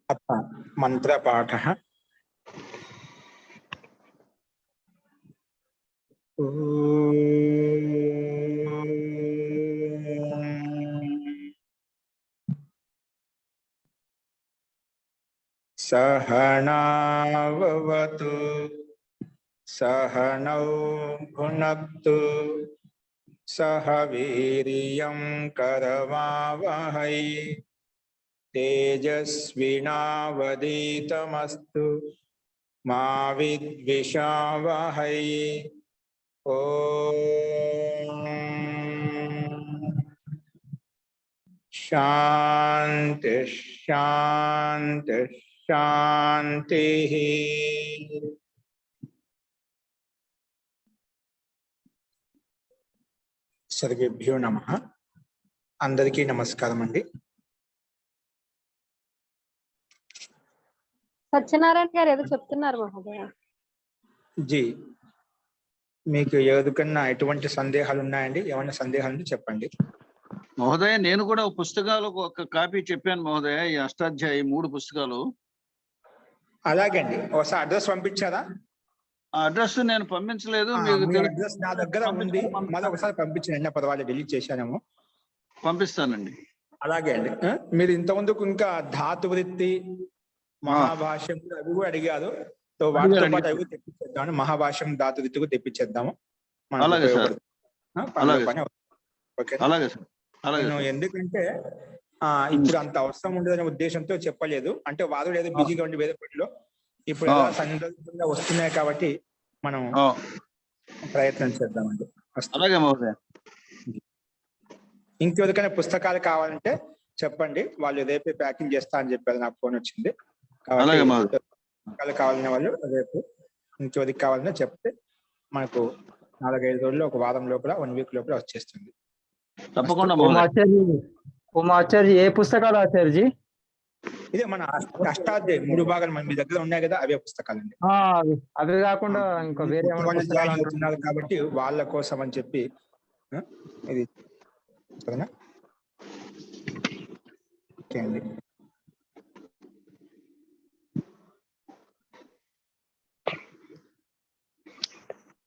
अथ मंत्रपाठः। सहनाववतु सहनौ भुनक्तु सह वीर्यं करवावहै तेजस्विनावधीतमस्तु मा विद्विषावहै। ओम शांति शांति शांति। सर्वेभ्यो नमः। अंदरिकी नमस्कारम अंडी। సత్యనారాయణ గారు ఏదో చెప్తున్నారు మహోదయ. జీ మీకు ఎవరికన్నా ఎటువంటి సందేహాలు ఉన్నాయండి? ఏమైనా సందేహాలు ఉంటే చెప్పండి మహోదయ. నేను కూడా పుస్తకాలు ఒక కాపీ చెప్పాను మహోదయ, ఈ అష్టాధ్యాయి 3 పుస్తకాలు. అలాగే అండి, ఒకసారి అడ్రస్ పంపించారా? ఆ అడ్రస్ నేను పంపించలేదు. మీ అడ్రస్ నా దగ్గర ఉంది, మళ్ళీ ఒకసారి పంపించండి. పర్వాలేదు, డిలీట్ చేశానేమో. పంపిస్తానండి. అలాగే అండి. మీరు ఇంతకుముందుకు ఇంకా ధాతు వృత్తి, మహాభాష్యం అవి కూడా అడిగారు. సో వాటితో పాటు అవి తెప్పించేద్దాము. మహాభాష్యం ధాతు వృత్తికి తెప్పించేద్దాము. అలాగే సార్, అలాగే సార్. నేను ఎందుకంటే ఇప్పుడు అంత అవసరం ఉండదనే ఉద్దేశంతో చెప్పలేదు. అంటే వారు లేదా బిజీగా ఉండి వేరే పనిలో ఇప్పుడు ఎలా సందర్భంగా వస్తున్నాయి కాబట్టి మనం ప్రయత్నం చేద్దామండి. అలాగే మహోదయ. ఇంకెవరికైనా పుస్తకాలు కావాలంటే చెప్పండి, వాళ్ళు రేపే ప్యాకింగ్ చేస్తా అని చెప్పారు. నాకు ఫోన్ వచ్చింది. పుస్తకాలు కావాలనే వాళ్ళు రేపు, ఇంకెవరికి కావాలన్నా చెప్తే మనకు 4-5 రోజుల్లో, ఒక వారం లోపల, 1 వీక్ లోపల వచ్చేస్తుంది. తప్పకుండా. ఆచార్య ఏ పుస్తకాలు ఆచార్యజీ? ఇదే మన అష్టాధ్యాయి 3 భాగాలు మీ దగ్గర ఉన్నాయి కదా, అవే పుస్తకాలండి. అవి కాకుండా ఇంకా వేరే జాయిన్ అవుతున్నారు కాబట్టి వాళ్ళ కోసం అని చెప్పి ఇది ఓకే అండి.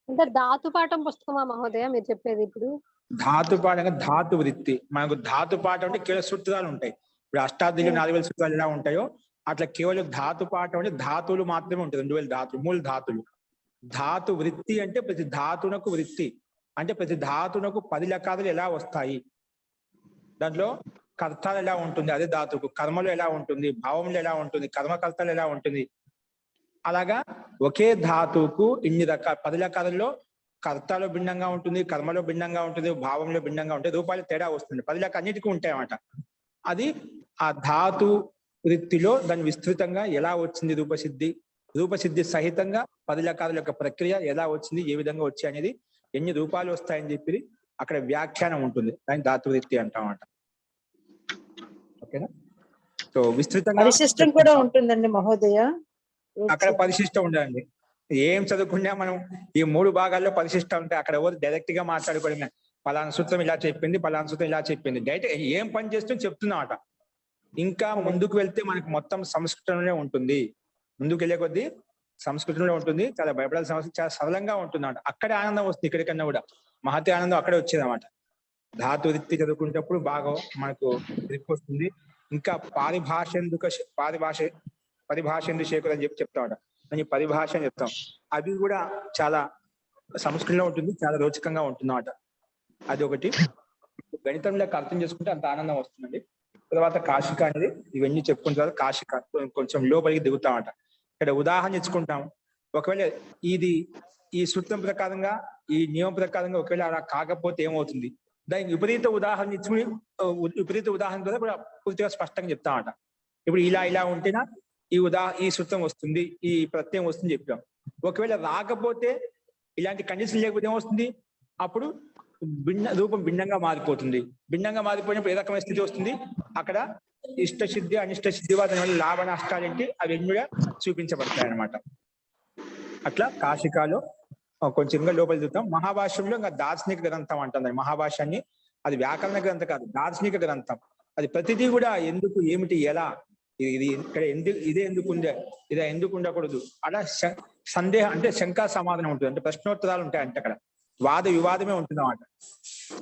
అంటే ధాతుపాఠం పుస్తకమా మహోదయ మీరు చెప్పేది? ఇప్పుడు ధాతుపాఠం, ధాతు వృత్తి. మనకు ధాతుపాఠం అంటే కేవలం సూత్రాలు ఉంటాయి. ఇప్పుడు అష్టాధ్యాయులు 4000 సూత్రాలు ఎలా ఉంటాయో అట్లా కేవలం ధాతుపాఠం అంటే ధాతువులు మాత్రమే ఉంటుంది. 2000 ధాతులు, మూల ధాతులు. ధాతు వృత్తి అంటే ప్రతి ధాతునకు వృత్తి, అంటే ప్రతి ధాతునకు 10 లకాదులు ఎలా వస్తాయి, దాంట్లో కర్తాలు ఎలా ఉంటుంది, అదే ధాతుకు కర్మలు ఎలా ఉంటుంది, భావంలో ఎలా ఉంటుంది, కర్మకర్తలు ఎలా ఉంటుంది. అలాగా ఒకే ధాతువుకు ఇన్ని రకాల 10 లకాలలో కర్తలో భిన్నంగా ఉంటుంది, కర్మలో భిన్నంగా ఉంటుంది, భావంలో భిన్నంగా ఉంటుంది, రూపాయలు తేడా వస్తుంది. 10 లక అన్నిటికీ ఉంటాయి అన్నమాట. అది ఆ ధాతు వృత్తిలో దాన్ని విస్తృతంగా ఎలా వచ్చింది రూపసిద్ధి, రూపసిద్ధి సహితంగా 10 లకాల యొక్క ప్రక్రియ ఎలా వచ్చింది, ఏ విధంగా వచ్చాయి అనేది, ఎన్ని రూపాలు వస్తాయని చెప్పి అక్కడ వ్యాఖ్యానం ఉంటుంది. దాన్ని ధాతు వృత్తి అంటామన్నమాట. ఓకేనా? సో విస్తృతంగా పరిశిష్టం కూడా ఉంటుందండి మహోదయ. అక్కడ పరిశిష్టం ఉండాలండి. ఏం చదువుకున్నా మనం ఈ 3 భాగాల్లో పరిశిష్టం ఉంటే అక్కడ ఎవరు డైరెక్ట్ గా మాట్లాడుకోవడమే. పలానా సూత్రం ఇలా చెప్పింది, పలానా సూత్రం ఇలా చెప్పింది, డైరెక్ట్ ఏం పని చేస్తూ చెప్తున్నమాట. ఇంకా ముందుకు వెళ్తే మనకు మొత్తం సంస్కృతంలోనే ఉంటుంది. ముందుకు వెళ్ళే కొద్దీ సంస్కృతంలో ఉంటుంది. చాలా భయపడాల్సిన అవసరం, చాలా సరళంగా ఉంటుంది అన్నమాట. అక్కడే ఆనందం వస్తుంది. ఇక్కడికన్నా కూడా మహతి ఆనందం అక్కడే వచ్చేది అన్నమాట. ధాతు వృత్తి చదువుకునేటప్పుడు బాగా మనకు గ్రిప్ వస్తుంది. ఇంకా పరిభాషేందు శేఖర్ అని చెప్పి చెప్తామట. అని పరిభాష అని చెప్తాం. అది కూడా చాలా సంస్కృతంలో ఉంటుంది, చాలా రోచకంగా ఉంటుంది అన్నమాట. అది ఒకటి. గణితంలోకి అర్థం చేసుకుంటే అంత ఆనందం వస్తుందండి. తర్వాత కాశిక అనేది, ఇవన్నీ చెప్పుకున్న తర్వాత కాశిక కొంచెం లోపలికి దిగుతామట. ఇక్కడ ఉదాహరణ ఇచ్చుకుంటాం. ఒకవేళ ఇది ఈ సూత్రం ప్రకారంగా, ఈ నియమం ప్రకారంగా ఒకవేళ అలా కాకపోతే ఏమవుతుంది, దానికి విపరీత ఉదాహరణ ఇచ్చుకుని విపరీత ఉదాహరణ ద్వారా కూడా పూర్తిగా స్పష్టంగా చెప్తామట. ఇప్పుడు ఇలా ఉంటేనా ఈ సూత్రం వస్తుంది, ఈ ప్రత్యయం వస్తుంది చెప్పాం. ఒకవేళ రాకపోతే, ఇలాంటి కండిషన్ లేకపోతే ఏమొస్తుంది, అప్పుడు రూపం భిన్నంగా మారిపోతుంది. భిన్నంగా మారిపోయినప్పుడు ఏ రకమైన స్థితి వస్తుంది, అక్కడ ఇష్టసిద్ధి అనిష్ట సిద్ధి దాని వల్ల లాభ నష్టాలేంటి అవన్నీ కూడా చూపించబడతాయి అన్నమాట. అట్లా కాశికాలో కొంచెంగా లోపలి చూద్దాం. మహాభాష్యంలో ఇంకా దార్శనిక గ్రంథం అంటుంది మహాభాష్యాన్ని. అది వ్యాకరణ గ్రంథం కాదు, దార్శనిక గ్రంథం. అది ప్రతిదీ కూడా ఎందుకు, ఏమిటి, ఎలా, ఇది ఇక్కడ ఇదే ఎందుకు ఉందే, ఇదే ఎందుకు ఉండకూడదు అలా సందేహం అంటే శంకా సమాధానం ఉంటుంది, అంటే ప్రశ్నోత్తరాలు ఉంటాయి అంటే అక్కడ వాద వివాదమే ఉంటుంది అన్నమాట.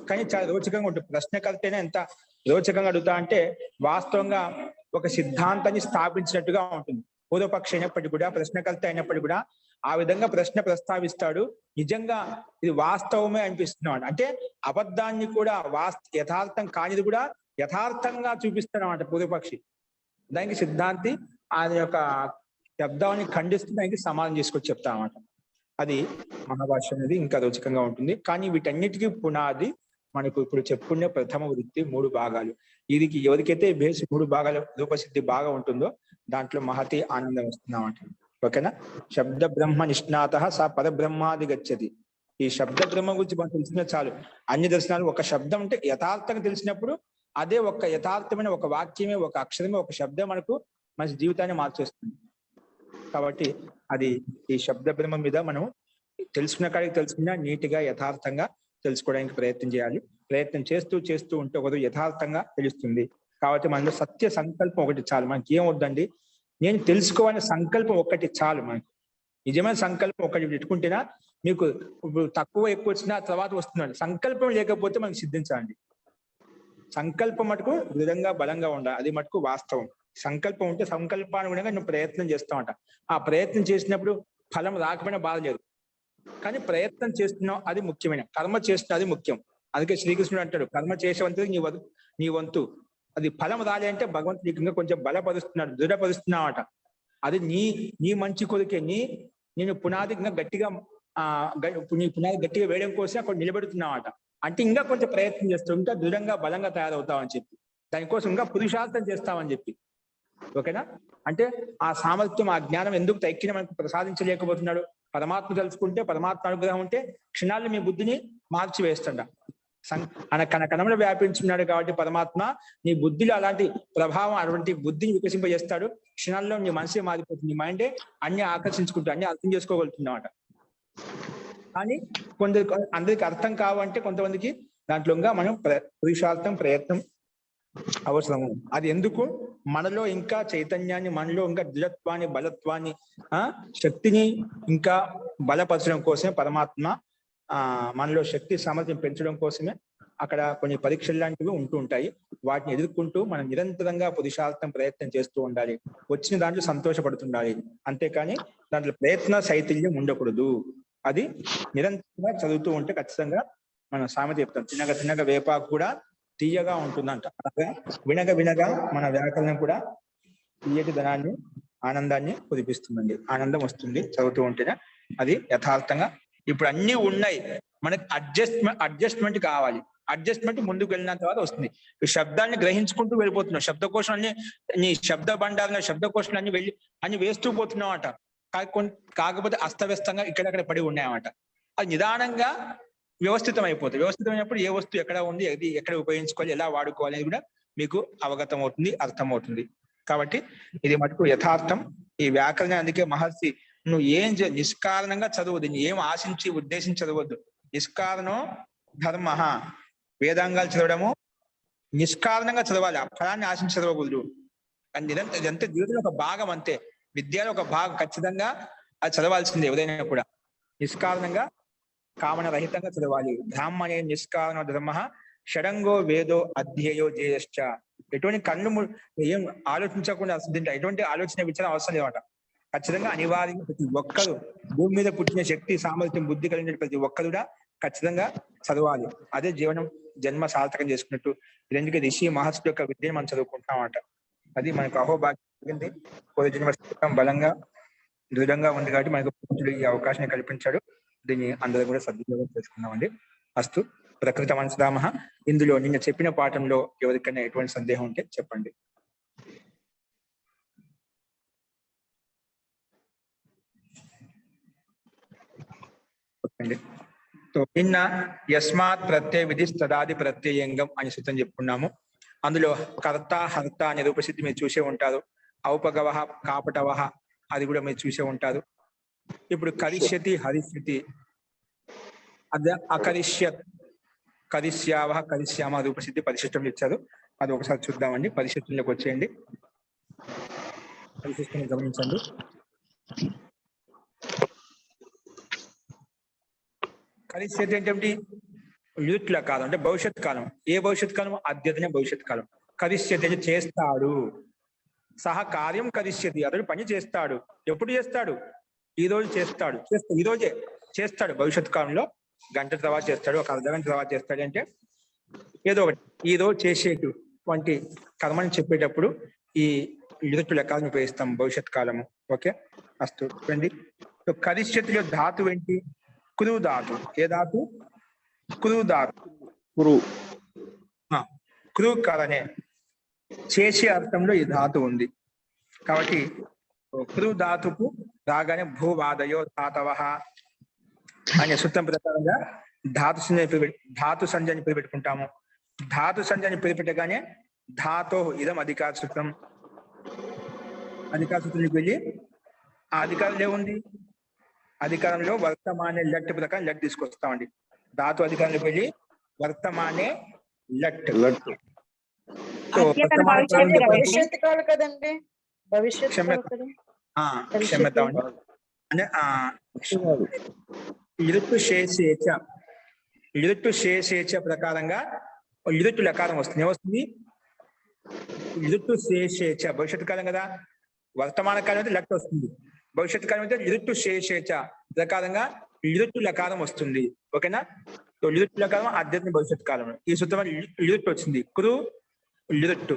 కానీ చాలా రోచకంగా ఉంటుంది. ప్రశ్నకర్తనే ఎంత రోచకంగా అడుగుతా అంటే వాస్తవంగా ఒక సిద్ధాంతాన్ని స్థాపించినట్టుగా ఉంటుంది. పూర్వపక్ష అయినప్పటికీ కూడా, ప్రశ్నకర్త అయినప్పటికీ కూడా ఆ విధంగా ప్రశ్న ప్రస్తావిస్తాడు. నిజంగా ఇది వాస్తవమే అనిపిస్తున్నాడు, అంటే అబద్ధాన్ని కూడా యథార్థం కానిది కూడా యథార్థంగా చూపిస్తాడు అన్నమాట పూర్వపక్షి. దానికి సిద్ధాంతి ఆయన యొక్క శబ్దాన్ని ఖండిస్తూ దానికి సమాధానం చేసుకొచ్చి చెప్తా అన్నమాట. అది మహాభాష్యం అనేది ఇంకా రోచకంగా ఉంటుంది. కానీ వీటన్నిటికీ పునాది మనకు ఇప్పుడు చెప్పుకునే ప్రథమ వృత్తి 3 భాగాలు. ఇది ఎవరికైతే బేస్ 3 భాగాల రూపసిద్ధి బాగా ఉంటుందో దాంట్లో మహతి ఆనందం వస్తుందన్నమాట. ఓకేనా? శబ్ద బ్రహ్మ నిష్ణాత స పరబ్రహ్మాది గచ్చతి. ఈ శబ్ద బ్రహ్మ గురించి మనం తెలిసిన చాలు. అన్ని దర్శనాలు ఒక శబ్దం అంటే యథార్థంగా తెలిసినప్పుడు అదే ఒక యథార్థమైన ఒక వాక్యమే, ఒక అక్షరమే, ఒక శబ్దం మనకు మన జీవితాన్ని మార్చేస్తుంది. కాబట్టి అది ఈ శబ్ద బ్రహ్మం మీద మనం తెలుసుకున్న కాడికి తెలుసుకున్నా నీట్గా యథార్థంగా తెలుసుకోవడానికి ప్రయత్నం చేయాలి. ప్రయత్నం చేస్తూ చేస్తూ ఉంటే ఒకటి యథార్థంగా తెలుస్తుంది. కాబట్టి మనలో సత్య సంకల్పం ఒకటి చాలు. మనకి ఏం వద్దండి, నేను తెలుసుకోవాలనే సంకల్పం ఒకటి చాలు. మనకు నిజమైన సంకల్పం ఒకటి పెట్టుకుంటేనా మీకు తక్కువ ఎక్కువ వచ్చినా తర్వాత వస్తుందండి. సంకల్పం లేకపోతే మనకు సిద్ధించాలండి. సంకల్పం మటుకు దృఢంగా బలంగా ఉండాలి, అది మటుకు వాస్తవం. సంకల్పం ఉంటే సంకల్పానుగుణంగా నువ్వు ప్రయత్నం చేస్తావంట. ఆ ప్రయత్నం చేసినప్పుడు ఫలం రాకపోయినా బాధ లేదు, కానీ ప్రయత్నం చేస్తున్నావు అది ముఖ్యమైన. కర్మ చేస్తున్నా అది ముఖ్యం. అందుకే శ్రీకృష్ణుడు అంటాడు, కర్మ చేసేవంతది నీ వంతు. అది ఫలం రాలే అంటే భగవంతుడు నీకు ఇంకా కొంచెం బలపరుస్తున్నాడు, దృఢపరుస్తున్నావట. అది నీ మంచి కొరికే, నేను పునాది ఇంకా గట్టిగా నీ పునాది గట్టిగా వేయడం కోసం అక్కడ నిలబెడుతున్నావట. అంటే ఇంకా కొంచెం ప్రయత్నం చేస్తావు, ఇంకా దృఢంగా బలంగా తయారవుతావని చెప్పి, దానికోసం ఇంకా పురుషార్థం చేస్తావని చెప్పి. ఓకేనా? అంటే ఆ సామర్థ్యం, ఆ జ్ఞానం ఎందుకు తక్కిన మనకు ప్రసాదించలేకపోతున్నాడు? పరమాత్మ తెలుసుకుంటే, పరమాత్మ అనుగ్రహం ఉంటే క్షణాల్లో మీ బుద్ధిని మార్చివేస్తుండ. కణంలో వ్యాపించున్నాడు కాబట్టి పరమాత్మ నీ బుద్ధిలో అలాంటి ప్రభావం, అటువంటి బుద్ధిని వికసింపజేస్తాడు. క్షణాల్లో నీ మనసే మారిపోతుంది, నీ మైండే అన్ని ఆకర్షించుకుంటూ అన్ని అర్థం చేసుకోగలుగుతున్నమాట. కానీ అందరికి అర్థం కావంటే కొంతమందికి దాంట్లో మనం పురుషార్థం, ప్రయత్నం అవసరము. అది ఎందుకు? మనలో ఇంకా చైతన్యాన్ని, మనలో ఇంకా దృఢత్వాన్ని, బలత్వాన్ని, శక్తిని ఇంకా బలపరచడం కోసమే పరమాత్మ మనలో శక్తి సామర్థ్యం పెంచడం కోసమే అక్కడ కొన్ని పరీక్షలు లాంటివి ఉంటూ ఉంటాయి. వాటిని ఎదుర్కొంటూ మనం నిరంతరంగా పురుషార్థం, ప్రయత్నం చేస్తూ ఉండాలి. వచ్చిన దాంట్లో సంతోషపడుతుండాలి. అంతేకాని దాంట్లో ప్రయత్న శైథిల్యం ఉండకూడదు. అది నిరంతరంగా చదువుతూ ఉంటే ఖచ్చితంగా మనం సామెత చెప్తాం, తినగ వేపాకు కూడా తీయగా ఉంటుందంట. అలాగే వినగా మన వ్యాకరణం కూడా తీయటి ధనాన్ని, ఆనందాన్ని కుదిపిస్తుందండి. ఆనందం వస్తుంది చదువుతూ ఉంటేనే. అది యథార్థంగా ఇప్పుడు అన్ని ఉన్నాయి, మనకి అడ్జస్ట్మెంట్ కావాలి. అడ్జస్ట్మెంట్ ముందుకు వెళ్ళిన తర్వాత వస్తుంది. ఈ శబ్దాన్ని గ్రహించుకుంటూ వెళ్ళిపోతున్నాం. శబ్దకోశాన్ని, నీ శబ్ద బండారులో శబ్దకోశాలు అన్ని వేస్తూ పోతున్నాం అంట. కాకపోతే అస్తవ్యస్తంగా ఇక్కడక్కడ పడి ఉన్నాయన్నమాట. అది నిదానంగా వ్యవస్థితం అయిపోతుంది. వ్యవస్థితమైనప్పుడు ఏ వస్తువు ఎక్కడ ఉంది, ఏది ఎక్కడ ఉపయోగించుకోవాలి, ఎలా వాడుకోవాలి అనేది కూడా మీకు అవగతం అవుతుంది, అర్థమవుతుంది. కాబట్టి ఇది మటుకు యథార్థం. ఈ వ్యాకరణ అందుకే మహర్షి నువ్వు నిష్కారణంగా చదవద్దు, దీన్ని ఏం ఆశించి ఉద్దేశించి చదవద్దు. నిష్కారణం ధర్మ. వేదాంగాలు చదవడము నిష్కారణంగా చదవాలి, ఆ ఫలాన్ని ఆశించి చదవకూడదు. అని నిరంతరం అంతే, జీవితంలో ఒక భాగం అంతే, విద్యలో ఒక భాగం ఖచ్చితంగా అది చదవాల్సిందే. ఎవరైనా కూడా నిష్కారణంగా, కామన రహితంగా చదవాలి. బ్రాహ్మణే నిష్కారణ ధర్మ షడంగో వేదో అధ్యేయో జేయశ్చ. ఎటువంటి ఏం ఆలోచించకుండా దీంట్లో ఎటువంటి ఆలోచన విచారం అవసరం లేదన్నమాట. ఖచ్చితంగా అనివార్యంగా ప్రతి ఒక్కరు, భూమి మీద పుట్టిన శక్తి, సామర్థ్యం, బుద్ధి కలిగిన ప్రతి ఒక్కరు కూడా ఖచ్చితంగా చదవాలి. అదే జన్మ సార్థకం చేసుకున్నట్టు. ఎందుకంటే ఋషి మహర్షుల యొక్క విద్యను మనం చదువుకుంటున్నామట. అది మనకు అహోభాగ్యం. జన్మ బలంగా, దృఢంగా ఉంది కాబట్టి మనకు ఈ అవకాశాన్ని కల్పించాడు. దీన్ని అందరూ కూడా సద్వినియోగం చేసుకున్నామండి. అస్తు ప్రకృత మనసుదామ. ఇందులో నిన్న చెప్పిన పాఠంలో ఎవరికైనా ఎటువంటి సందేహం ఉంటే చెప్పండి. నిన్న యస్మాత్ ప్రత్యయ విధి తదాది ప్రత్యయంగం అని సూత్రం చెప్పుకున్నాము. అందులో కర్త, హర్త అనే రూపసిద్ధి మీరు చూసే ఉంటారు. ఔపగవహ, కాపటవహ అది కూడా మీరు చూసే ఉంటారు. ఇప్పుడు కరిష్యతి, హరిష్యతి, అదే అకరిష్యత్, కరిష్యావహ, కరిష్యామ రూపసిద్ధి పరిశిష్టం ఇచ్చారు. అది ఒకసారి చూద్దామండి. పరిశిష్టంలోకి వచ్చేయండి. అది చూసుకొని గమనించండి. కరిష్యతి అంటే ఏమిటి? ల్యుట్ల కాలం అంటే భవిష్యత్ కాలం. ఏ భవిష్యత్ కాలం? అద్యతనే భవిష్యత్ కాలం. కరిష్యతి అంటే చేస్తాడు. సహ కార్యం కరిష్యతి, అతడు పని చేస్తాడు. ఎప్పుడు చేస్తాడు? ఈ రోజు చేస్తాడు. ఈ రోజే చేస్తాడు. భవిష్యత్ కాలంలో గంట తర్వాత చేస్తాడు, ఒక అర్ధగంట తర్వాత చేస్తాడు. అంటే ఏదో ఒకటి ఈ రోజు చేసేటువంటి కర్మని చెప్పేటప్పుడు ఈ లిటుల కాలం ఉపయోగిస్తాం, భవిష్యత్ కాలము. ఓకే, అస్తు. చూడండి, కరిష్యతిలో ధాతు ఏంటి? కురు ధాతు. ఏ ధాతు? కురు ధాతు. కురు కరనే చేసే అర్థంలో ఈ ధాతు ఉంది. కాబట్టి కురు ధాతుకు రాగానే భూవాదయో ధాతవ అనే సూత్రం ప్రకారంగా ధాతు సంజ్ఞని పేరు పెట్టుకుంటాము. ధాతు సంజ్ఞని పేరు పెట్టగానే ధాతో ఇదం అధికార సూత్రం. అధికార సూత్రానికి వెళ్ళి ఆ అధికారంలో ఏముంది? అధికారంలో వర్తమానే లట్ ప్రకారం లట్ తీసుకొస్తామండి. ధాతు అధికారంలోకి వెళ్ళి వర్తమానే లట్. భవిష్యత్ కాదు కదండి, భవిష్యత్ కాదు కదా. క్షమ్యత అంటే లిరుట్టు శేషేచ ప్రకారంగా లిరుట్టు లకారం వస్తుంది. ఏమొస్తుంది? లిరుట్టు శేషేచ భవిష్యత్ కాలం కదా. వర్తమాన కాలం అయితే లట్ వస్తుంది, భవిష్యత్ కాలం అయితే లిరుట్టు శేషేచ ప్రకారంగా లిరుట్టు లకారం వస్తుంది. ఓకేనా? లిరుట్టు లకారం అధ్యాత్మ భవిష్యత్ కాలం. ఈ సూత్రం లిరుట్టు వచ్చింది. కురు లిరుట్టు.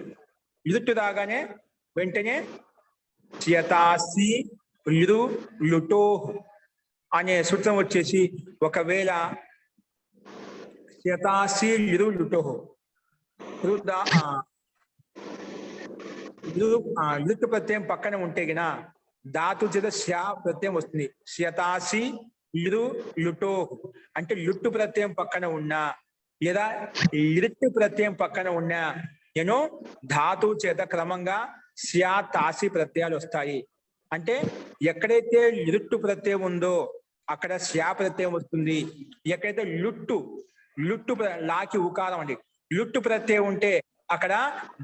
లిరుట్టు రాగానే వెంటనే యతాసి లిరు లుటో అనే సూత్రం వచ్చేసి, ఒకవేళ యతాసి లిరు లుటో లిట్ ప్రత్యయం పక్కన ఉంటే గిన ధాతు చేత శ్యా ప్రత్యయం వస్తుంది. యతాసి లిరు లుటో అంటే లుట్టు ప్రత్యయం పక్కన ఉన్నా లేదా లిట్ ప్రత్యయం పక్కన ఉన్నా నేను ధాతు చేత క్రమంగా శ్యా తాసి ప్రత్యయాలు వస్తాయి. అంటే ఎక్కడైతే లిట్టు ప్రత్యయం ఉందో అక్కడ శ్యా ప్రత్యయం వస్తుంది. ఎక్కడైతే లుట్టు లాకి ఉకారం అండి, లుట్టు ప్రత్యయం ఉంటే అక్కడ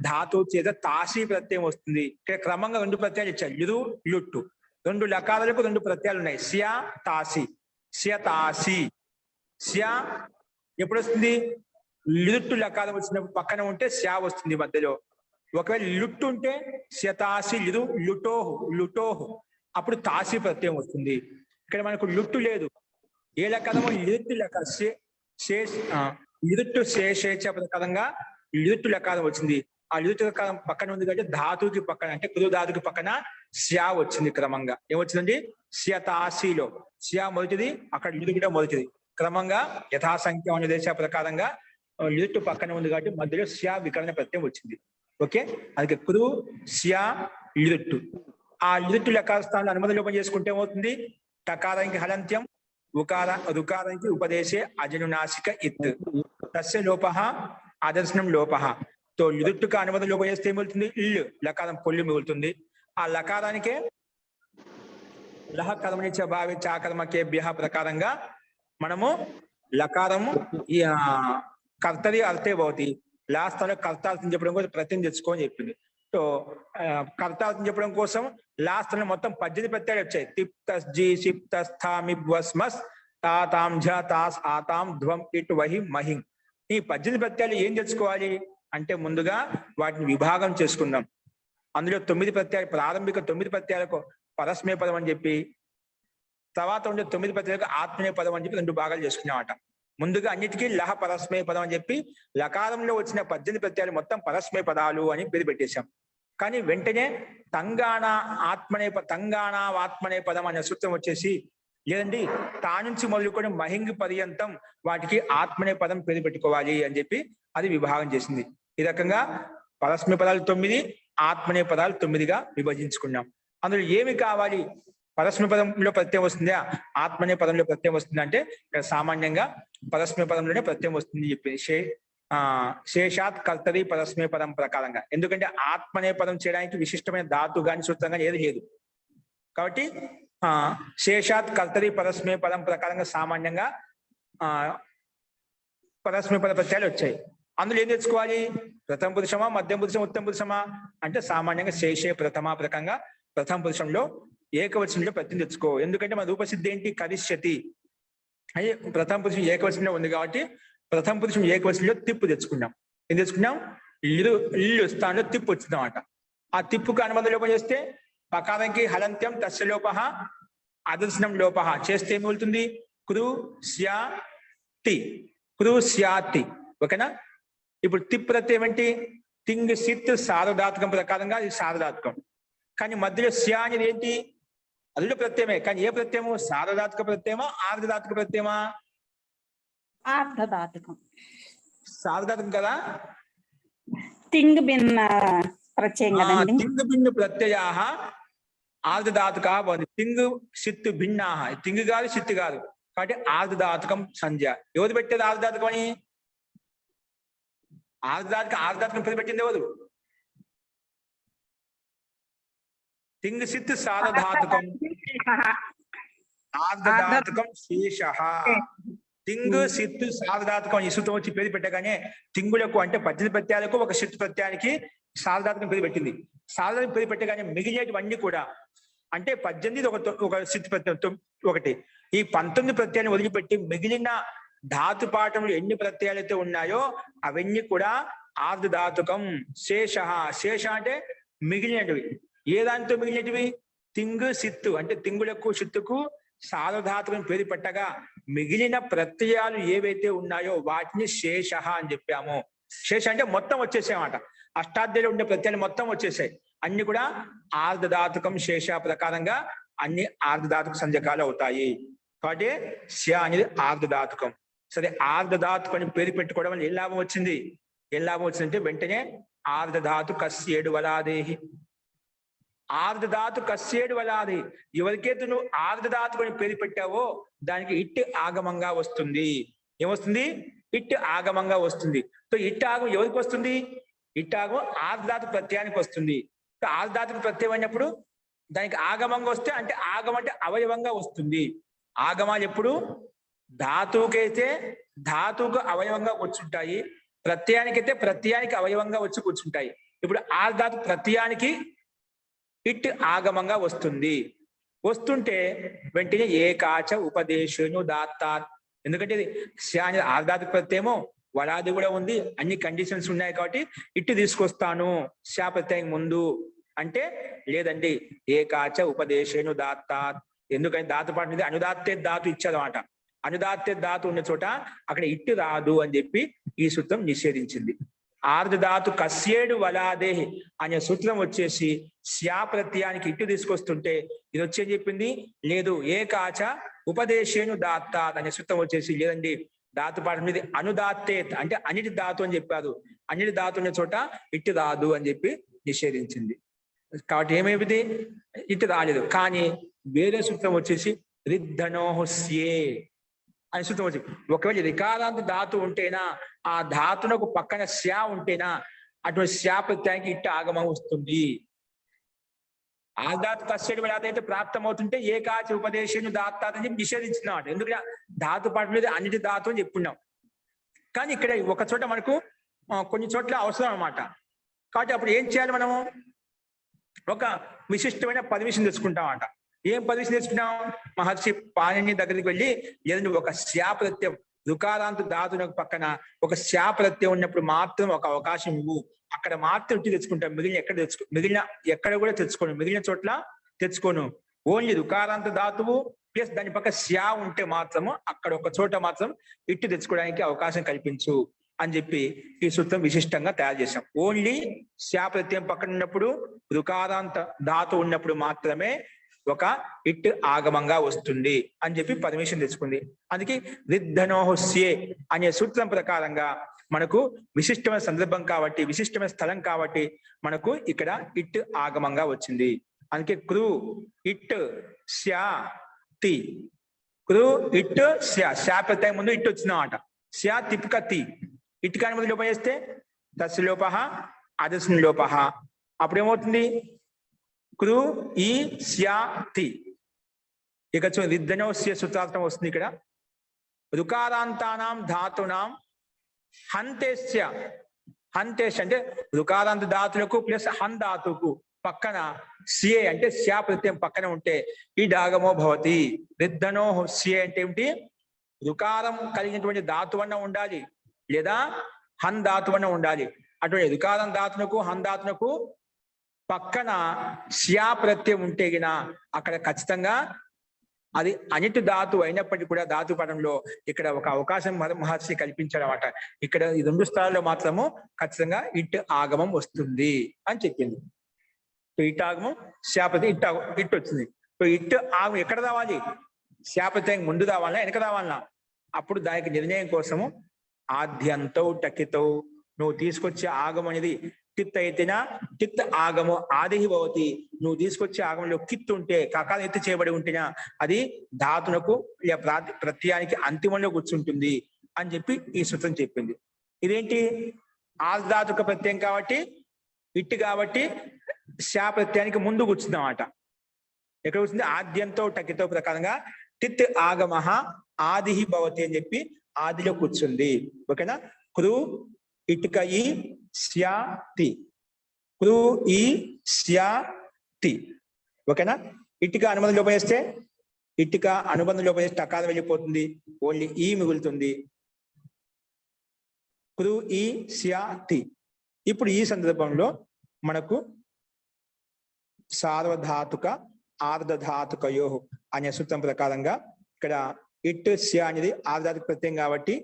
ధాతు చేత తాసి ప్రత్యయం వస్తుంది. ఇక్కడ క్రమంగా రెండు ప్రత్యయాలు ఇచ్చారు, లిరు లుట్టు. రెండు లకారాలకు రెండు ప్రత్యయాలు ఉన్నాయి, శ్యా తాసి. శ్య తాసి. శ్యా ఎప్పుడు వస్తుంది? లిట్టు లకారం వచ్చినప్పుడు పక్కన ఉంటే శ్యా వస్తుంది మధ్యలో. ఒకవేళ లుట్టు ఉంటే శతాసి లిరు లుటోహు అప్పుడు తాసి ప్రత్యయం వస్తుంది. ఇక్కడ మనకు లుట్టు లేదు. ఏ లకారమో లిరుట్టు లకారం లిరుట్టు శేషేచ ప్రకారంగా లిరుట్టు లకారం వచ్చింది. ఆ లిరుట్టు లకారం పక్కన ఉంది కాబట్టి ధాతుకి పక్కన అంటే కురు ధాతుకి పక్కన శ్యా వచ్చింది. క్రమంగా ఏమొచ్చిందండి? శతాసిలో శ్యా మొదటిది, అక్కడ లిరు కూడా మొదటిది. క్రమంగా యథాసంఖ్య అనే దేశ ప్రకారంగా లిరుట్టు పక్కన ఉంది కాబట్టి మధ్యలో శ్యా వికరణ ప్రత్యయం వచ్చింది. ఓకే, అందుకే కురు శ్యా లిరుట్టు. ఆ లిరుట్టు లకార స్థానంలో అనుమతి లోపం చేసుకుంటే ఏమవుతుంది? టకారానికి హలంత్యం, రుకారానికి ఉపదేశే అజనునాసిక ఇత్ తస్య లోప ఆదర్శనం లోప. తో లిరుట్టుకు అనుమతి లోపం చేస్తే ఏమవుతుంది? ఇల్లు లకారం పొల్లు మిగులుతుంది. ఆ లకారానికే లహ కర్మనిచ భావి చాకర్మకేభ్య ప్రకారంగా మనము లకారము ఈ కర్తరి అర్థే భవతి. లాస్ట్ స్థానంలో కర్తార్థం చెప్పడం కోసం ప్రత్యయం తెచ్చుకోని చెప్పింది. సో కర్తార్థం చెప్పడం కోసం లాస్ట్ స్థానంలో మొత్తం 18 ప్రత్యయాలు వచ్చాయి. తిప్తస్ జీ సిప్తస్ థామిబ్వస్మస్ తాతాం ఝ తాస్ ఆతాం ధ్వం ఇట్ వహి మహిం. ఈ 18 ప్రత్యయాలు ఏం తెచ్చుకోవాలి అంటే ముందుగా వాటిని విభాగం చేసుకుందాం. అందులో 9 ప్రత్యయాలు, ప్రారంభిక 9 ప్రత్యయాలకు పరస్మే పదం అని చెప్పి, తర్వాత ఉండే 9 ప్రత్యయాలకు ఆత్మనే పదం అని చెప్పి 2 భాగాలు చేసుకున్నామట. ముందుగా అన్నిటికీ లహ పరస్మే పదం అని చెప్పి లకారంలో వచ్చిన 18 ప్రత్యయాలు మొత్తం పరస్మే పదాలు అని పేరు పెట్టేశాం. కానీ వెంటనే తంగాణ ఆత్మనే పదం అనే సూత్రం వచ్చేసి, లేదండి తా నుంచి మొదలుకొని మహింగి పర్యంతం వాటికి ఆత్మనే పదం పేరు పెట్టుకోవాలి అని చెప్పి అది విభాగం చేసింది. ఈ రకంగా పరస్మే పదాలు 9, ఆత్మనే పదాలు 9గా విభజించుకున్నాం. అందులో ఏమి కావాలి? పరస్మే పదంలో ప్రత్యయం వస్తుందా, ఆత్మనే పదంలో ప్రత్యయం వస్తుందా అంటే ఇక్కడ సామాన్యంగా పరస్మే పదంలోనే ప్రత్యయం వస్తుంది చెప్పి శేషాత్ కర్తరి పరస్మే పదం ప్రకారంగా. ఎందుకంటే ఆత్మనే పదం చేయడానికి విశిష్టమైన ధాతు గాని సూత్రం కానీ ఏది లేదు కాబట్టి శేషాత్ కర్తరి పరస్మే పదం ప్రకారంగా సామాన్యంగా పరస్మే పద ప్రత్యయాలు వచ్చాయి. అందులో ఏం తెచ్చుకోవాలి? ప్రథమ పురుషమా, మధ్యం పురుషం, ఉత్తమ పురుషమా అంటే సామాన్యంగా శేషే ప్రథమా ప్రకంగా ప్రథమ పురుషంలో ఏకవచనంలో ప్రత్యయం తెచ్చుకో. ఎందుకంటే మన రూపసిద్ధి ఏంటి? కరిష్యతి అని ప్రథమ పురుషం ఏకవచనంలో ఉంది కాబట్టి ప్రథమ పురుషం ఏకవచనంలో తిప్పు తెచ్చుకున్నాం. ఏం తెచ్చుకున్నాం? ఇల్లు స్థానంలో తిప్పు వచ్చిందన్నమాట. ఆ తిప్పుకు అనుబంధ లోపం చేస్తే పకారంకి హలంత్యం తస్య లోప అదర్శనం లోప చేస్తే ఏమవుతుంది? కృష్యాతి, కృష్యాతి. ఓకేనా? ఇప్పుడు తిప్ ప్రత్యయం ఏంటి? తింగ్ సిత్ సార్వధాతుకం ప్రకారంగా ఇది సార్వధాతుకం. కానీ మధ్యలో శ్యా అనేది ఏంటి? అది ప్రత్యయమే. కానీ ఏ ప్రత్యయము? సార్వధాతుక ప్రత్యయమా, ఆర్ధధాతుక ప్రత్యయమా? ఆర్ధధాతుకం. సార్వధాతుకం కదా. తింగ్ భిన్న ప్రత్యయం కదండి. తింగ్ భిన్న ప్రత్యయ ఆర్ధధాతుక బాగుంది. తింగ్ సిత్తు భిన్నా. తింగ్ కాదు, సిత్తు కాదు కాబట్టి ఆర్ధధాతుకం సంధ్య. ఎవరు పెట్టేది ఆర్ధధాతుకం అని? ఆర్ధధాతుకం పేరు పెట్టింది ఎవరు? తింగ్ సిత్తు సార్వధాతుకం, ఆర్ధధాతుకం శేష. తింగు సిత్తు సార్వధాతుకం ఈ సూత్రం వచ్చి పేరు పెట్టగానే తింగులకు అంటే 18 ప్రత్యయాలకు ఒక సిత్తు ప్రత్యయానికి సార్వధాతుకం పేరు పెట్టింది. సార్వధాతుకం పేరు పెట్టగానే మిగిలినవన్నీ కూడా అంటే 18 ఒక సిత్తు ప్రత్యయం ఒకటి. ఈ 19 ప్రత్యయాన్ని వదిలిపెట్టి మిగిలిన ధాతు పాఠంలో ఎన్ని ప్రత్యయాలు అయితే ఉన్నాయో అవన్నీ కూడా ఆర్ధధాతుకం శేష. శేష అంటే మిగిలినటివి. ఏ దానితో మిగిలినటివి? తింగు సిత్తు అంటే తింగులకు సిత్తుకు సార్వధాతుకం పేరు పెట్టగా మిగిలిన ప్రత్యయాలు ఏవైతే ఉన్నాయో వాటిని శేష అని చెప్పాము. శేష అంటే మొత్తం వచ్చేసాయన్నమాట. అష్టాధ్యాయులు ఉండే ప్రత్యయాలు మొత్తం వచ్చేసాయి. అన్ని కూడా ఆర్ధధాతుకం శేష ప్రకారంగా అన్ని ఆర్ధధాతుక సంజకాలు అవుతాయి. కాబట్టి శ అనేది ఆర్ధధాతుకం. సరే, ఆర్ధధాతుకం అని పేరు పెట్టుకోవడం వల్ల ఏ లాభం వచ్చింది? ఏ లాభం వచ్చిందంటే వెంటనే ఆర్ధధాతు కస్యేడు వలాదేహి. ఆర్ధధాతు కస్యేడు వలాది. ఎవరికైతే నువ్వు ఆర్ధధాతుకు అని పేరు పెట్టావో దానికి ఇట్ ఆగమంగా వస్తుంది. ఏమొస్తుంది? ఇట్ ఆగమంగా వస్తుంది. సో ఇట్ ఆగం ఎవరికి వస్తుంది? ఇట్ ఆగం ఆర్ధధాతు ప్రత్యయానికి వస్తుంది. ఆర్ధధాతుకు ప్రత్యయం అయినప్పుడు దానికి ఆగమంగా వస్తే అంటే ఆగం అంటే అవయవంగా వస్తుంది. ఆగమాలు ఎప్పుడు ధాతువుకైతే ధాతువుకు అవయవంగా వచ్చుంటాయి, ప్రత్యయానికైతే ప్రత్యయానికి అవయవంగా వచ్చి కూర్చుంటాయి. ఇప్పుడు ఆర్ధధాతు ప్రత్యయానికి ఇట్ ఆగమంగా వస్తుంది. వస్తుంటే వెంటనే ఏకాచ ఉపదేశను దాత్తాత్. ఎందుకంటే ఇది ఆర్ధధాతుక ప్రత్యయము, వలాది కూడా ఉంది, అన్ని కండిషన్స్ ఉన్నాయి కాబట్టి ఇట్టు తీసుకొస్తాను శా ప్రత్యయం ముందు అంటే లేదండి ఏకాచ ఉపదేశను దాత్తాత్. ఎందుకంటే ధాతు పాఠం మీద అనుదాత్తే ధాతు ఇచ్చారన్నమాట. అనుదాత్తే ధాతు ఉన్న చోట అక్కడ ఇట్టు రాదు అని చెప్పి ఈ సూత్రం నిషేధించింది. ఆర్ధధాతు కస్యేడు వలాదేహి అనే సూత్రం వచ్చేసి శ్యా ప్రత్యయానికి ఇట్టు తీసుకొస్తుంటే ఇది వచ్చేది చెప్పింది లేదు. ఏకాచ ఉపదేశేను దాత్తాత్ అనే సూత్రం వచ్చేసి లేదండి ధాతు పాఠం మీద అనుదాత్తే అంటే అన్నిటి ధాతు అని చెప్పారు. అన్నిటి ధాతు ఉన్న చోట ఇట్టు రాదు అని చెప్పి నిషేధించింది. కాబట్టి ఏమైంది? ఇటు రాలేదు. కానీ వేరే సూత్రం వచ్చేసి రిద్ధనోహస్యే అనే సూత్రం వచ్చి ఒకవేళ రికారాంత ధాతు ఉంటేనా ఆ ధాతునకు పక్కన శ్యా ఉంటేనా అటువంటి శ్యా ప్రత్యయానికి ఇట్టు ఆగమం వస్తుంది. ఆ ధాతు కస్యడు అయితే ప్రాప్తం అవుతుంటే ఏకాచ ఉపదేశను దాత్తాత్ అని చెప్పి నిషేధించినాడు. ఎందుకంటే ధాతు పాఠం మీద అన్నిటి ధాతు అని చెప్పుకున్నాం. కానీ ఇక్కడ ఒక చోట మనకు కొన్ని చోట్ల అవసరం అన్నమాట. కాబట్టి అప్పుడు ఏం చేయాలి? మనము ఒక విశిష్టమైన పర్మిషన్ తెచ్చుకుంటాం అంట. ఏం పర్మిషన్ తెచ్చుకున్నాం? మహర్షి పాణిని దగ్గరికి వెళ్ళి లేదండి ఒక శ్యా ప్రత్యయం దుకారాంత ధాతునకు పక్కన ఒక శ్యా ప్రత్యయం ఉన్నప్పుడు మాత్రం ఒక అవకాశం ఇవ్వు, అక్కడ మాత్రం ఇటు తెచ్చుకుంటాం, మిగిలిన ఎక్కడ కూడా తెచ్చుకోను, మిగిలిన చోట్ల తెచ్చుకోను. ఓన్లీ దుకారాంత ధాతువు ప్లస్ దాని పక్క శ్యా ఉంటే మాత్రము అక్కడ ఒక చోట మాత్రం ఇటు తెచ్చుకోవడానికి అవకాశం కల్పించు అని చెప్పి ఈ సూత్రం విశిష్టంగా తయారు చేశాం. ఓన్లీ శ్యా ప్రత్యయం పక్కన ఉన్నప్పుడు రుకారాంత ధాతు ఉన్నప్పుడు మాత్రమే ఒక ఇట్ ఆగమంగా వస్తుంది అని చెప్పి పర్మిషన్ తెచ్చుకుంది. అందుకే రిద్ధనోహస్యే అనే సూత్రం ప్రకారంగా మనకు విశిష్టమైన సందర్భం కాబట్టి విశిష్టమైన స్థలం కాబట్టి మనకు ఇక్కడ ఇట్ ఆగమంగా వచ్చింది. అందుకే కృ ఇట్ శ్యా తి. కృ ఇట్ శ్యా శ్యా ప్రత్యయం ముందు ఇట్ వచ్చిందన్నమాట. శ్యా తిప్క తి. ఇట్ కాని ముందు లోపం చేస్తే తస్య లోప అదస్మిన్ లోప. అప్పుడేమవుతుంది? కృ ఈ శ్యా తి. ఇక రిద్ధనోస్య సూత్రార్థం వస్తుంది. ఇక్కడ రుకారాంతానాం ధాతునాం హంతేస్య అంటే రుకారాంత ధాతులకు ప్లస్ హన్ ధాతుకు పక్కన సిఏ అంటే స్యా ప్రత్యయం పక్కన ఉంటే ఈ డాగమో భవతి. రిద్ధనో సిఏ అంటే ఏమిటి? రుకారం కలిగినటువంటి ధాతువన్న ఉండాలి లేదా హన్ ధాతువన్న ఉండాలి. అటువంటి రుకారం ధాతునకు హన్ ధాతునకు పక్కన స్యా ప్రత్యయం ఉంటే గిన అక్కడ ఖచ్చితంగా అది అనిటి ధాతు అయినప్పటికీ కూడా ధాతు పదంలో ఇక్కడ ఒక అవకాశం మహర్షి కల్పించాడు అన్నమాట. ఇక్కడ ఈ 2 స్థలాల్లో మాత్రము ఖచ్చితంగా ఇట్ ఆగమం వస్తుంది అని చెప్పింది. ఇట్ ఆగమం శాపతి ఇట్ వచ్చింది. ఇట్ ఆగమం ఎక్కడ రావాలి? శాపత్యం ముందు రావాలన్నా వెనక రావాలన్నా? అప్పుడు దానికి నిర్ణయం కోసము ఆద్యంతో టకితో నువ్వు తీసుకొచ్చే ఆగమం అనేది టిత్ అయితేనా టిత్ ఆగమో ఆది భవతి. నువ్వు తీసుకొచ్చే ఆగమంలో కిత్ ఉంటే కకాలం ఎత్తి చేయబడి ఉంటేనా అది ధాతునకు ప్రత్యయానికి అంతిమంలో కూర్చుంటుంది అని చెప్పి ఈ సూత్రం చెప్పింది. ఇదేంటి? ఆర్ధాతుక ప్రత్యయం కాబట్టి ఇట్ కాబట్టి శా ప్రత్యయానికి ముందు కూర్చుంది అన్నమాట. ఎక్కడ కూర్చుంది? ఆద్యంతో టకితో ప్రకారంగా టిత్ ఆగమ ఆది భవతి అని చెప్పి ఆదిలో కూర్చుంది. ఓకేనా? కృ ఇటుక ఈ స్యాతి కృ ఈ స్యాతి. ఓకేనా? ఇటుక అనుబంధం లోపం వేస్తే ఇటుక అనుబంధం లోపం వేస్తే అకారం వెళ్ళిపోతుంది, ఓన్లీ ఈ మిగులుతుంది. కృ ఈ స్యాతి. ఇప్పుడు ఈ సందర్భంలో మనకు సార్వధాతుక ఆర్ధధాతుకయో అనే సూత్రం ప్రకారంగా ఇక్కడ ఇట్ స్యా అనేది ఆర్ధాతుక ప్రత్యయం కాబట్టి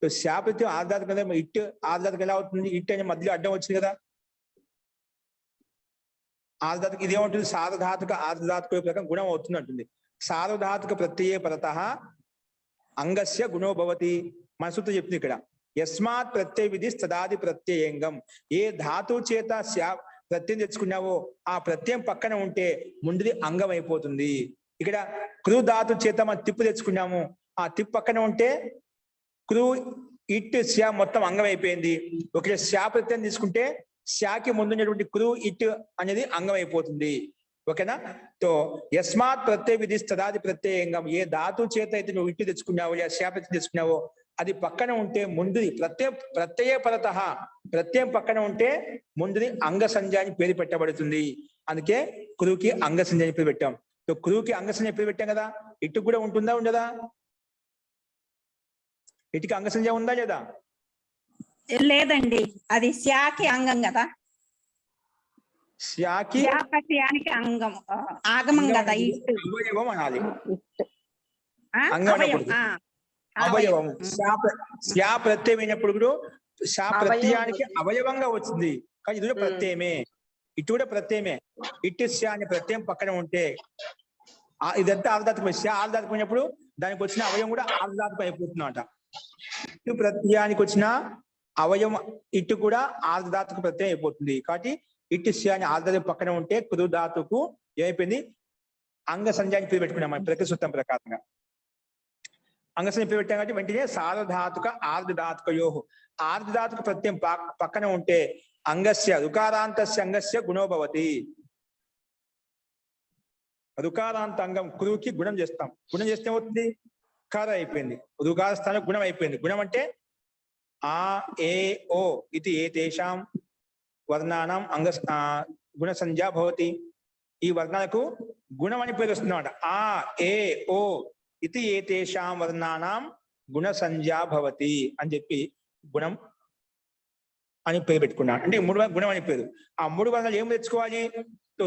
శా ప్రత్యయం ఆర్ధాతుక ఇట్ ఆర్ధాతుక ఎలా అవుతుంది? ఇట్ అనే మధ్యలో అడ్డం వచ్చింది కదా ఆర్ధాతుక. ఇదేమంటుంది? సార్వధాతుక ఆర్ధధాతుక ప్రకారం గుణం అవుతుంది అంటుంది. సార్వధాతుక ప్రత్యయ పరత అంగస్య గుణో భవతి. మన సూత్రం చెప్తుంది ఇక్కడ. యస్మాత్ ప్రత్యయ విధి తదాది ప్రత్యయంగం. ఏ ధాతువు చేత శా ప్రత్యయం తెచ్చుకున్నావో ఆ ప్రత్యయం పక్కన ఉంటే ముందుది అంగం అయిపోతుంది. ఇక్కడ కృ ధాతు చేత మనం తిప్పు తెచ్చుకున్నాము, ఆ తిప్పు పక్కన ఉంటే కృ ఇట్ శా మొత్తం అంగం అయిపోయింది. ఒకవేళ శా ప్రత్యయం తీసుకుంటే శాకి ముందున్నటువంటి కృ ఇట్ అనేది అంగం అయిపోతుంది. ఓకేనా? తో యస్మాత్ ప్రత్యయ విధి తదాది ప్రత్యయంగం. ఏ ధాతు చేత అయితే నువ్వు ఇట్టు తెచ్చుకున్నావో లేదా శా ప్రత్యయం తెచ్చుకున్నావో అది పక్కన ఉంటే ముందుది ప్రత్యయ పరత ప్రత్యయం పక్కన ఉంటే ముందుది అంగ సంజ్ఞ అని పేరు పెట్టబడుతుంది. అందుకే కృకి అంగ సంజ్ఞ అని పేరు పెట్టాం. కృకి అంగ సంజ్ఞ పేరు పెట్టాం కదా. ఇటు కూడా ఉంటుందా ఉండదా? ఇటుకి అంగ సంజ్ఞ ఉందా లేదా? లేదండి, అది శాకి అంగం కదా. శాకి ప్రత్యయానికి అంగం ఆగమం కదా. అవయవం అనాలి. అవయవం. శా ప్రత్యయం అయినప్పుడు కూడా శా ప్రత్యయానికి అవయవంగా వచ్చింది కానీ ఇది కూడా ప్రత్యయమే, ఇటు కూడా ప్రత్యయమే. ఇటు శా అనే ప్రత్యయం పక్కన ఉంటే ఇదంతా ఆర్ధాతుకం. శా ఆర్ధాతుకమైనప్పుడు దానికి వచ్చిన అవయవం కూడా ఆర్ధాతుకం అయిపోతుందన్నమాట. ఇటు ప్రత్యయానికి వచ్చిన అవయవం ఇటు కూడా ఆర్ధధాతుకు ప్రత్యయం అయిపోతుంది. కాబట్టి ఇటు శా అని ఆర్ధాతుకు పక్కన ఉంటే కృ ధాతుకు ఏమైపోయింది? అంగ సంజ్ఞాన్ని పేరు పెట్టుకున్నాం మనం ప్రతి సూత్రం ప్రకారంగా. అంగ సంజ్ఞ పేరు పెట్టాం కాబట్టి వెంటనే సార్వధాతుక ఆర్ధధాతుకయో ఆర్ధధాతుక ప్రత్యయం పక్కన ఉంటే అంగస్య రుకారాంతస్య అంగస్య గుణో భవతి. రుకారాంత అంగం కృకి గుణం చేస్తాం. గుణం చేస్తే ఏమవుతుంది? కార అయిపోయింది. రుకార స్థానం గుణం అయిపోయింది. గుణం అంటే ఆ ఏ ఓ ఇది ఏ తేషాం వర్ణానం అంగ గుణ సంజ్ఞా భవతి. ఈ వర్ణాలకు గుణం అని పేరు వస్తుందన్నమాట. ఆ ఏ ఓ ఇది ఏ తేషాం వర్ణానం గుణ సంజ్ఞా భవతి అని చెప్పి గుణం అని పేరు పెట్టుకున్నాడు. అంటే 3 గుణం అని పేరు. ఆ 3 వర్ణాలు ఏం తెచ్చుకోవాలి?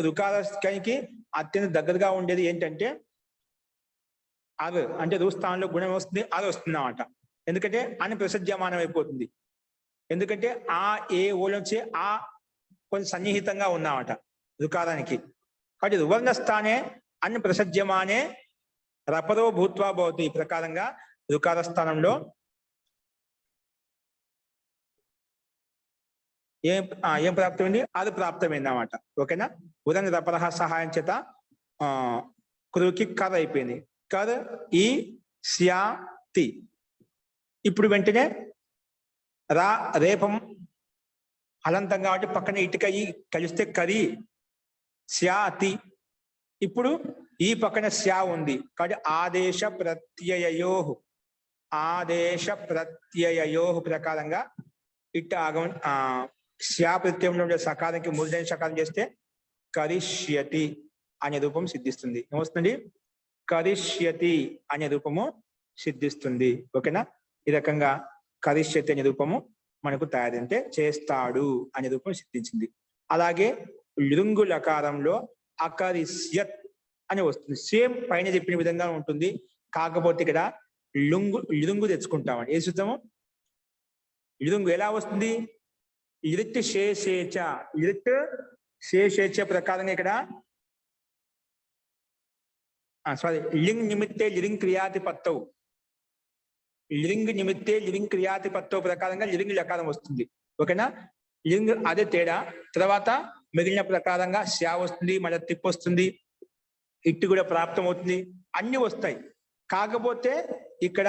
రుకారానికి అత్యంత దగ్గరగా ఉండేది ఏంటంటే అర్ అంటే రుస్థానంలో గుణం వస్తుంది, అది వస్తుంది అన్నమాట. ఎందుకంటే అని ప్రసజ్యమానం అయిపోతుంది. ఎందుకంటే ఆ ఏ ఓ నుంచి ఆ కొంచెం సన్నిహితంగా ఉన్నమాట రుకారానికి. కాబట్టి రువర్ణ స్థానే అన్ని ప్రసజ్యమానే రపదో భూత్వా భవతి. ఈ ప్రకారంగా రుకార స్థానంలో ఏం ప్రాప్తమైంది? అది ప్రాప్తమైంది అన్నమాట. ఓకేనా? ఉదయం రపరహ సహాయం చేత కృకి కర్ అయిపోయింది. కర్ ఈ స్యా తి. ఇప్పుడు వెంటనే రేపం హలంతం కాబట్టి పక్కన ఇటుక ఈ కలిస్తే కరి స్యాతి. ఇప్పుడు ఈ పక్కన స్యా ఉంది కాబట్టి ఆదేశ ప్రత్యయయో ఆదేశ ప్రత్యయయో ప్రకారంగా ఇట్ట ఆగమం శ్యా ప్రత్యయంలో ఉండే సకారానికి మూర్ధన్య సకారం చేస్తే కరిష్యతి అనే రూపం సిద్ధిస్తుంది. ఏమొస్తుంది? కరిష్యతి అనే రూపము సిద్ధిస్తుంది. ఓకేనా? ఈ రకంగా కరిష్యతి అనే రూపము మనకు తయారంటే చేస్తాడు అనే రూపం సిద్ధించింది. అలాగే లృంగు లకారంలో అకరిష్యత్ అని వస్తుంది. సేమ్ పైన చెప్పిన విధంగా ఉంటుంది. కాకపోతే ఇక్కడ లృంగు తెచ్చుకుంటామండి. ఏ సూత్రము? లృంగు ఎలా వస్తుంది? లిత్ శేషేచ, లిత్ శేషేచ ప్రకారంగా ఇక్కడ సారీ లింగ్ నిమిత్తే లిరింగ్ క్రియాతిపత్తవు, లిరింగ్ నిమిత్తే లిరింగ్ క్రియాతిపత్తవు ప్రకారంగా లిరింగ్ లకారం వస్తుంది. ఓకేనా? లింగ్ అదే తేడా. తర్వాత మిగిలిన ప్రకారంగా శ్యా వస్తుంది, మళ్ళీ తిప్పు వస్తుంది, ఇట్టు కూడా ప్రాప్తం అవుతుంది, అన్ని వస్తాయి. కాకపోతే ఇక్కడ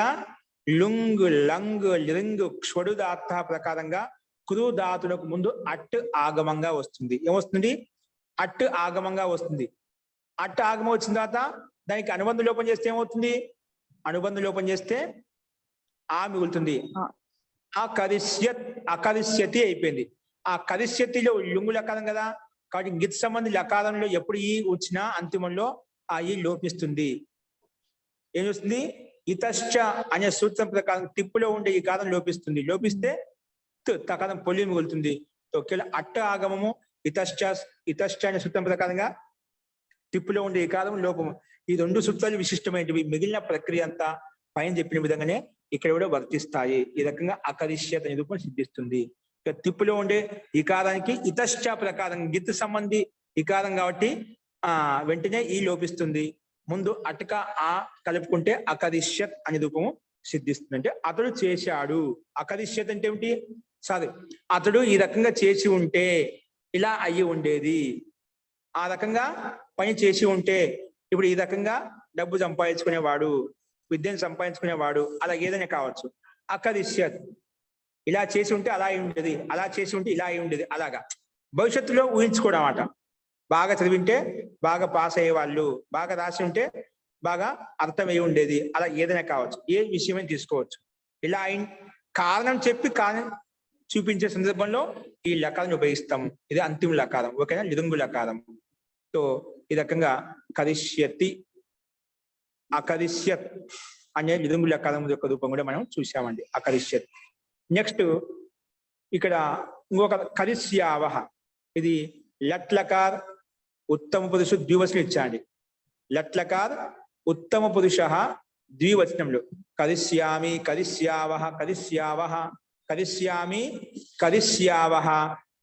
లుంగ్ లంగ్ లిరింగ్ క్షుడుదాత్త ప్రకారంగా క్రూధాతులకు ముందు అట్ ఆగమంగా వస్తుంది. ఏమొస్తుంది? అట్ ఆగమంగా వస్తుంది. అట్ ఆగమం వచ్చిన తర్వాత దానికి అనుబంధ లోపం చేస్తే ఏమవుతుంది? అనుబంధ లోపం చేస్తే ఆ మిగులుతుంది. అకరిష్యతి అయిపోయింది. ఆ కరిష్యతిలో లుంగు లకారం కదా, కాబట్టి గిత్ సంబంధి లకారంలో ఎప్పుడు ఈ వచ్చినా అంతిమంలో ఆ ఈ లోపిస్తుంది. ఏం వస్తుంది? ఇతశ్చ అనే సూత్రం ప్రకారం తిప్పులో ఉండే ఈ కారం లోపిస్తుంది. లోపిస్తే తకారం పొలి మిగులుతుంది. అట్ట ఆగమము ఇతశ్చ అనే సూత్రం ప్రకారంగా తిప్పులో ఉండే ఈ కారం లోపము. ఈ రెండు సూత్రాలు విశిష్టమైనవి. మిగిలిన ప్రక్రియ అంతా పైన చెప్పిన విధంగానే ఇక్కడ కూడా వర్తిస్తాయి. ఈ రకంగా అకరిష్యత అనే రూపం సిద్ధిస్తుంది. ఇక తిప్పులో ఉండే ఇకారానికి ఇతశ్చ ప్రకారం గిత్ సంబంధి ఇకారం కాబట్టి వెంటనే ఈ లోపిస్తుంది. ముందు అటక ఆ కలుపుకుంటే అకరిష్యత్ అనే రూపము సిద్ధిస్తుంది. అంటే అతడు చేశాడు. అకరిష్యత్ అంటే ఏమిటి? సారీ, అతడు ఈ రకంగా చేసి ఉంటే ఇలా అయ్యి ఉండేది, ఆ రకంగా పని చేసి ఉంటే ఇప్పుడు ఈ రకంగా డబ్బు సంపాదించుకునేవాడు, విద్యను సంపాదించుకునేవాడు, అలా ఏదైనా కావచ్చు. అకరిష్యత్ ఇలా చేసి ఉంటే అలా అయి ఉండేది, అలా చేసి ఉంటే ఇలా అయి ఉండేది, అలాగా భవిష్యత్తులో ఊహించుకోవడం అన్నమాట. బాగా చదివింటే బాగా పాస్ అయ్యే వాళ్ళు, బాగా రాసి ఉంటే బాగా అర్థమయ్యి ఉండేది, అలా ఏదైనా కావచ్చు. ఏ విషయమైనా తీసుకోవచ్చు. ఇలా కారణం చెప్పి కారణం చూపించే సందర్భంలో ఈ లకారాన్ని ఉపయోగిస్తాము. ఇది అంతిమ లకారం. ఓకేనా? లిరుంగు లకారం. సో ఈ రకంగా కరిష్యతి అకరిష్యత్ అనే లిరుంగు లకారం యొక్క రూపం కూడా మనం చూసామండి. అకరిష్యత్. నెక్స్ట్ ఇక్కడ ఇంకొక కరిష్యావహ. ఇది లట్లకార్ ఉత్తమ పురుషు ద్వివచనం ఇచ్చాండి. లట్లకార్ ఉత్తమ పురుష ద్వివచనంలో కరిష్యామి, కరిష్యావహ, కరిష్యావహ, కరిష్యామి, కరిష్యావహ,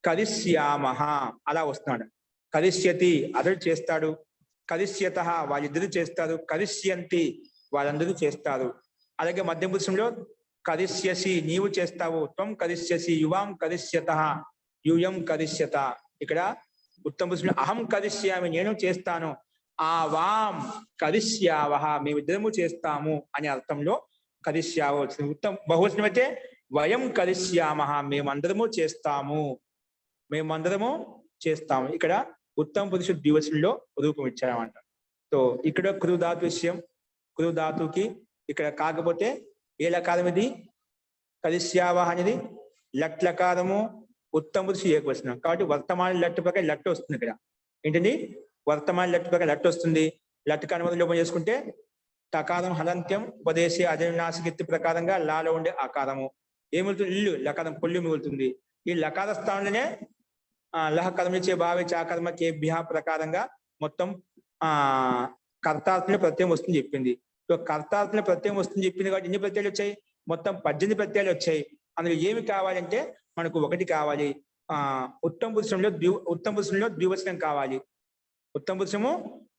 కరిష్యామహ అలా వస్తున్నాడు. కరిష్యతి అతడు చేస్తాడు, కరిష్యత వాళ్ళిద్దరు చేస్తారు, కరిష్యంతి వాళ్ళందరూ చేస్తారు. అలాగే మధ్య పురుషంలో కరిష్యసి నీవు చేస్తావు, త్వం కరిష్యసి, యువాం కరిష్యత, యూయం కరిష్యత. ఇక్కడ ఉత్తమ పురుషులు అహం కరిష్యామి నేను చేస్తాను, ఆ వాం కరిష్యావహ మేమిద్దరము చేస్తాము అనే అర్థంలో కరిష్యావ వచ్చింది. ఉత్తమ బహువచనం అయితే వయం కరిష్యామహ మేమందరము చేస్తాము, మేమందరము చేస్తాము. ఇక్కడ ఉత్తమ పురుషుడు ద్వివచనంలో రూపం ఇచ్చారన్నమాట. సో ఇక్కడ కృధాతు విషయం, కృధాతుకి ఇక్కడ కాకపోతే ఏ లకారం ఇది? కరిష్యావహ అనేది లట్లకారము, ఉత్తమ పురుషు ఏకవచనం కాబట్టి వర్తమాన లట్టు ప్రకారం లట్టు వస్తుంది. ఇక్కడ ఏంటండి? వర్తమాన లట్టు ప్రకారం లట్టు వస్తుంది. లట్టుకు అనుమతి లోపం చేసుకుంటే తకారం హలంత్యం ఉపదేశే అజనాసికెత్తి ప్రకారంగా లాలో ఉండే ఆకారము ఏమిగులుతుంది? ఇల్లు లకారం పొల్లు మిగులుతుంది. ఈ లకార స్థానంలోనే లహ కర్మచే భావే చాకర్మ కేభ్య ప్రకారంగా మొత్తం కర్తార్థుల ప్రత్యయం వస్తుంది చెప్పింది. కర్తార్థుల ప్రత్యయం వస్తుంది చెప్పింది కాబట్టి ఎన్ని ప్రత్యయాలు వచ్చాయి? మొత్తం 18 ప్రత్యయాలు వచ్చాయి. అందులో ఏమి కావాలంటే మనకు ఒకటి కావాలి, ఉత్తమ పురుషంలో ద్వివచనం కావాలి, ఉత్తమ పురుషము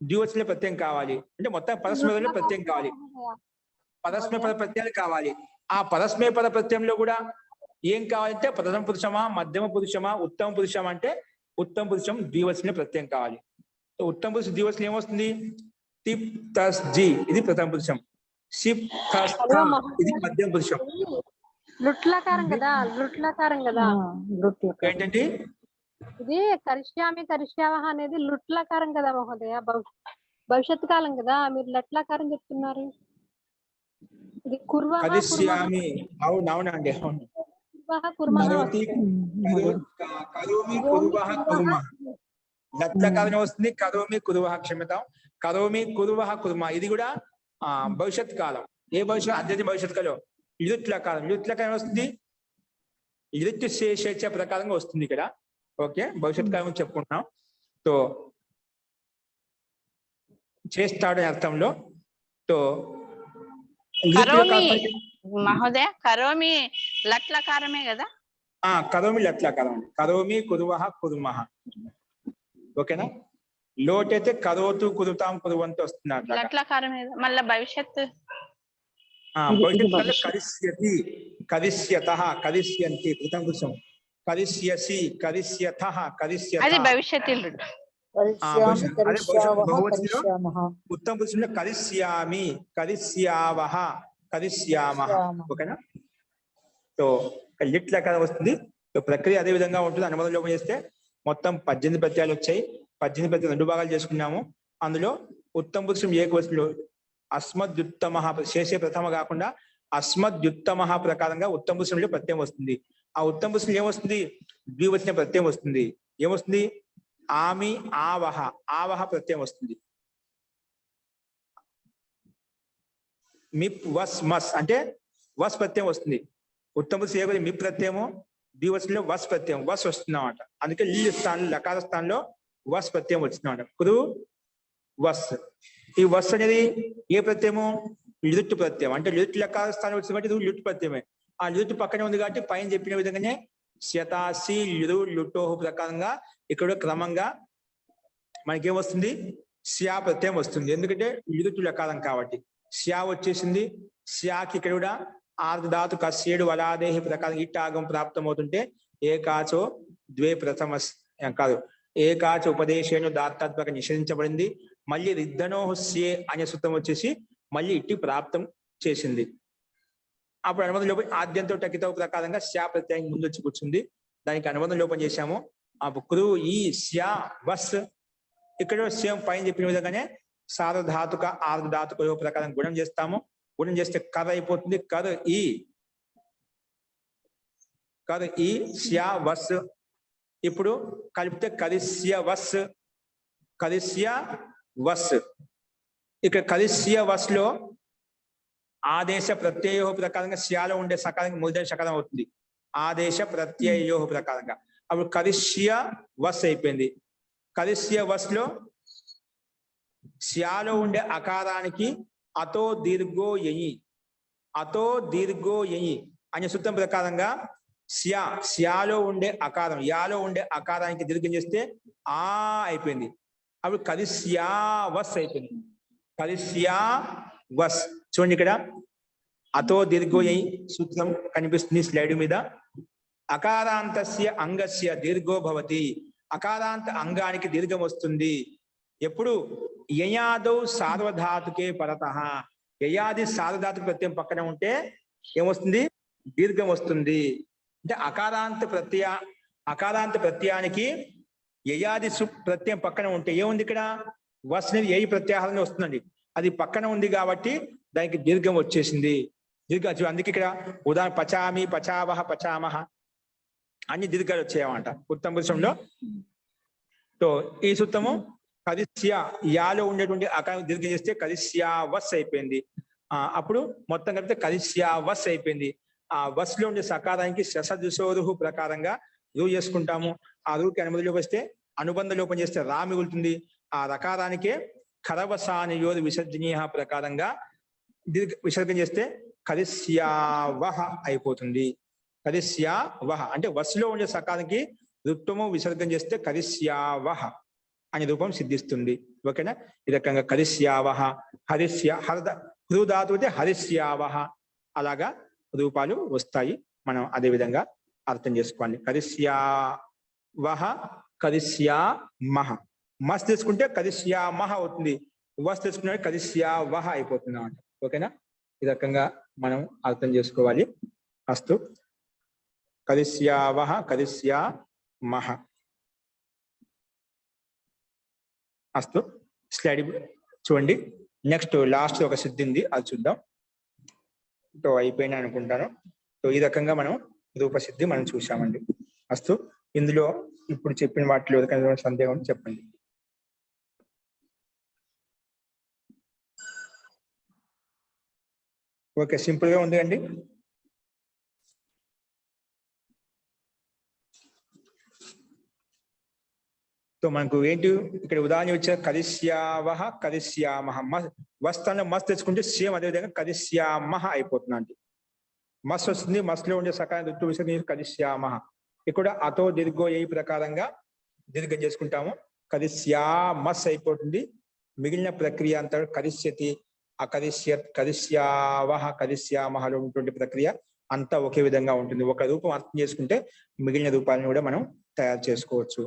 ద్వివచన ప్రత్యయం కావాలి. అంటే మొత్తం పరస్మయంలో ప్రత్యయం కావాలి, పరస్మయ పద ప్రత్యయాలు కావాలి. ఆ పరస్మయ పద ప్రత్యయంలో కూడా ఏం కావాలంటే ప్రథమ పురుషమా, మధ్యమ పురుషమా, ఉత్తమ పురుషమా అంటే ఉత్తమ పురుషం ద్వివచన ప్రత్యయం కావాలి. ఉత్తమ పురుష ద్వివచనం ఏమొస్తుంది? తిప్ తస్ జి ఇది ప్రథమ పురుషం, సిప్ తస్ ఇది మధ్యమ పురుషం. లుట్లకారం కదా, లుట్లకారం కదా. ఏంటండి? ఇది కరిష్యామి కరిష్యావహ అనేది లుట్లకారం కదా మహోదయ, భవిష్యత్ కాలం కదా. మీరు లట్లకారం చెప్తున్నారు. ఇది కుర్వహ కరిష్యామి అవునండి అవును. కుర్మహ కరోతి కరోమి కుర్వహ కుర్మః. లట్లకారం వస్తుంది కరోమి కుర్వహ, క్షమితం, కరోమి కుర్వహ కుర్మః. ఇది కూడా భవిష్యత్ కాలం. ఏ భవిష్యత్? అద్యతి భవిష్యత్ కాలం. లిట్లకారం. లిట్లకారం వస్తుంది లిట్ శేష ప్రకారంగా వస్తుంది ఇక్కడ. ఓకే, భవిష్యత్ కాలం చెప్పుకుంటున్నాం. తో చేస్తాడు అనే అర్థంలో. తో కరోమి మహోదయ, కరోమి లట్లకారమే కదా? కరోమి లట్లకారం. కరోమి కుర్వహ కుర్మః. ఓకేనా? లోట్ అయితే కరోతు కురుతాం కురువంతు వస్తుంది. లట్లకారమే కదా. మళ్ళీ భవిష్యత్తు భవిష్యత్ కరిష్యతి కరిష్యతః కరిష్యంతి కృతం కృతం కరిష్యసి కరిష్యతః కరిష్యత. అది భవిష్యత్తు. ఉత్తమ పురుషంలో కరిష్యామి కరిష్యావహ కరిష్యామః. ఓకేనా? సో లిట్ లకారం వస్తుంది. ప్రక్రియ అదే విధంగా ఉంటుంది. అనుబంధ లోపం చేస్తే మొత్తం 18 ప్రత్యయాలు వచ్చాయి. 18 ప్రత్యయాలు 2 భాగాలు చేసుకున్నాము. అందులో ఉత్తమ పురుషం ఏకవచనంలో అస్మద్యుత్తమ శేషే ప్రథమ కాకుండా అస్మద్యుత్తమ ప్రకారంగా ఉత్తమ పురుషంలో ప్రత్యయం వస్తుంది. ఆ ఉత్తమ పురుషంలో ఏమొస్తుంది? ద్వివచన ప్రత్యయం వస్తుంది. ఏమొస్తుంది? ఆమి ఆవహ. ఆవహ ప్రత్యయం వస్తుంది. మిప్ వస్ మస్ అంటే వస్ ప్రత్యయం వస్తుంది. ఉత్తమ పురుషం ఏకవచనం మిప్ ప్రత్యయము, ద్వివచనంలో వస్ ప్రత్యయం వస్ వస్తుంది అన్నమాట. అందుకే లిల్ స్థానంలో లకార స్థానంలో వస్ ప్రత్యయం వచ్చిందన్నమాట. కురు వస్. ఈ వస్ అనేది ఏ ప్రత్యయము? లిట్ ప్రత్యయం. అంటే లిట్ లకార స్థానం వచ్చింది కాబట్టి ఇది లిట్ ప్రత్యయమే. ఆ లిట్ పక్కనే ఉంది కాబట్టి పైన చెప్పిన విధంగానే శతాసి లిరు లుటోహు ప్రకారంగా ఇక్కడ క్రమంగా మనకేమొస్తుంది? శ్యా ప్రత్యయం వస్తుంది. ఎందుకంటే లిటు లకారం కాబట్టి శ్యా వచ్చేసింది. శ్యాకి ఇక్కడ కూడా ఆర్ధాతు కస్యేడు వలాదేహి ప్రకారం ఇట్టాగం ప్రాప్తం అవుతుంటే ఏకాచో ద్వే ప్రథమ కాదు ఏకాచ ఉపదేశేను దాత్తాత్మక నిషేధించబడింది. మళ్ళీ రిద్ధనోహస్యే అనే సూత్రం వచ్చేసి మళ్ళీ ఇట్టి ప్రాప్తం చేసింది. అప్పుడు అనుబంధ లోపం ఆద్యంతో టకితో ప్రకారంగా శ్యా ప్రత్యయం ముందు వచ్చి కూర్చుంది. దానికి అనుబంధ లోపం చేశాము. ఆ కురు ఈ శ్యా వస్. ఇక్కడ సేమ్ పైన చెప్పిన విధంగానే సార్వధాతుక ఆర్ధాతుక ప్రకారం గుణం చేస్తాము. గుణం చేస్తే కర అయిపోతుంది. కర్ ఈ శ్యా వస్. ఇప్పుడు కలిపితే కరిష్య వస్. కరిష్య వస్. ఇక్కడ కరిష్య వస్ లో ఆదేశ ప్రత్యయో ప్రకారంగా శ్యాలో ఉండే సకాలంగా మూలధన సకాలం అవుతుంది. ఆదేశ ప్రత్యయో ప్రకారంగా అప్పుడు కరిష్య వస్ అయిపోయింది. కరిష్య వస్ లో శ్యాలో ఉండే అకారానికి అతో దీర్ఘో యయి అనే సూత్రం ప్రకారంగా శ్యాలో ఉండే అకారం యాలో ఉండే అకారానికి దీర్ఘం చేస్తే ఆ అయిపోయింది. అప్పుడు కరిష్యా వస్ అయిపోయింది. కరిష్యా వస్. చూడండి ఇక్కడ అతో దీర్ఘో యయి సూత్రం కనిపిస్తుంది స్లైడ్ మీద. అకారాంతస్య అంగస్య దీర్ఘో భవతి. అకారాంత అంగానికి దీర్ఘం వస్తుంది. ఎప్పుడు? యయాదౌ సార్వధాతుకే పరతః. యయాది సార్వధాతుక ప్రత్యయం పక్కన ఉంటే ఏమొస్తుంది? దీర్ఘం వస్తుంది. అంటే అకారాంత ప్రత్యయానికి యయాది ప్రత్యయం పక్కన ఉంటే ఏముంది? ఇక్కడ వస్ అనేది ఏ ప్రత్యాహారంలో వస్తుందండి. అది పక్కన ఉంది కాబట్టి దానికి దీర్ఘం వచ్చేసింది. దీర్ఘం. అందుకే ఇక్కడ ఉదాహరణ పచామి పచావహ పచామహ అన్ని దీర్ఘాలు వచ్చాయన్నమాట ఉత్తమ పురుషంలో. సో ఈ సూత్రము కరిష్య యాలో ఉండేటువంటి అకారం దీర్ఘం చేస్తే కరిష్యా వస్ అయిపోయింది. అప్పుడు మొత్తం కలిపితే కరిష్యా వస్ అయిపోయింది. ఆ వస్ లో ఉండే సకారానికి శసదుసోరుహు ప్రకారంగా రూ చేసుకుంటాము. ఆ రూకి అనుమతి లోపం వస్తే అనుబంధ లోపం చేస్తే రా మిగులుతుంది. ఆ రకారానికే ఖరవసానియోరు విసర్జనీయ ప్రకారంగా విసర్గం చేస్తే కరిష్యావహ అయిపోతుంది. కరిష్యావహ అంటే వస్సులో ఉండే సకారానికి రుత్వము విసర్గం చేస్తే కరిష్యావహ అనే రూపం సిద్ధిస్తుంది. ఓకేనా? ఈ రకంగా కరిష్యావహ హృదాతు అయితే హరిష్యావహ అలాగా రూపాలు వస్తాయి. మనం అదే విధంగా అర్థం చేసుకోవాలి. కరిష్యావహ కరిష్యామహ. మస్ తీసుకుంటే కరిష్యామహ అవుతుంది. వస్ తీసుకున్న కరిష్యావహ అయిపోతుంది అన్నమాట. ఓకేనా? ఈ రకంగా మనం అర్థం చేసుకోవాలి. అస్తు కరిష్యావహ కరిష్యామహ. అస్తు స్లైడ్ చూడండి. నెక్స్ట్ లాస్ట్ ఒక సిద్ధి ఉంది, అది చూద్దాం. తో అయిపోయినా అనుకుంటాను. సో ఈ రకంగా మనం రూపసిద్ధి మనం చూసామండి. అస్తు ఇందులో ఇప్పుడు చెప్పిన వాటిలో ఏదైనా సందేహం ఉంటే చెప్పండి. ఓకే, సింపుల్ గా ఉంది అండి. సో మనకు ఏంటి ఇక్కడ ఉదాహరణ వచ్చే కరిష్యావహ కరిష్యామహ వస్తాను మస్ తెచ్చుకుంటే సేమ్ అదేవిధంగా కరిష్యామహ అయిపోతుంది అండి. మస్ వస్తుంది, మస్ లో ఉండే సకాలం ఋతు విషయం కరిష్యామహ. ఇక్కడ అతో దీర్ఘో ఏ ప్రకారంగా దీర్ఘం చేసుకుంటాము. కరిష్యామస్ అయిపోతుంది. మిగిలిన ప్రక్రియ అంతా కరిష్యతి, అకరిష్యత్, కరిష్యావహ, కరిష్యామహలో ఉన్నటువంటి ప్రక్రియ అంతా ఒకే విధంగా ఉంటుంది. ఒక రూపం అర్థం చేసుకుంటే మిగిలిన రూపాలను కూడా మనం తయారు చేసుకోవచ్చు.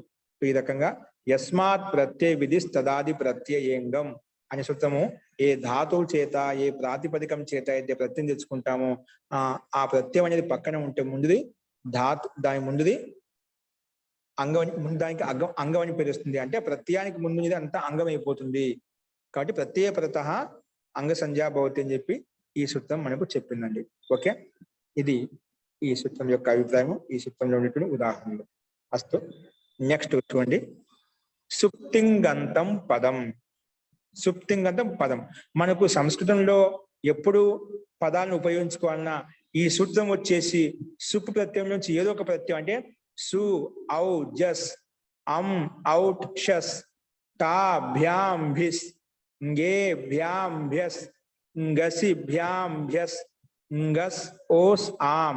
ఈ రకంగా యస్మాత్ ప్రత్యయ విధి తదాది ప్రత్యయంగం అనే సూత్రము ఏ ధాతువు చేత ఏ ప్రాతిపదికం చేత అయితే ప్రత్యయం తెచ్చుకుంటామో ఆ ప్రత్యయం అనేది పక్కన ఉంటే ముందుది దాని ముందుది అంగం, ముందు దానికి అంగం అని పిలుస్తుంది. అంటే ప్రత్యయానికి ముందు అంతా అంగం అయిపోతుంది. కాబట్టి ప్రత్యయ పరతః అంగ సంజ్ఞా భవతి అని చెప్పి ఈ సూత్రం మనకు చెప్పిందండి. ఓకే, ఇది ఈ సూత్రం యొక్క అభిప్రాయం, ఈ సూత్రంలో ఉన్నటువంటి ఉదాహరణలు. అస్తు నెక్స్ట్ చూడండి, సుప్తింగంతం పదం. సుప్తింగంతం పదం మనకు సంస్కృతంలో ఎప్పుడు పదాలను ఉపయోగించుకోవాలన్నా ఈ సూత్రం వచ్చేసి సుప్ ప్రత్యయం నుంచి ఏదో ఒక ప్రత్యయం, అంటే సు, ఔ, జస్, అం, ఔట్, షస్, టా, భ్యాం, భిస్, గే, భ్యాం, భ్యస్, గసి, భ్యాం, భ్యస్, గస్, ఓస్, ఆం,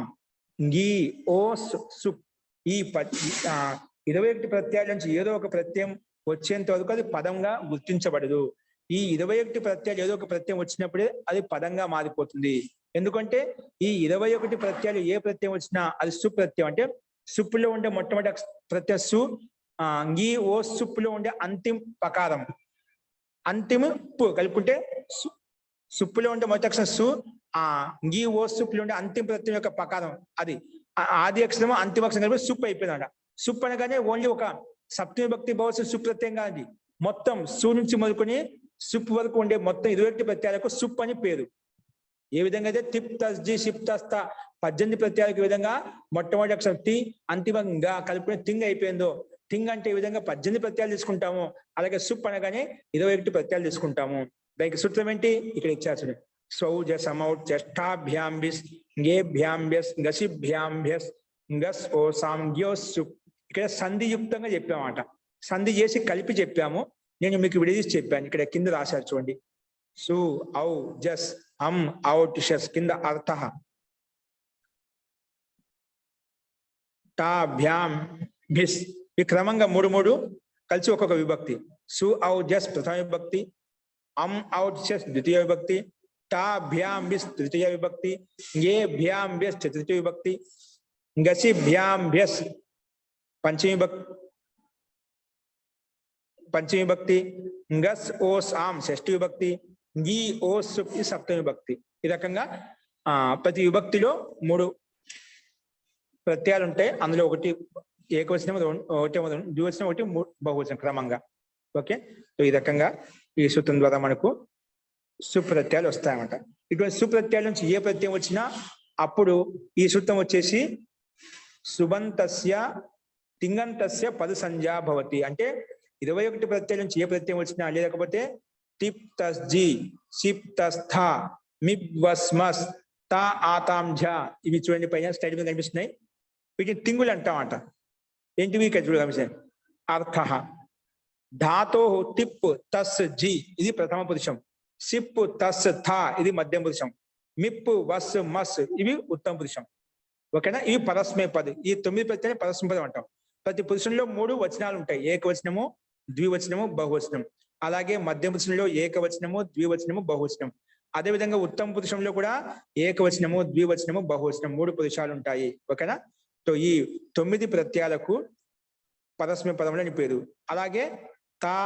గి, ఓస్, సుప్. ఈ 21 ప్రత్యయాల నుంచి ఏదో ఒక ప్రత్యయం వచ్చేంత వరకు అది పదంగా గుర్తించబడదు. ఈ 21 ప్రత్యయాలు ఏదో ఒక ప్రత్యయం వచ్చినప్పుడే అది పదంగా మారిపోతుంది. ఎందుకంటే ఈ 21 ప్రత్యయాలు ఏ ప్రత్యయం వచ్చినా అది సు ప్రత్యయం. అంటే సుప్పులో ఉండే మొట్టమొదటి ప్రత్యయం సు, గి, ఓ, సుప్పులో ఉండే అంతిమ పకారం, అంతిమ పు కలుపుకుంటే సుప్పులో ఉండే మొదటి అక్షరం సు, గి, ఓ, సుప్పులో ఉండే అంతిమ ప్రత్యయం యొక్క పకారం అది ఆది అక్షరము అంతిమ అక్షరం కలిపి సుప్ అయిపోయిందట. సుప్ అనగానే ఓన్లీ ఒక సప్తమి భక్తి భవసం సుప్ ప్రత్యయం కాదు, మొత్తం సు నుంచి మొదలుకొని సుప్ వరకు ఉండే మొత్తం 21 ప్రత్యయాలకు సుప్ అని పేరు. ఏ విధంగా అయితే తిప్, తస్, జి, షిప్, తస్త 18 ప్రత్యయాలకు ఈ విధంగా మొట్టమొదటి అక్షరం తి అంతిమంగా కలుపుకుని తింగ్ అయిపోయిందో, తింగ్ అంటే ఈ విధంగా 18 ప్రత్యయాలు తీసుకుంటాము. అలాగే సుప్ అనగానే 21 ప్రత్యయాలు తీసుకుంటాము. దానికి సూత్రం ఏంటి ఇక్కడ ఇచ్చారు. స్వౌ, జస్, అమౌట్, జష్టాభ్యాంబిస్, గేభ్యాంబ్యస్, గసిభ్యాంబ్యస్, గస్, ఓ, సాం, గ్యోస్, సుప్. ఇక్కడ సంధియుక్తంగా చెప్పామన్నమాట. సంధి చేసి కలిపి చెప్పాము. నేను మీకు విడదీసి చెప్పాను. ఇక్కడ కింద రాశారు చూడండి, సు, ఔ, జస్, అం, ఔట్, షస్. కింద అర్థ టా, భ్యాం, భిస్. ఈ క్రమంగా 3 కలిసి ఒక్కొక్క విభక్తి. సు, ఔ, జస్ ప్రథమ విభక్తి, అం, ఔట్, షస్ ద్వితీయ విభక్తి, టా, భ్యాం, బిస్ తృతీయ విభక్తి, ఏ, భ్యాం, బ్యస్ చతుర్థి విభక్తి, గసి, భ్యాం, భ్యస్ పంచమి విభక్తి, గస్, ఓస్, ఆం షష్ఠి విభక్తి, గి, ఓస్, సుప్ సప్తమి విభక్తి. ఈ రకంగా ప్రతి విభక్తిలో 3 ప్రత్యయాలు ఉంటాయి. అందులో ఒకటి ఏకవచనం, ఒకటి ద్వివచనం, ఒకటి బహువచనం క్రమంగా. ఓకే, సో ఈ రకంగా ఈ సూత్రం ద్వారా మనకు సుప్రత్యయాలు వస్తాయన్నమాట. ఇటువంటి సుప్రత్యయాల నుంచి ఏ ప్రత్యయం వచ్చినా అప్పుడు ఈ సూత్రం వచ్చేసి సుబంతస్య తింగంతస్య పద సంజ్ఞా భవతి. అంటే 21 ప్రత్యయాల నుంచి ఏ ప్రత్యయం వచ్చినా, లేకపోతే టిప్, తస్, జి, సిప్, తస్, థ, మిప్, వస్, మస్, తా, ఆతాం, ఝ. ఇవి చూడండి పైన స్లైడ్ మీద కనిపిస్తున్నాయి. వీటిని తింగులు అంటామంట. ఏంటివి ఇక్కడ చూడ కనిపిస్తున్నాయి. అర్థ ధాతో టిప్, తస్, జి ఇది ప్రథమ పురుషం, సిప్, తస్, థ ఇది మధ్యం పురుషం, మిప్, వస్, మస్ ఇవి ఉత్తమ పురుషం. ఓకేనా, ఇవి పరస్మయ పది. ఈ 9 ప్రత్యయాలు పరస్మయ పదం అంటాం. ప్రతి పురుషంలో 3 వచనాలు ఉంటాయి, ఏకవచనము, ద్వివచనము, బహువచనం. అలాగే మధ్య పురుషంలో ఏకవచనము, ద్వివచనము, బహువచనం. అదేవిధంగా ఉత్తమ పురుషంలో కూడా ఏకవచనము, ద్వివచనము, బహువచనం 3 పురుషాలు ఉంటాయి. ఓకేనా, సో ఈ 9 ప్రత్యయాలకు పరస్మయ పదములు అని పేరు. అలాగే తా,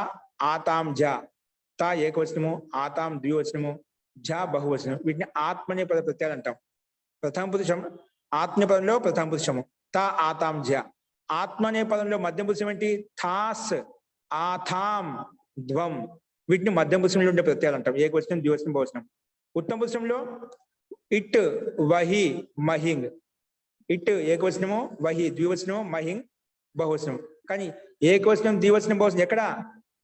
ఆతాం, జ. తా ఏకవచనము, ఆతాం ద్వివచనము, జ బహువచనం. వీటిని ఆత్మనే పద ప్రత్యయాలు అంటాం. ప్రథమ పురుషం ఆత్మీయ పదంలో ప్రథమ పురుషము తా, ఆతాం, జ. ఆత్మ అనే పదంలో మధ్య పురుషం ఏంటి? థాస్, ఆథాం, ధ్వం. వీటిని మధ్య పురుషంలో ఉండే ప్రత్యయాలు అంటాం. ఏకవచనం, ద్వివచనం, బహువచనం. ఉత్తమ పురుషంలో ఇట్ వహి మహింగ్. ఇట్ ఏకవచనము, వహి ద్వివచనము, మహింగ్ బహువచనం. కానీ ఏకవచనం ద్వివచనం బహువచనం ఎక్కడ?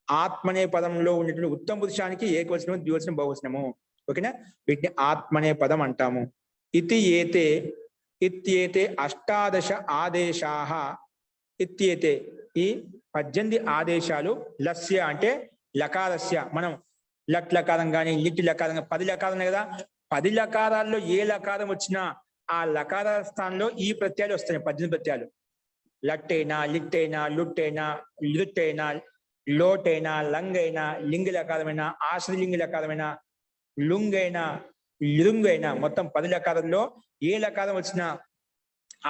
ఆత్మనే పదంలో ఉన్నటువంటి ఉత్తమ పురుషానికి ఏకవచనం ద్వివచనం బహువచనము. ఓకేనా? వీటిని ఆత్మనే పదం అంటాము. ఇతి ఏతే ఇత్యేతే అష్టాదశ ఆదేశాః. ఇత్యేతే ఈ 18 ఆదేశాలు లస్య అంటే లకారస్య. మనం లట్ లకారం కానీ లిట్ లకారం 10 లకారం ఉన్నాయి కదా, 10 లకారాల్లో ఏ లకారం వచ్చినా ఆ లకార స్థానంలో ఈ ప్రత్యయాలు వస్తాయి. 18 ప్రత్యయాలు. లట్టైనా, లిట్టైనా, లుట్టైనా, లుట్టైనా, లోటైనా, లంగైనా, లింగ లకారమైన, ఆశ్రలింగ లకారమైన, లుంగైనా, లిరుంగైనా, మొత్తం 10 లకారంలో ఏ లకారం వచ్చినా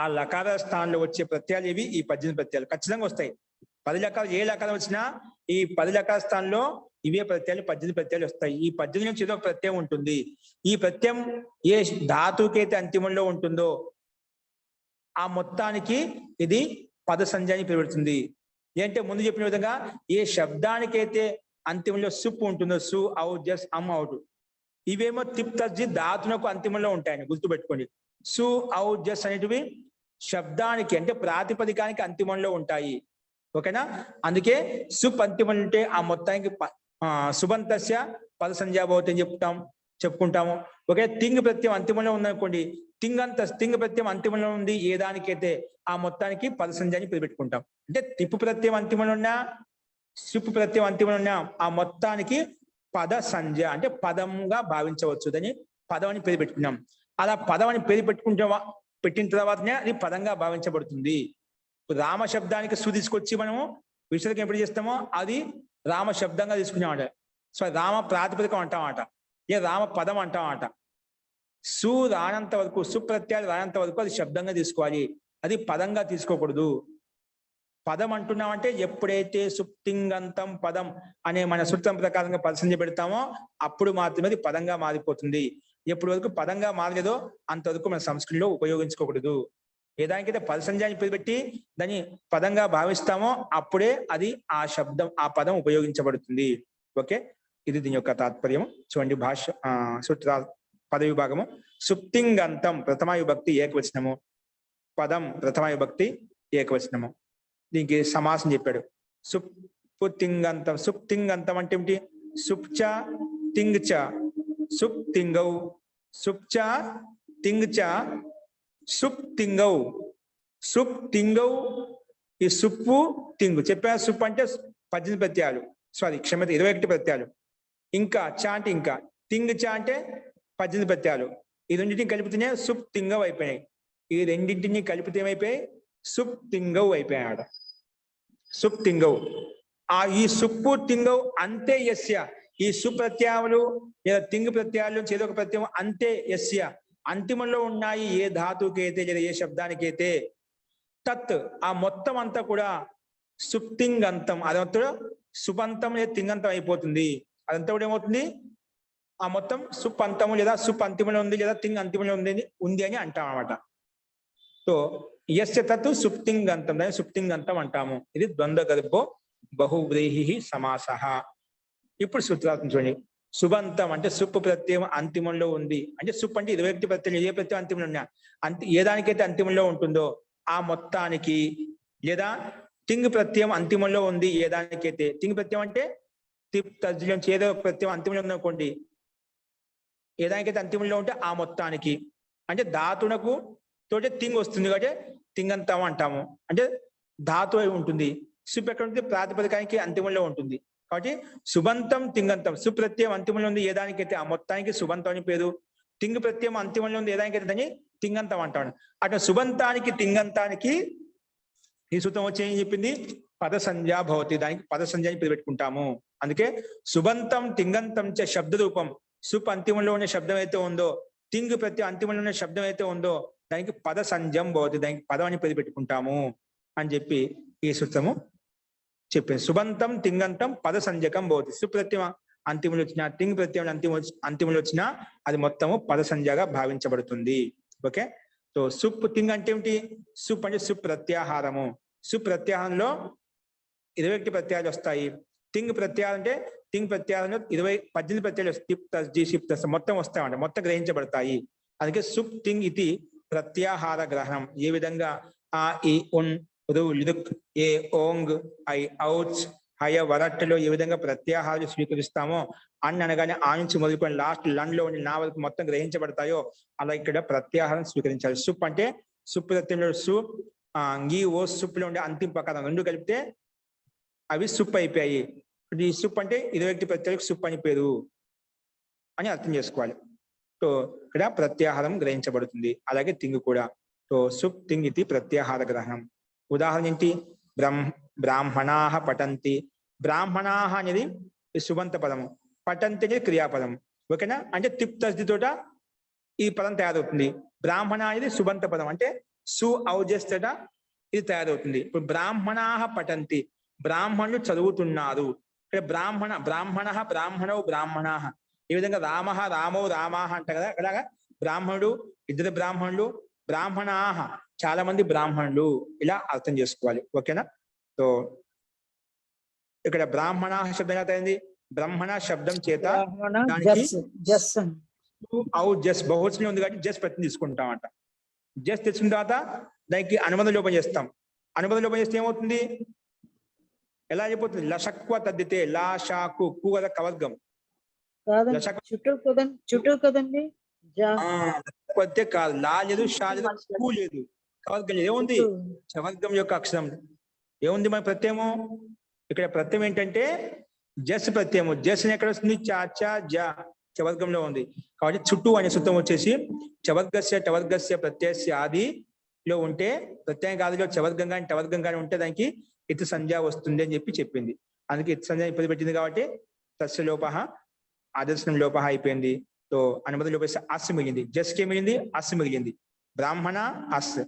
ఆ లకార స్థానంలో వచ్చే ప్రత్యయాలు ఇవి. ఈ 18 ప్రత్యయాలు ఖచ్చితంగా వస్తాయి. 10 లకారం ఏ లకారం వచ్చినా ఈ 10 లకార స్థానంలో ఇవే ప్రత్యయాలు 18 ప్రత్యయాలు వస్తాయి. ఈ 18 నుంచి ఏదో ఒక ప్రత్యయం ఉంటుంది. ఈ ప్రత్యయం ఏ ధాతుకైతే అంతిమంలో ఉంటుందో ఆ మొత్తానికి ఇది పద సంజ్ఞాన్ని పెరుగుతుంది. ఏంటంటే ముందు చెప్పిన విధంగా ఏ శబ్దానికైతే అంతిమంలో సుప్ ఉంటుందో, సు, ఔ, జస్, అమ్, అవుట్, ఇవేమో తిప్ తస్జి ధాతునకు అంతిమంలో ఉంటాయని గుర్తుపెట్టుకోండి. సు, ఔ, జస్ అనేటివి శబ్దానికి అంటే ప్రాతిపదికానికి అంతిమంలో ఉంటాయి. ఓకేనా? అందుకే సుప్ అంతిమం అంటే ఆ మొత్తానికి సుబంతస్య పద సంజ్ఞా భవతి అని చెప్పుకుంటాము. ఓకే, తింగ్ ప్రత్యయం అంతిమంలో ఉందనుకోండి, తింగ్ ప్రత్యయం అంతిమంలో ఉంది ఏ దానికైతే ఆ మొత్తానికి పద సంజ్ఞాన్ని పెట్టుకుంటాం. అంటే తిప్పు ప్రత్యయం అంతిమంలో ఉన్నా, సుప్పు ప్రత్యయం అంతిమంలో ఉన్నా ఆ మొత్తానికి పద సంజ్ఞ అంటే పదంగా భావించవచ్చు. దాన్ని పదం అని పేరు పెట్టుకున్నాం. అలా పదం అని పేరు పెట్టిన తర్వాతనే అది పదంగా భావించబడుతుంది. రామ శబ్దానికి సు తీసుకొచ్చి మనము విషయం ఎప్పుడు చేస్తామో అది రామ శబ్దంగా తీసుకున్నామాట. సో రామ ప్రాతిపదికం అంటామాట, ఏ రామ పదం అంటామాట. సు రానంత వరకు, సుప్రత్యయాలు రానంత వరకు అది శబ్దంగా తీసుకోవాలి, అది పదంగా తీసుకోకూడదు. పదం అంటున్నామంటే ఎప్పుడైతే సుప్తింగంతం పదం అనే మన సూత్రం ప్రకారంగా పదసంజ్ఞ పెడతామో అప్పుడు మాత్రమే అది పదంగా మారిపోతుంది. ఎప్పటి వరకు పదంగా మారలేదో అంతవరకు మన సంస్కృతిలో ఉపయోగించుకోకూడదు. ఏదానికైతే పదసంజ్ఞాన్ని పెట్టి దాన్ని పదంగా భావిస్తామో అప్పుడే అది ఆ శబ్దం, ఆ పదం ఉపయోగించబడుతుంది. ఓకే, ఇది దీని యొక్క తాత్పర్యం. చూడండి సూత్ర పద విభాగము. సుప్తింగంతం ప్రథమ విభక్తి ఏకవచనము, పదం ప్రథమ విభక్తి ఏకవచనము. దీనికి సమాసం చెప్పాడు. సుప్తింగంతం. సుప్తింగంతం అంటే ఏమిటి? సుప్చ తింగ్చ సుప్తింగౌ, సుప్చ తింగ్చ సుప్తింగౌ. సుప్తింగౌ ఈ సుప్పు తింగు చెప్పా. సుప్పు అంటే 18 ప్రత్యయాలు, సారీ క్షమత 21 ప్రత్యయాలు. ఇంకా చ అంటే ఇంకా, తింగ్ చ అంటే 18 ప్రత్యయాలు. ఈ రెండింటిని కలిపితేనే సుప్ తింగవ్ అయిపోయాయి. ఈ రెండింటిని కలిపితే ఏమైపోయాయి? సుప్ తింగవ్ అయిపోయాడు. సుప్ తింగవ్. ఈ సుప్పు తింగవ్ అంతే యస్య. ఈ సుప్రత్యయాలు లేదా తింగ్ ప్రత్యయాలు ఏదో ఒక ప్రత్యయం అంతే యస్య అంతిమంలో ఉన్నాయి ఏ ధాతుకైతే లేదా ఏ శబ్దానికైతే తత్ ఆ మొత్తం అంతా కూడా సుప్తింగంతం, అదంతా సుపంతం లేదా తింగంతం అయిపోతుంది. అదంతా కూడా ఏమవుతుంది? ఆ మొత్తం సుప్ అంతము లేదా సుప్ అంతిమంలో ఉంది లేదా తింగ్ అంతిమంలో ఉంది అని అంటాం అన్నమాట. సో యస్య తత్ సుప్తింగంతం, దాన్ని సుప్తింగంతం అంటాము. ఇది ద్వంద్వ గర్భో బహువ్రీహి సమాసః. ఇప్పుడు సూత్రార్థం చూడండి. సుబంతం అంటే సుప్పు ప్రత్యయం అంతిమంలో ఉంది అంటే సుప్ అంటే 21 ప్రత్యయం, ఏ ప్రత్యయం అంతిమంలో ఉన్నా ఏ దానికైతే అంతిమంలో ఉంటుందో ఆ మొత్తానికి, లేదా తింగ్ ప్రత్యయం అంతిమంలో ఉంది ఏ దానికైతే, తింగ్ ప్రత్యయం అంటే తిప్ తజ్జుల నుంచి ఏదో ప్రత్యయం అంతిమంలో ఉందనుకోండి, ఏ దానికైతే అంతిమంలో ఉంటే ఆ మొత్తానికి అంటే ధాతునకు తోటే తింగ్ వస్తుంది కాబట్టి తింగంతం అంటాము. అంటే ధాతు అయి ఉంటుంది. సుప్ ఎక్కడ ఉంటుంది? ప్రాతిపదికానికి అంతిమంలో ఉంటుంది. కాబట్టి సుబంతం తింగంతం. సుప్రత్యయం అంతిమంలో ఉంది ఏ దానికైతే ఆ మొత్తానికి సుబంతం అని పేరు. తింగ్ ప్రత్యయం అంతిమంలో ఉంది ఏ దానికైతే దాన్ని తింగంతం అంటాడు. అటు సుబంతానికి తింగంతానికి ఈ సూత్రం వచ్చి ఏం చెప్పింది? పద సంజ్ఞా భవతి. దానికి పద సంజ్ఞాన్ని పేరు పెట్టుకుంటాము. అందుకే సుబంతం తింగంతం చ శబ్ద రూపం. సుప్ అంతిమంలో ఉన్న శబ్దం అయితే ఉందో, తింగ్ ప్రత్యయం అంతిమంలో ఉన్న శబ్దం అయితే ఉందో దానికి పద సంజ్ఞం భవతి, దానికి పదం అని పేరు పెట్టుకుంటాము అని చెప్పి ఈ సూత్రము చెప్పింది. సుబంతం తింగంతం పద సంజ్ఞకం భవతి. సుప్రత్యయం అంతిమంలో వచ్చినా, తింగ్ ప్రత్యయం అంతిమంలో వచ్చినా అది మొత్తము పద సంజ్ఞగా భావించబడుతుంది. ఓకే, సో సుప్ తింగ్ అంటే ఏమిటి? సుప్ అంటే సుప్రత్యాహారము. సుప్రత్యాహారంలో 21 ప్రత్యయాలు వస్తాయి. తింగ్ ప్రత్యయాలు అంటే తింగ్ ప్రత్యయాలంలో 18 ప్రత్యయాలు మొత్తం వస్తాయంట, మొత్తం గ్రహించబడతాయి. అందుకే సుప్ తింగ్ ఇది ప్రత్యాహార గ్రహణం. ఏ విధంగా ఆ ఈ ఉన్ రు లిదుక్ ఏ ఓంగ్ ఐ ఔట్స్ హయ వరట్టులో ఏ విధంగా ప్రత్యాహారాలు స్వీకరిస్తామో అన్ అనగానే ఆ నుంచి మొదలుకొని లాస్ట్ లండ్ లో ఉండి నా వరకు మొత్తం గ్రహించబడతాయో అలా ఇక్కడ ప్రత్యాహారం స్వీకరించాలి. సుప్ అంటే సుప్ ప్రత్యంలో సు ఈ ఓ సుప్ లో ఉండే అంతిమ ప్రకారం రెండు కలిపితే అవి సుప్ అయిపోయాయి. ఈ సుప్ అంటే 20 ప్రత్యయాలకు సుప్ అని పేరు అని అర్థం చేసుకోవాలి. సో ఇక్కడ ప్రత్యాహారం గ్రహించబడుతుంది. అలాగే తింగ్ కూడా. సో సుప్ తింగ్ ఇది ప్రత్యాహార గ్రహణం. ఉదాహరణ ఏంటి? బ్రాహ్మణాహ పఠంతి. బ్రాహ్మణాహ అనేది సుబంత పదము, పఠంతి అనేది క్రియాపదం. ఓకేనా? అంటే తిప్ తస్ది తోట ఈ పదం తయారవుతుంది. బ్రాహ్మణ అనేది సుబంత పదం, అంటే సు ఔజస్తట ఇది తయారవుతుంది. ఇప్పుడు బ్రాహ్మణాహ పఠంతి, బ్రాహ్మణులు చదువుతున్నారు. ఇక్కడ బ్రాహ్మణో బ్రాహ్మణాహ. ఈ విధంగా రామః రామో రామాహ అంట కదా, అలాగా బ్రాహ్మణుడు, ఇద్దరు బ్రాహ్మణులు, బ్రాహ్మణాహ చాలా మంది బ్రాహ్మణులు, ఇలా అర్థం చేసుకోవాలి. ఓకేనా? సో ఇక్కడ బ్రాహ్మణాహ శబ్దం ఎలా అయింది? బ్రాహ్మణ శబ్దం చేత దానికి జస్ బహువచనం ఉంది కాబట్టి జస్ ప్రతి తీసుకుంటామంట. జస్ తెచ్చిన తర్వాత దానికి అనుబంధ లోపం చేస్తాం. అనుబంధ లోపం చేస్తే ఏమవుతుంది? ఎలా అయిపోతుంది? లషక్వ తద్దితే లా షాకు కు కదా కవర్గం. చుట్టూ కదండి. కాదు, లా లేదు, షా లేదు, కు లేదు, కవర్గం లేదు. ఏముంది? చవర్గం యొక్క అక్షరం ఏముంది? మన ప్రత్యయము. ఇక్కడ ప్రత్యయం ఏంటంటే జస్ ప్రత్యయము. జస్ ఎక్కడ వస్తుంది? చాచా జా చవర్గంలో ఉంది కాబట్టి చుట్టూ అనే సూత్రం వచ్చేసి చవర్గస్య టవర్గస్య ప్రత్యయస్య ఆదిలో ఉంటే, ప్రత్యయం ఆదిలో చవర్గంగాని టవర్గంగాని ఉంటే దానికి ఇత్ సంజ్ఞ వస్తుంది అని చెప్పింది. అందుకే ఇత్ సంజ్ఞ ఇప్పుడు పెట్టింది కాబట్టి తస్య లోప ఆదర్శనం లోప అయిపోయింది. సో అనుమతి లోపేసి అస్ మిగిలింది. జస్కి మిగిలింది, అస్ మిగిలింది. బ్రాహ్మణ అస్.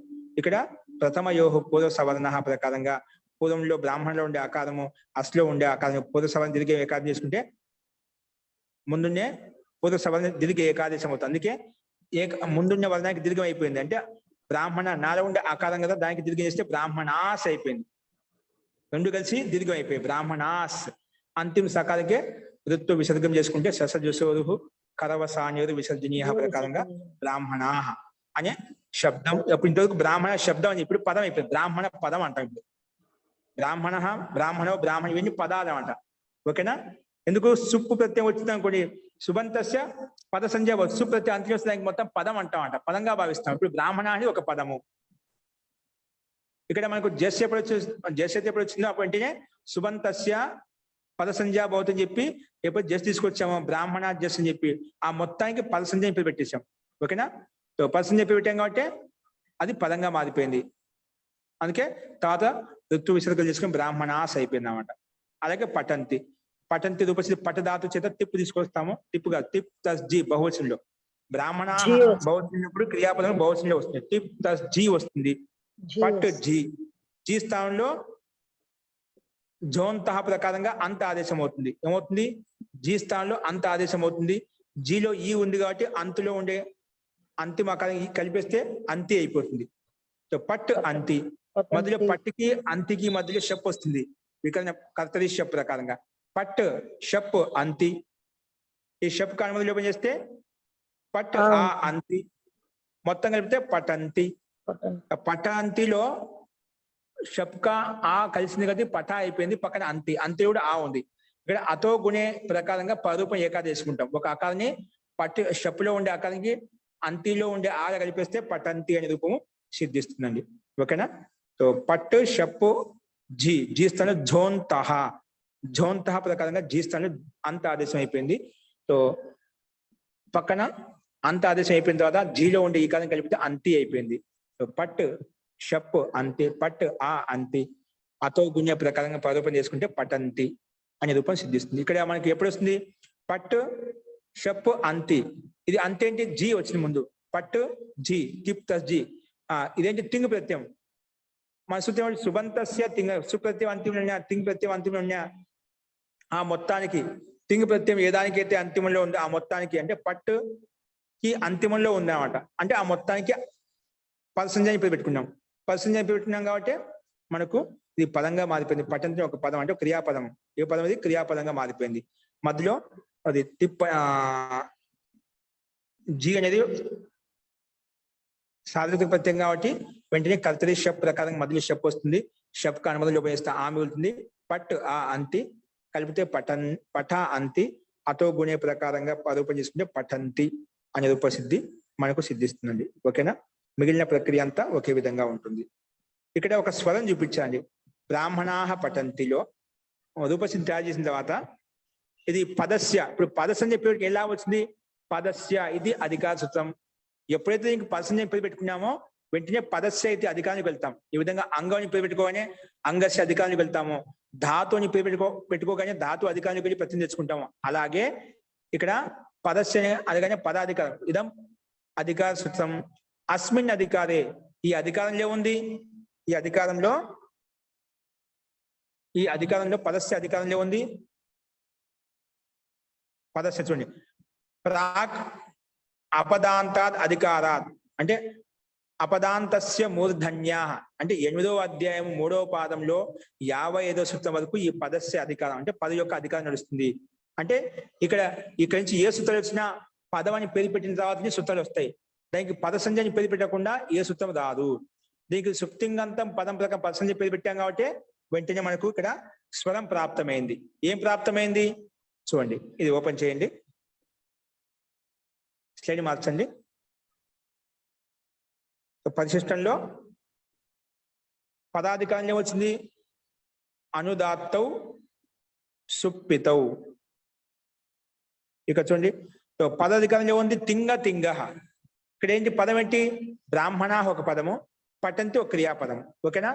ఇక్కడ ప్రథమయోహు పూర్వ సవర్ణ ప్రకారంగా పూర్వంలో బ్రాహ్మణలో ఉండే ఆకారము, అస్లో ఉండే ఆకారం పూర్వ సవర్ణ తిరిగి ఏకాదశం చేసుకుంటే ముందున్నే పూర్వ సవర్ణ తిరిగి ఏకాదశం అవుతుంది. అందుకే ముందున్న వర్ణానికి దీర్ఘం అయిపోయింది. అంటే బ్రాహ్మణ నాలో ఉండే ఆకారం కదా, దానికి దీర్ఘం చేస్తే బ్రాహ్మణాస్ అయిపోయింది. రెండు కలిసి దీర్ఘం అయిపోయి బ్రాహ్మణాస్. అంతిమ సకాలకే ఋతు విసర్గం చేసుకుంటే ససజసోరు కరవసాన్యోరు విసర్జనీయ ప్రకారంగా బ్రాహ్మణాహ అనే శబ్దం. అప్పుడు ఇంతవరకు బ్రాహ్మణ శబ్దం అని ఇప్పుడు పదం అయిపోయింది. బ్రాహ్మణ పదం అంటాం ఇప్పుడు. బ్రాహ్మణో బ్రాహ్మణ ఇవన్నీ పదాలు అంట. ఓకేనా? ఎందుకు? సుప్పు ప్రత్యయం వచ్చింది అనుకోండి, సుబంతస్య పద సంజ్ఞ సు ప్రత్యయం అంత్యం వస్తే దానికి మొత్తం పదం అంటామంట, పదంగా భావిస్తాం. ఇప్పుడు బ్రాహ్మణ అనేది ఒక పదము. ఇక్కడ మనకు జస్ ఎప్పుడు వచ్చిందో అప్పుడు వెంటనే సుబంతస్య పద సంజ్ఞ భవతని చెప్పి ఎప్పుడు జస్ తీసుకొచ్చామో బ్రాహ్మణ జస్ అని చెప్పి ఆ మొత్తానికి పద సంజ్ఞ చెప్పి పెట్టేశాం. ఓకేనా? సో పద సంజ్ఞ చెప్పి పెట్టాం కాబట్టి అది పదంగా మారిపోయింది. అందుకే తర్వాత ఋతు విసర్గలు చేసుకుని బ్రాహ్మణాస్ అయిపోయింది అన్నమాట. అలాగే పఠంతి. పఠంతి రూపస్థితి పట్టధాతు చేత తిప్పు తీసుకొస్తాము. తిప్పుగా తిప్ ప్లస్ జీ బహువచనంలో. బ్రాహ్మణ బహువచనప్పుడు క్రియాపదం బహువచనంలో వస్తుంది. తిప్ ప్లస్ జీ వస్తుంది. పట్ జీ. జీ స్థానంలో జోంతః ప్రకారంగా అంత ఆదేశం అవుతుంది. ఏమవుతుంది? జీ స్థానంలో అంత ఆదేశం అవుతుంది. జీలో ఈ ఉంది కాబట్టి అంతులో ఉండే అంతిమ ఆకారం కలిపేస్తే అంతి అయిపోతుంది. సో పట్ అంతి. మధ్యలో పట్టుకి అంతికి మధ్యలో షప్ వస్తుంది వికరణ కర్తరి షప్ ప్రకారంగా. పట్ షప్ అంతి. ఈ షప్ కానుమతి లోపం చేస్తే పట్ ఆ అంతి మొత్తం కలిపితే పటంతి. పటాంతిలో షప్కా ఆ కలిసింది కదా, పట అయిపోయింది. పక్కన అంతి. అంతి కూడా ఆ ఉంది. ఇక్కడ అతో గుణే ప్రకారంగా పరూపం ఏకాది వేసుకుంటాం. ఒక ఆకారాన్ని పట్టు షప్పులో ఉండే ఆకారానికి అంతిలో ఉండే ఆల కలిపేస్తే పటంతి అనే రూపము సిద్ధిస్తుందండి. ఓకేనా? సో పట్టు షప్పు జీ. జీ స్థానంలో జోంతః. జోంతః ప్రకారంగా జీ స్థానంలో అంత ఆదేశం అయిపోయింది. సో పక్కన అంత ఆదేశం అయిపోయిన తర్వాత జీలో ఉండే ఈ కాలం కలిపితే అంతి అయిపోయింది. సో పట్ షప్ అంతి. పట్ ఆ అంతి. అతో గుణ్య ప్రకారంగా పరూపం చేసుకుంటే పటంతి అనే రూపం సిద్ధిస్తుంది. ఇక్కడ మనకి ఎప్పుడు వస్తుంది? పట్టు షప్ అంతి. ఇది అంతి ఏంటి? జీ వచ్చింది ముందు. పట్టు జీ. టిప్ ప్లస్ జీ. ఇదేంటి? తింగ్ ప్రత్యయం. మన సూత్రం సుబంతస్య తింగ్. సుప్రత్యయం అంతిమంలో ఉన్నా, తింగ్ ప్రత్యయం అంతిమంలో ఉన్నా ఆ మొత్తానికి తింగ్ ప్రత్యయం ఏ దానికైతే అంతిమంలో ఉందో ఆ మొత్తానికి, అంటే పట్టుకి అంతిమంలో ఉందన్నమాట. అంటే ఆ మొత్తానికి పదసంజ్ఞ ఇప్పుడు పెట్టుకున్నాం. పదసంజ్ఞ ఇప్పుడు పెట్టుకున్నాం కాబట్టి మనకు ఇది పదంగా మారిపోయింది. పటంతి ఒక పదం, అంటే క్రియాపదం. ఏ పదం? అది క్రియాపదంగా మారిపోయింది. మధ్యలో అది తిప్ప జీ అనేది సార్వత్రిక ప్రత్యయం కాబట్టి వెంటనే కర్తరి షప్ ప్రకారం మొదలు షప్ వస్తుంది. షప్ కు అనుమతులు ఉపయోగిస్తే ఆ మిగులుతుంది. పట్ ఆ అంతి కలిపితే పఠ అంతి అతో గుణే ప్రకారంగా రూపం చేసుకుంటే పఠంతి అనే రూపసిద్ధి మనకు సిద్ధిస్తుందండి. ఓకేనా? మిగిలిన ప్రక్రియ అంతా ఒకే విధంగా ఉంటుంది. ఇక్కడ ఒక స్వరం చూపించండి. బ్రాహ్మణాహ పఠంతిలో రూపసిద్ధి తయారు చేసిన తర్వాత ఇది పదస్య. ఇప్పుడు పదస్య అని చెప్పేటికి ఎలా వచ్చింది? పదస్య ఇది అధికార సూత్రం. ఎప్పుడైతే ఇంక పదస్య పేరు పెట్టుకున్నామో వెంటనే పదస్య అయితే అధికారానికి వెళ్తాం. ఈ విధంగా అంగాన్ని పేరు పెట్టుకోగానే అంగస్య అధికారానికి వెళ్తాము. ధాతుని పేరు పెట్టుకోగానే ధాతు అధికారానికి వెళ్ళి ప్రతి తెచ్చుకుంటాము. అలాగే ఇక్కడ పదస్య అనగానే పదాధికారం. ఇదం అధికార సూత్రం. అస్మిన్ అధికారే ఈ అధికారంలో ఉంది. ఈ అధికారంలో పదస్య అధికారంలో ఉంది. పదస్య చూడండి. ప్రాక్ అపదాంతాద్ అధికారాత్ అంటే అపదాంతస్య మూర్ధన్యా అంటే 8వ అధ్యాయం 3వ పాదంలో 55వ సూత్రం వరకు ఈ పదస్య అధికారం అంటే పద యొక్క అధికారం నడుస్తుంది. అంటే ఇక్కడి నుంచి ఏ సూత్రాలు వచ్చినా పదం అని పేరు పెట్టిన తర్వాత సూత్రాలు వస్తాయి. దానికి పద సంజని పేరు పెట్టకుండా ఏ సూత్రం రాదు. దీనికి సుప్తింగంతం పదం ప్రకారం పద సంజ పేరు పెట్టాం కాబట్టి వెంటనే మనకు ఇక్కడ స్వరం ప్రాప్తమైంది. ఏం ప్రాప్తమైంది చూడండి. ఇది ఓపెన్ చేయండి. స్లైడ్ మార్చండి. పరిశిష్టంలో పదాధికారంలో వచ్చింది అనుదాత్తౌ సుప్పితౌ. ఇక చూడండి పదాధికారంలో ఉంది తింగ తింగ. ఇక్కడ ఏంటి పదం ఏంటి? బ్రాహ్మణ ఒక పదము, పఠంతి ఒక క్రియాపదం. ఓకేనా?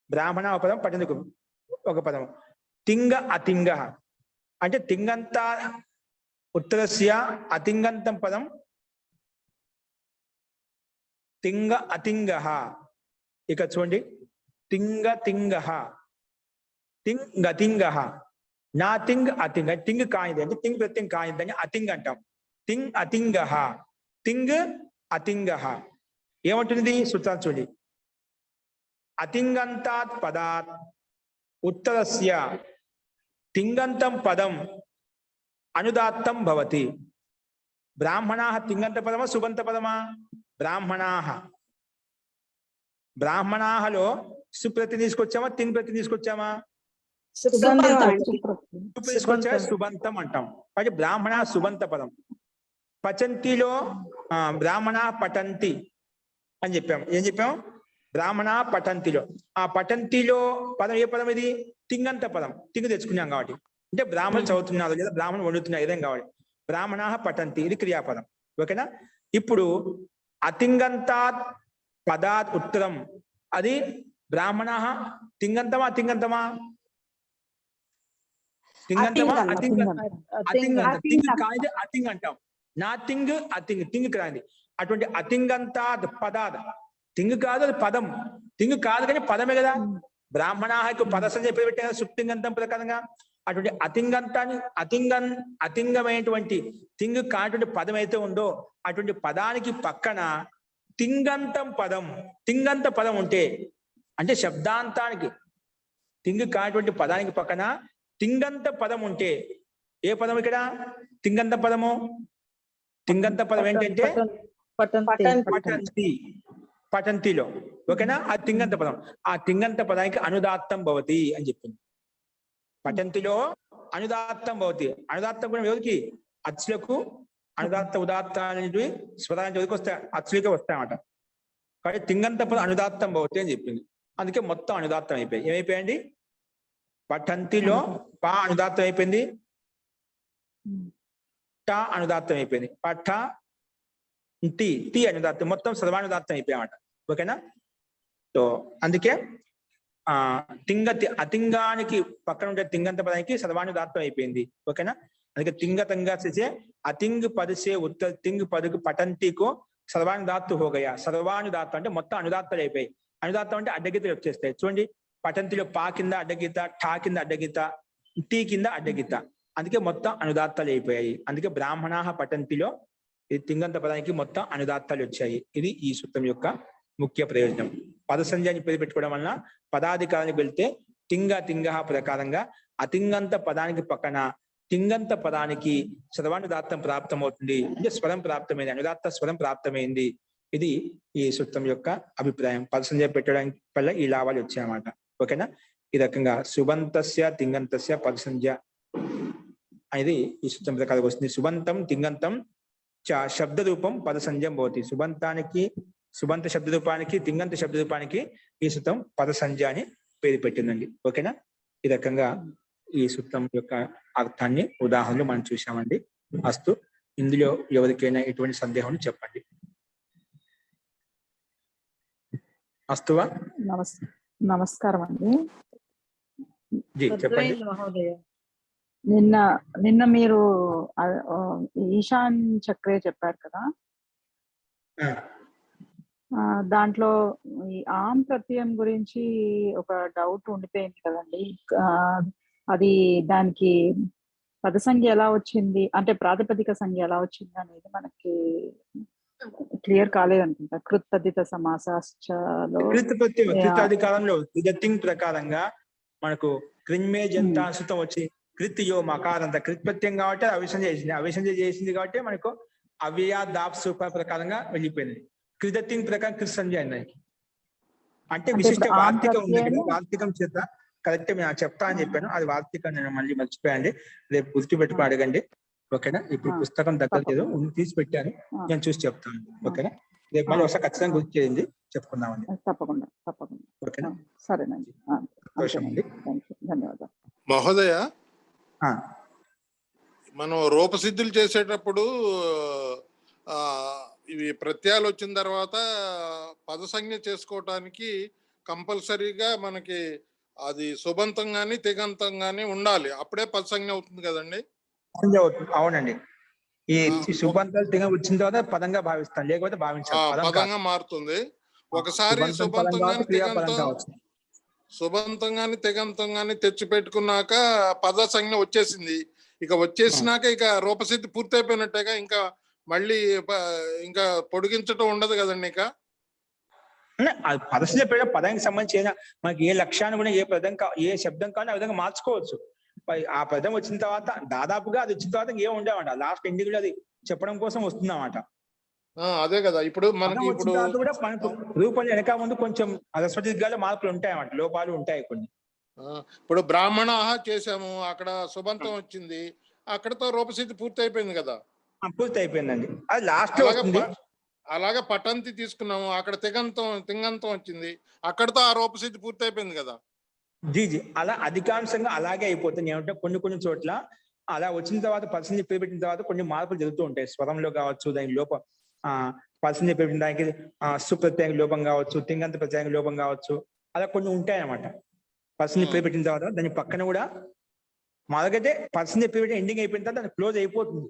బ్రాహ్మణ ఒక పదం, పఠంతి ఒక పదము. తింగ అతింగ అంటే తింగంత ఉత్తరస్య అతింగంతం పదం తింగ అతింగ. ఇక చూడండి తింగ తింగ తింగ తింగ నా తింగ్ అతింగ. తింగ్ కానిది అంటే తింగ్ ప్రత్యయం కానిది అని అతింగ్ అంటాం. తింగ్ అతింగ తింగ్ అతింగ ఏమంటుంది సూత్రం చూడండి. అతింగంతాత్ పదాత్ ఉత్తరస్య తింగంతం పదం అనుదాత్తం భవతి. బ్రాహ్మణాః తింగంత పదమా సుబంత పదమా? బ్రాహ్మణాహలో సుప్రతి తీసుకొచ్చామా తింగ్ ప్రతి తీసుకొచ్చామా? తీసుకొచ్చా సుబంతం అంటాం. అంటే బ్రాహ్మణ సుబంత పదం. పచంతిలో బ్రాహ్మణ పఠంతి అని చెప్పాం. ఏం చెప్పాం? బ్రాహ్మణ పఠంతిలో. ఆ పఠంతిలో పదం ఏ పదం ఇది? తింగంత పదం. తింగు తెచ్చుకున్నాం కాబట్టి అంటే బ్రాహ్మణులు చదువుతున్నారు లేదా బ్రాహ్మణులు వండుతున్నారు ఏదేం కావాలి. బ్రాహ్మణ పఠంతి ఇది క్రియాపదం. ఓకేనా? ఇప్పుడు అతింగంతాత్ పదాత్ ఉత్తరం అది బ్రాహ్మణ తింగంతమా తింగంతమా? తింగంతమా అతింగంత. తింగ్ కాదు అతింగ్ అంటాం. నా తింగ్ అతింగ్ తింగ్ కాదు. అటువంటి అతింగంతాద్ పదాద్ తింగ్ కాదు అది పదం. తింగ్ కాదు కానీ పదమే కదా. బ్రాహ్మణాహకు పద సంజ పేరు పెట్టారు సుప్తింగంతం ప్రకారంగా. అటువంటి అతింగమైనటువంటి తింగ్ కానటువంటి పదం అయితే ఉందో అటువంటి పదానికి పక్కన తింగంతం పదం తింగంత పదం ఉంటే అంటే శబ్దాంతానికి తింగ్ కానటువంటి పదానికి పక్కన తింగంత పదం ఉంటే ఏ పదం ఇక్కడ తింగంత పదము? తింగంత పదం ఏంటంటే పఠంతిలో. ఓకేనా? ఆ తింగంత పదం. ఆ తింగంత పదానికి అనుదాత్తం భవతి అని చెప్పింది. పఠంతిలో అనుదాత్తం భవతి. అనుదాత్తం కూడా ఎవరికి? అచ్చులకు అనుదాత్త ఉదాత్త అనేవి స్వరానికి ఎవరికి వస్తాయి? అచ్చులకే వస్తాయన్నమాట. కాబట్టి తింగంత పదం అనుదాత్తం భవతి అని చెప్పింది. అందుకే మొత్తం అనుదాత్తం అయిపోయాయి. ఏమైపోయాయండి? పఠంతిలో పా అనుదాత్తం అయిపోయింది, టా అనుదాత్తం అయిపోయింది, పఠ టి అనుదాత్తం, మొత్తం సర్వానుదాత్తం అయిపోయామట. ఓకేనా? సో అందుకే అతింగానికి పక్కన ఉండే తింగంత పదానికి సర్వానుదాత్తం అయిపోయింది. ఓకేనా? అందుకే తింగతంగా చేసే అతింగ్ పదిసే ఉత్తర తింగ్ పదుకు పఠంతికో సర్వానుదాత్తు హోగయా. సర్వానుదాత్తం అంటే మొత్తం అనుదాత్తాలు అయిపోయాయి. అనుదాత్తం అంటే అడ్డగీతలు వచ్చేస్తాయి. చూడండి పఠంతిలో పా కింద అడ్డగీత, ఠా కింద అడ్డగీత, టీ కింద అడ్డగీత. అందుకే మొత్తం అనుదాత్తాలు అయిపోయాయి. అందుకే బ్రాహ్మణాహ పఠంతిలో ఇది తింగంత పదానికి మొత్తం అనుదాత్తాలు వచ్చాయి. ఇది ఈ సూత్రం యొక్క ముఖ్య ప్రయోజనం. పద సంజాన్ని పేరు పెట్టుకోవడం వలన పదాధికారానికి వెళ్తే తింగ ప్రకారంగా అతింగంత పదానికి పక్కన తింగంత పదానికి సర్వానుదాత్తం ప్రాప్తమవుతుంది. అంటే స్వరం ప్రాప్తమైంది, అనుదాత్త స్వరం ప్రాప్తమైంది. ఇది ఈ సూత్రం యొక్క అభిప్రాయం. పదసంజ్ఞ పెట్టడానికి వల్ల ఈ లాభాలు వచ్చాయన్నమాట. ఓకేనా? ఈ రకంగా సుబంతస్య తింగంతస్య పదసంజ్ఞ అనేది ఈ సూత్రం ప్రకారం వస్తుంది. సుబంతం తింగంతం శబ్ద రూపం పదసంజ్ఞం భవతి. సుబంత శబ్ద రూపానికి తింగంత శబ్ద రూపానికి ఈ సూత్రం పదసంజ్ఞ అని పేరు పెట్టిందండి. ఓకేనా? ఈ రకంగా ఈ సూత్రం యొక్క అర్థాన్ని ఉదాహరణలు మనం చూసామండి. అస్తు, ఇందులో ఎవరికైనా ఎటువంటి సందేహం చెప్పండి. అస్తువా? నమస్కారం అండి. జీ చెప్పండి. నిన్న మీరు ఈశాన్ చక్రే చెప్పారు కదా, దాంట్లో ఈ ఆమ్ ప్రత్యయం గురించి ఒక డౌట్ ఉండిపోయింది కదండి. అది దానికి పద సంఖ్య ఎలా వచ్చింది, అంటే ప్రాతిపదిక సంఖ్య ఎలా వచ్చింది అనేది మనకి క్లియర్ కాలేదనుకుంటా. కృత్పదిత సమాసాశ్చలో కృతాధికారంలో ప్రకారంగా మనకు క్రిన్మే జంతాసుతం వచ్చి కృత్ యో మకారంత కృత్పత్యం కాబట్టి అవిసంజ చేసింది కాబట్టి మనకు అవ్యయ దాప్ సూప ప్రకారంగా వెళ్ళిపోయింది. కృదత్యం ప్రకారం కృత్ సంజ అయినాయి. అంటే విశిష్ట వార్తికం ఉంది కదా, వార్తికం చేత కరెక్ట్ నేను చెప్తా అని చెప్పాను. అది వార్తికం నేను మళ్ళీ మర్చిపోయాండి. రేపు గుర్తు పెట్టుకుని అడగండి. ఓకేనా? ఇప్పుడు పుస్తకం దగ్గర ఏదో తీసి పెట్టాను, నేను చూసి చెప్తాను. ఓకేనా? రేపు మళ్ళీ ఒకసారి ఖచ్చితంగా గుర్తు చేయండి, చెప్పుకుందామండి. తప్పకుండా. ఓకేనా? సరేనండి. ధన్యవాదాలు మహోదయ. మనం రూపసిద్ధులు చేసేటప్పుడు ఇవి ప్రత్యయాలు వచ్చిన తర్వాత పదసంజ్ఞ చేసుకోవటానికి కంపల్సరీగా మనకి అది సుబంతం గాని తిగంతం గాని ఉండాలి, అప్పుడే పదసంజ్ఞ అవుతుంది కదండి? అవునండి. ఈ సుబంతాలు తిగ వచ్చిన తర్వాత పదంగా భావిస్తాం, లేకపోతే భావించాలి, పదంగా మారుతుంది. ఒకసారి సుబంతం గాని తిగంతం గాని తెచ్చి పెట్టుకున్నాక పదసంజ్ఞ వచ్చేసింది. ఇక వచ్చేసినాక ఇక రూపసిద్ధి పూర్తయిపోయినట్టేగా, ఇంకా మళ్ళీ ఇంకా పొడిగించటం ఉండదు కదండి. ఇక పదసంజ్ఞ పెట్టే పదానికి సంబంధించిన మనకి ఏ లక్ష్యాన్ని కూడా ఏ శబ్దం కానీ ఆ విధంగా మార్చుకోవచ్చు. ఆ పదం వచ్చిన తర్వాత దాదాపుగా అది వచ్చిన తర్వాత ఏం ఉండేవంట, లాస్ట్ ఎండింగ్ లో అది చెప్పడం కోసం వస్తుందన్నమాట. అదే కదా. ఇప్పుడు మనకి కూడా మనకు రూపం వెనక ముందు కొంచెం రస్వదిగ్గాలు మార్పులు ఉంటాయన్నమాట, లోపాలు ఉంటాయి కొన్ని. ఇప్పుడు బ్రాహ్మణ చేసాము, అక్కడ సుబంతం వచ్చింది, అక్కడతో రూపసిద్ధి పూర్తి అయిపోయింది కదా. పూర్తి అయిపోయిందండి, అది లాస్ట్. అలాగే పటంతి తీసుకున్నాము, అక్కడ తింగంతం వచ్చింది, అక్కడతో ఆ రూపసిద్ధి పూర్తి అయిపోయింది కదా. జీజీ అలా అధికాంశంగా అలాగే అయిపోతుంది. ఏమంటే కొన్ని చోట్ల అలా వచ్చిన తర్వాత పర్సన్ పేరు పెట్టిన తర్వాత కొన్ని మార్పులు జరుగుతూ ఉంటాయి. స్వరంలో కావచ్చు, దాని లోపం పర్సన్ పేరు పెట్టిన దానికి సుప్రత్యయం లోపం కావచ్చు, తింగంత ప్రత్యయం లోపం కావచ్చు, అలా కొన్ని ఉంటాయి అన్నమాట. పర్సన్ పేరు పెట్టిన తర్వాత దాని పక్కన కూడా మొదలైతే పర్సన్ పేరు పెట్టిన ఎండింగ్ అయిపోయిన తర్వాత దాన్ని క్లోజ్ అయిపోతుంది.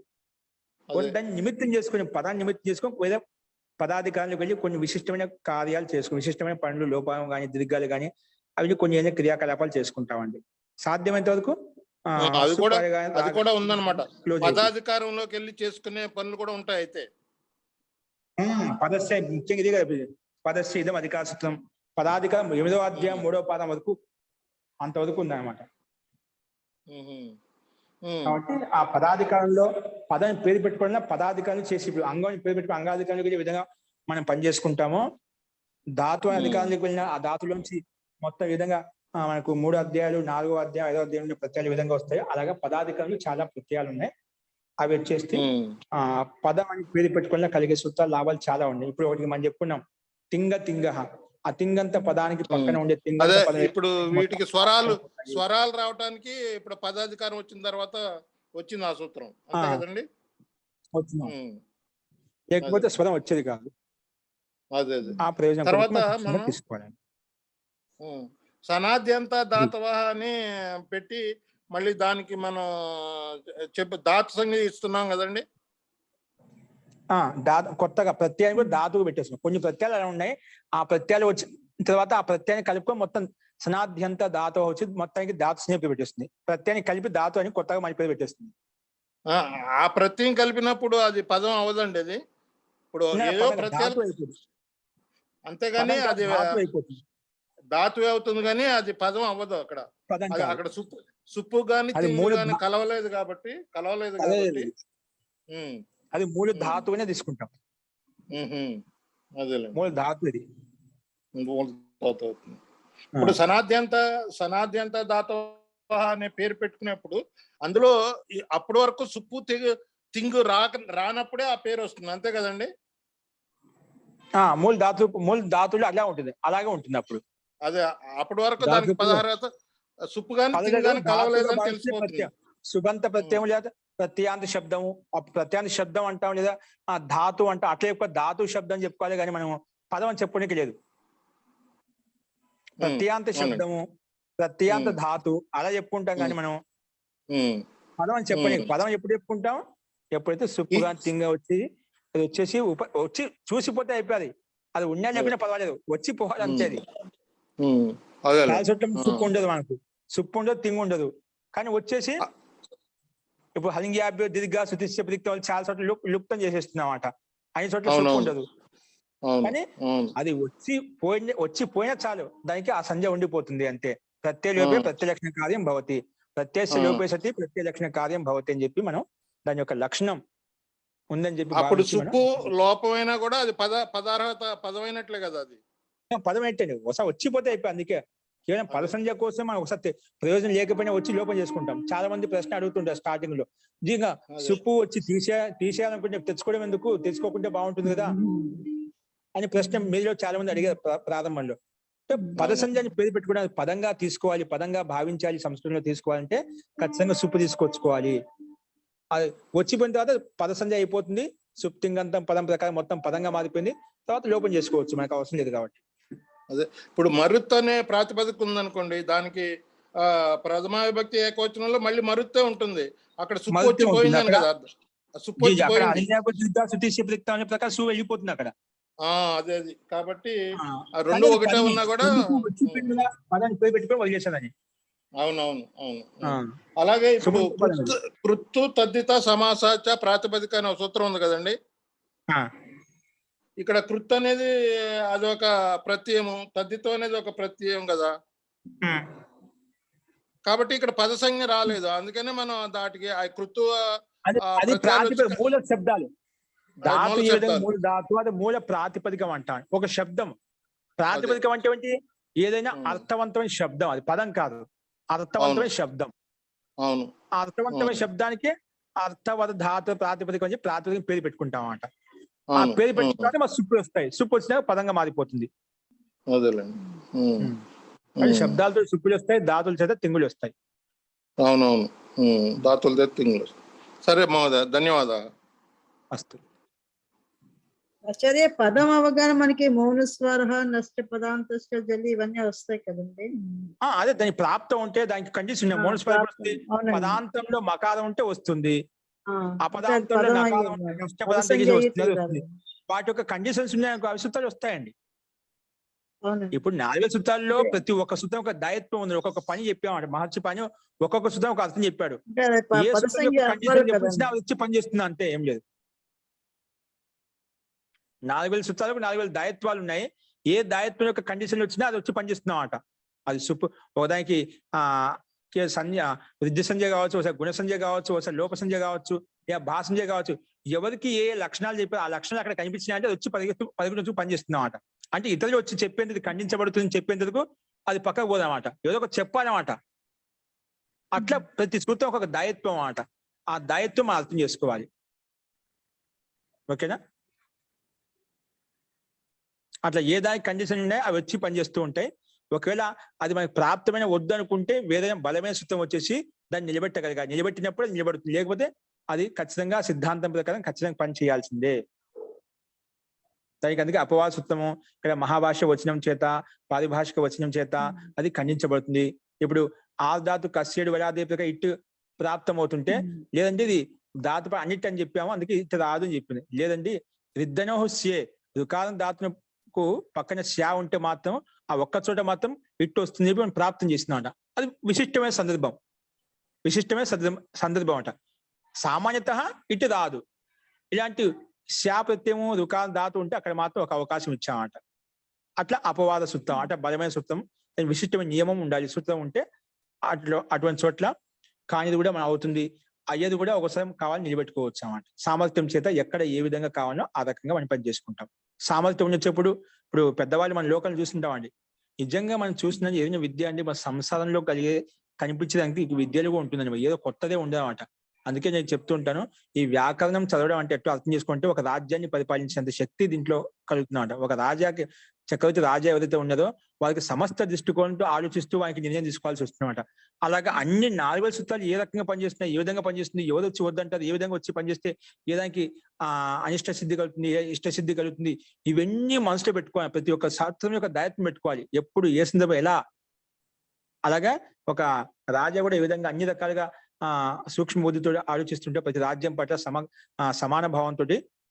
దాన్ని నిమిత్తం చేసుకుని పదాన్ని నిమిత్తం చేసుకొని వేరే పదాధికారులకు వెళ్ళి కొన్ని విశిష్టమైన కార్యాలు చేసుకుని, విశిష్టమైన పనులు, లోపం కానీ దీర్ఘాలు కానీ అవి కొన్ని ఏదైనా క్రియాకలాపాలు చేసుకుంటామండి సాధ్యమైనంత వరకు. అది కూడా ఉందన్నమాట. పదాధికారంలోకి వెళ్ళి చేసుకునే పనులు కూడా ఉంటాయి. అయితే పదస్య ముఖ్యంగా ఇది కదా, పదస్య ఇదం అధికార సూత్రం, పదాధికారం 8వ అధ్యాయం 3వ పాదం వరకు అంతవరకు ఉందన్నమాట. కాబట్టి ఆ పదాధికారంలో పదాన్ని పేరు పెట్టుకోవడం పదాధికారులు చేసి, ఇప్పుడు అంగం పేరు పెట్టుకుని అంగాధికారులకు ఏ విధంగా మనం పనిచేసుకుంటామో, ధాతు అధికారులకు వెళ్ళిన ఆ ధాతులోంచి మొత్తం విధంగా మనకు 3వ అధ్యాయాలు 4వ అధ్యాయం 5వ అధ్యాయంలో ప్రత్యయాలు విధంగా వస్తాయి. అలాగే పదాధికారులు చాలా ప్రత్యయాలు ఉన్నాయి. అవి వచ్చేస్తే పదం అని పేరు పెట్టుకున్న కలిగే సూత్రాలు లాభాలు చాలా ఉన్నాయి. ఇప్పుడు ఒకటి మనం చెప్పుకున్నాం తింగ, ఆ తింగంత పదానికి పక్కన ఉండే ఇప్పుడు వీటికి స్వరాలు రావడానికి ఇప్పుడు పదాధికారం వచ్చిన తర్వాత వచ్చింది ఆ సూత్రం, అంతే కదండి? లేకపోతే స్వరం వచ్చేది కాదు. అదే ఆ ప్రయోజనం తర్వాత తీసుకోవాలి. సనాద్యంత దాతవ అని పెట్టి మళ్ళీ దానికి మనం ధాతు సంజ్ఞ ఇస్తున్నాం కదండి. కొత్తగా ప్రత్యయాన్ని కూడా ధాతువు పెట్టేస్తున్నాం. కొన్ని ప్రత్యయాలు అలా ఉన్నాయి. ఆ ప్రత్యయాలు వచ్చిన తర్వాత ఆ ప్రత్యయాన్ని కలుపుకొని మొత్తం సనాద్యంత ధాతు వచ్చి మొత్తానికి ధాతు సంజ్ఞ పెట్టేస్తుంది. ప్రత్యయాన్ని కలిపి ధాతు అని కొత్తగా మళ్ళీ పేరు పెట్టేస్తుంది. ఆ ప్రత్యయం కలిపినప్పుడు అది పదం అవదండి. అది ఇప్పుడు ఏదో ప్రత్యయం అంతేగాని అది ధాతువే అవుతుంది, కానీ అది పదం అవ్వదు. అక్కడ సుప్పు గాని కలవలేదు కాబట్టి అది మూడు ధాతువునే తీసుకుంటాం. అదేలేండి. మూల ధాతు ఇది. మూల ధాతు అవుతుంది. ఇప్పుడు సనాద్యంత ధాతు అనే పేరు పెట్టుకునేప్పుడు అందులో అప్పటి వరకు సుప్పు తింగు రానప్పుడే ఆ పేరు వస్తుంది, అంతే కదండి? మూల ధాతులు అలా ఉంటుంది, అలాగే ఉంటుంది అప్పుడు. అదే అప్పటి వరకు దానికి 16 సుప్పు గాని తింగు గాని కలవలేదని తెలిసిపోతుంది. సుబంత ప్రత్యయం లేదా ప్రత్యాంత శబ్దము, ప్రత్యాంత శబ్దం అంటాం లేదా ఆ ధాతు అంటాం, అట్లా ఎక్కువ ధాతు శబ్దం చెప్పుకోవాలి కానీ మనం పదం అని చెప్పుకోనికి లేదు. ప్రత్యాంత శబ్దము, ప్రత్యాంత ధాతు అలా చెప్పుకుంటాం కానీ మనం పదం అని చెప్పనీకి. పదం ఎప్పుడు చెప్పుకుంటాం? ఎప్పుడైతే సుప్పుగా తింగ వచ్చి అది వచ్చి చూసిపోతే అయిపోయి, అది ఉన్నా లేకుండా పర్వాలేదు, వచ్చి పోవాలి అంతే. అది సుప్పు ఉండదు, మనకు సుప్పు ఉండదు, తింగు ఉండదు, కానీ వచ్చేసి ఇప్పుడు హలింగ్యాభ్యో దీర్ఘ సుతిష్య ప్రతిక్త వాళ్ళు చాలా చోట్ల లుప్తం చేసేస్తున్నాం అన్నమాట. అన్ని చోట్ల సుప్పు ఉండదు, కానీ అది వచ్చి పోయినా చాలు, దానికి ఆ సంజ్ఞ ఉండిపోతుంది అంతే. ప్రత్యయ లోపే ప్రత్యలక్షణ కార్యం భవతి, ప్రత్యయ లోపే సతి ప్రత్యలక్షణ కార్యం భవతి అని చెప్పి మనం దాని యొక్క లక్షణం ఉందని చెప్పి. అప్పుడు సుప్పు లోపమైనా కూడా అది పదార్హత పదమైనట్లే కదా, అది పదం ఏంటండి, ఒకసారి వచ్చిపోతే అయిపోయి. అందుకే కేవలం పద సంఖ్య కోసం మనం ఒకసారి ప్రయోజనం లేకపోయినా వచ్చి లోపం చేసుకుంటాం. చాలా మంది ప్రశ్న అడుగుతుంటారు స్టార్టింగ్ లో, నిజంగా సుప్పు వచ్చి తీసేయాలనుకుంటే తెచ్చుకోవడం ఎందుకు, తెచ్చుకోకుంటే బాగుంటుంది కదా అని ప్రశ్న మీలో చాలా మంది అడిగారు ప్రారంభంలో. పద సంఖ్యని పేరు పెట్టుకోవడం పదంగా తీసుకోవాలి, పదంగా భావించాలి, సంస్కృతంలో తీసుకోవాలంటే ఖచ్చితంగా సుప్పు తీసుకొచ్చుకోవాలి. అది వచ్చిపోయిన తర్వాత పద సంఖ్య అయిపోతుంది, సుప్తింగంతం పదం ప్రకారం మొత్తం పదంగా మారిపోయింది, తర్వాత లోపం చేసుకోవచ్చు, మనకు అవసరం లేదు కాబట్టి. అదే ఇప్పుడు మరుత్ అనే ప్రాతిపదిక ఉందనుకోండి, దానికి ప్రథమా విభక్తి ఏకవచనంలో మళ్ళీ మరుత్తే ఉంటుంది, అక్కడ సుప్పు వచ్చి పోయిందని కదా, సుప్పు వచ్చి పోయింది ప్రకారం సు వెళ్ళిపోతుంది అక్కడ. అదే అది కాబట్టి రెండు ఒకటే ఉన్నా కూడా పదాన్ని పేరు పెట్టుకొని వదిలేసానని. అవునవును అవును. అలాగే ఇప్పుడు కృత్తు తద్దిత సమాసాచ ప్రాతిపదిక అనే సూత్రం ఉంది కదండి. ఇక్కడ కృత్ అనేది అది ఒక ప్రత్యయము, తద్దితం అనేది ఒక ప్రత్యయం కదా, కాబట్టి ఇక్కడ పద సంజ్ఞ రాలేదు, అందుకనే మనం దాటికి ఆ కృత్తు మూల శబ్దాలు ధాతు మూల ధాతు అది మూల ప్రాతిపదికం అంటాను. ఒక శబ్దం ప్రాతిపదికం అంటే ఏంటి? ఏదైనా అర్థవంతమైన శబ్దం, అది పదం కాదు, అర్థవంతమైన శబ్దం. అవును, అర్థవంతమైన శబ్దానికి అర్థవత ధాతు ప్రాతిపదికం అని ప్రాతిపదికం పేరు పెట్టుకుంటాం అన్నమాట. ఆ పేరు పెట్టుకుంటే మా సుప్పు వస్తాయి, సుప్పు వచ్చినాక పదంగా మారిపోతుంది. శబ్దాలతో సుప్పులు వస్తాయి, ధాతుల చేత తింగులు వస్తాయి. అవునవును, ధాతుల చేత తింగులు. సరే మహోదయ, ధన్యవాదాలు. అస్తు. ఆచార్య, పదం అవగానే మనకి మౌనస్వర, నష్ట పదాంత జల్లి ఇవన్నీ వస్తాయి కదండి. అదే దాని ప్రాప్తం ఉంటే దానికి కండిషన్ మౌనస్వర వస్తుంది, పదాంతంలో మకారం ఉంటే వస్తుంది, అపదాంతంలో నకారం నష్ట పదాంతం వస్తుంది. వాటి యొక్క కండిషన్స్ ఉన్నాయి, అవి సూత్రాలు వస్తాయండి. ఇప్పుడు 4 సూత్రాల్లో ప్రతి ఒక్క సూత్రం ఒక దాయత్వం ఉంది, ఒక్కొక్క పని చెప్పామంటే మహర్షి పని ఒక్కొక్క సూత్రం ఒక అర్థం చెప్పాడు. ఏ సూత్రం వచ్చి పని చేస్తున్నా అంటే ఏం లేదు. 4000 సూత్రాలకు 4000 దాయత్వాలు ఉన్నాయి. ఏ దాయత్వం యొక్క కండిషన్ వచ్చినా అది వచ్చి పనిచేస్తున్నాం అట. అది ఒకదానికి సంజ్ఞ వృద్ధి సంజ్ఞ కావచ్చు, ఒకసారి గుణ సంజ్ఞ కావచ్చు, ఒకసారి లోప సంజ్ఞ కావచ్చు, భాష సంజ్ఞ కావచ్చు. ఎవరికి ఏ లక్షణాలు చెప్పారు ఆ లక్షణాలు అక్కడ కనిపించినా అంటే వచ్చి పరిగెత్తు పనిచేస్తున్నాం అట. అంటే ఇతరులు వచ్చి చెప్పేందుకు ఖండించబడుతుంది చెప్పేందుకు అది పక్కకు పోదామాట, ఏదో ఒక చెప్పాలన్నమాట. అట్లా ప్రతి సూత్రం ఒక దాయత్వం అన్నమాట. ఆ దాయత్వం మనం అర్థం చేసుకోవాలి. ఓకేనా? అట్లా ఏ దానికి కండిషన్ ఉన్నాయో అవి వచ్చి పనిచేస్తూ ఉంటాయి. ఒకవేళ అది మనకి ప్రాప్తమైన వద్దు అనుకుంటే వేదన బలమైన సూత్రం వచ్చేసి దాన్ని నిలబెట్టగలగాలి. నిలబెట్టినప్పుడు అది నిలబడుతుంది, లేకపోతే అది ఖచ్చితంగా సిద్ధాంతం ప్రకారం ఖచ్చితంగా పని చేయాల్సిందే. దానికి అందుకే అపవాద సూత్రము ఇక్కడ మహాభాష వచనం చేత, పారిభాషిక వచనం చేత అది ఖండించబడుతుంది. ఇప్పుడు ఆధాతు కస్యేడు వరాదేపిక ఇటు ప్రాప్తం అవుతుంటే, లేదంటే ఇది ధాతు అన్నిటి అని చెప్పాము అందుకే ఇటు రాదు అని చెప్పింది. లేదండి రిద్దనోహు స్యే రుకారం ధాతుకు పక్కన శ్యా ఉంటే మాత్రం ఆ ఒక్క చోట మాత్రం ఇట్టు వస్తుంది చెప్పి మనం ప్రాప్తం చేస్తున్నాం. అది విశిష్టమైన సందర్భం, విశిష్టమైన సందర్భం అంట. సామాన్యత ఇటు రాదు. ఇలాంటి శ్యా ప్రత్యయము రుకారం ధాతు ఉంటే అక్కడ మాత్రం ఒక అవకాశం ఇచ్చామంట. అట్లా అపవాద సూత్రం అంటే బలమైన సూత్రం, విశిష్టమైన నియమం ఉండాలి. సూత్రం ఉంటే అటువంటి చోట్ల కానిది కూడా మనం అవుతుంది, అయ్యేది కూడా ఒకసారి కావాలని నిలబెట్టుకోవచ్చు అన్నమాట. సామర్థ్యం చేత ఎక్కడ ఏ విధంగా కావాలో ఆ రకంగా మనం పని చేసుకుంటాం. సామర్థ్యం ఉండొచ్చేప్పుడు ఇప్పుడు పెద్దవాళ్ళు మన లోకల్ చూస్తుంటామండి. నిజంగా మనం చూసినది ఏదైనా విద్య అంటే మన సంసారంలో కనిపించడానికి ఈ విద్యలో కూడా ఉంటుందండి. ఏదో కొత్తదే ఉండదన్నమాట. అందుకే నేను చెప్తూ ఉంటాను, ఈ వ్యాకరణం చదవడం అంటే ఎట్లా అర్థం చేసుకుంటే ఒక రాజ్యాన్ని పరిపాలించేంత శక్తి దీంట్లో కలుగుతుందన్నమాట. ఒక రాజాకి చక్రవర్తి రాజా ఎవరైతే ఉన్నదో వారికి సమస్త దృష్టికోణంతో ఆలోచిస్తూ వారికి నిర్ణయం తీసుకోవాల్సి వస్తుందన్నమాట. అలాగా అన్ని 4 సూత్రాలు ఏ రకంగా పనిచేస్తున్నాయి, ఏ విధంగా పనిచేస్తుంది, ఎవరు వచ్చి వద్దంటారు, ఏ విధంగా వచ్చి పనిచేస్తే ఏ దానికి అనిష్ట సిద్ధి కలుగుతుంది, ఏ ఇష్ట సిద్ధి కలుగుతుంది, ఇవన్నీ మనసులో పెట్టుకోవాలి. ప్రతి ఒక్క శాస్త్రం యొక్క దాయత్వం పెట్టుకోవాలి. ఎప్పుడు ఏ సందర్భం ఎలా. అలాగా ఒక రాజా కూడా ఈ విధంగా అన్ని రకాలుగా సూక్ష్మ బుద్ధితో ఆలోచిస్తుంటే ప్రతి రాజ్యం పట్ల సమాన భావంతో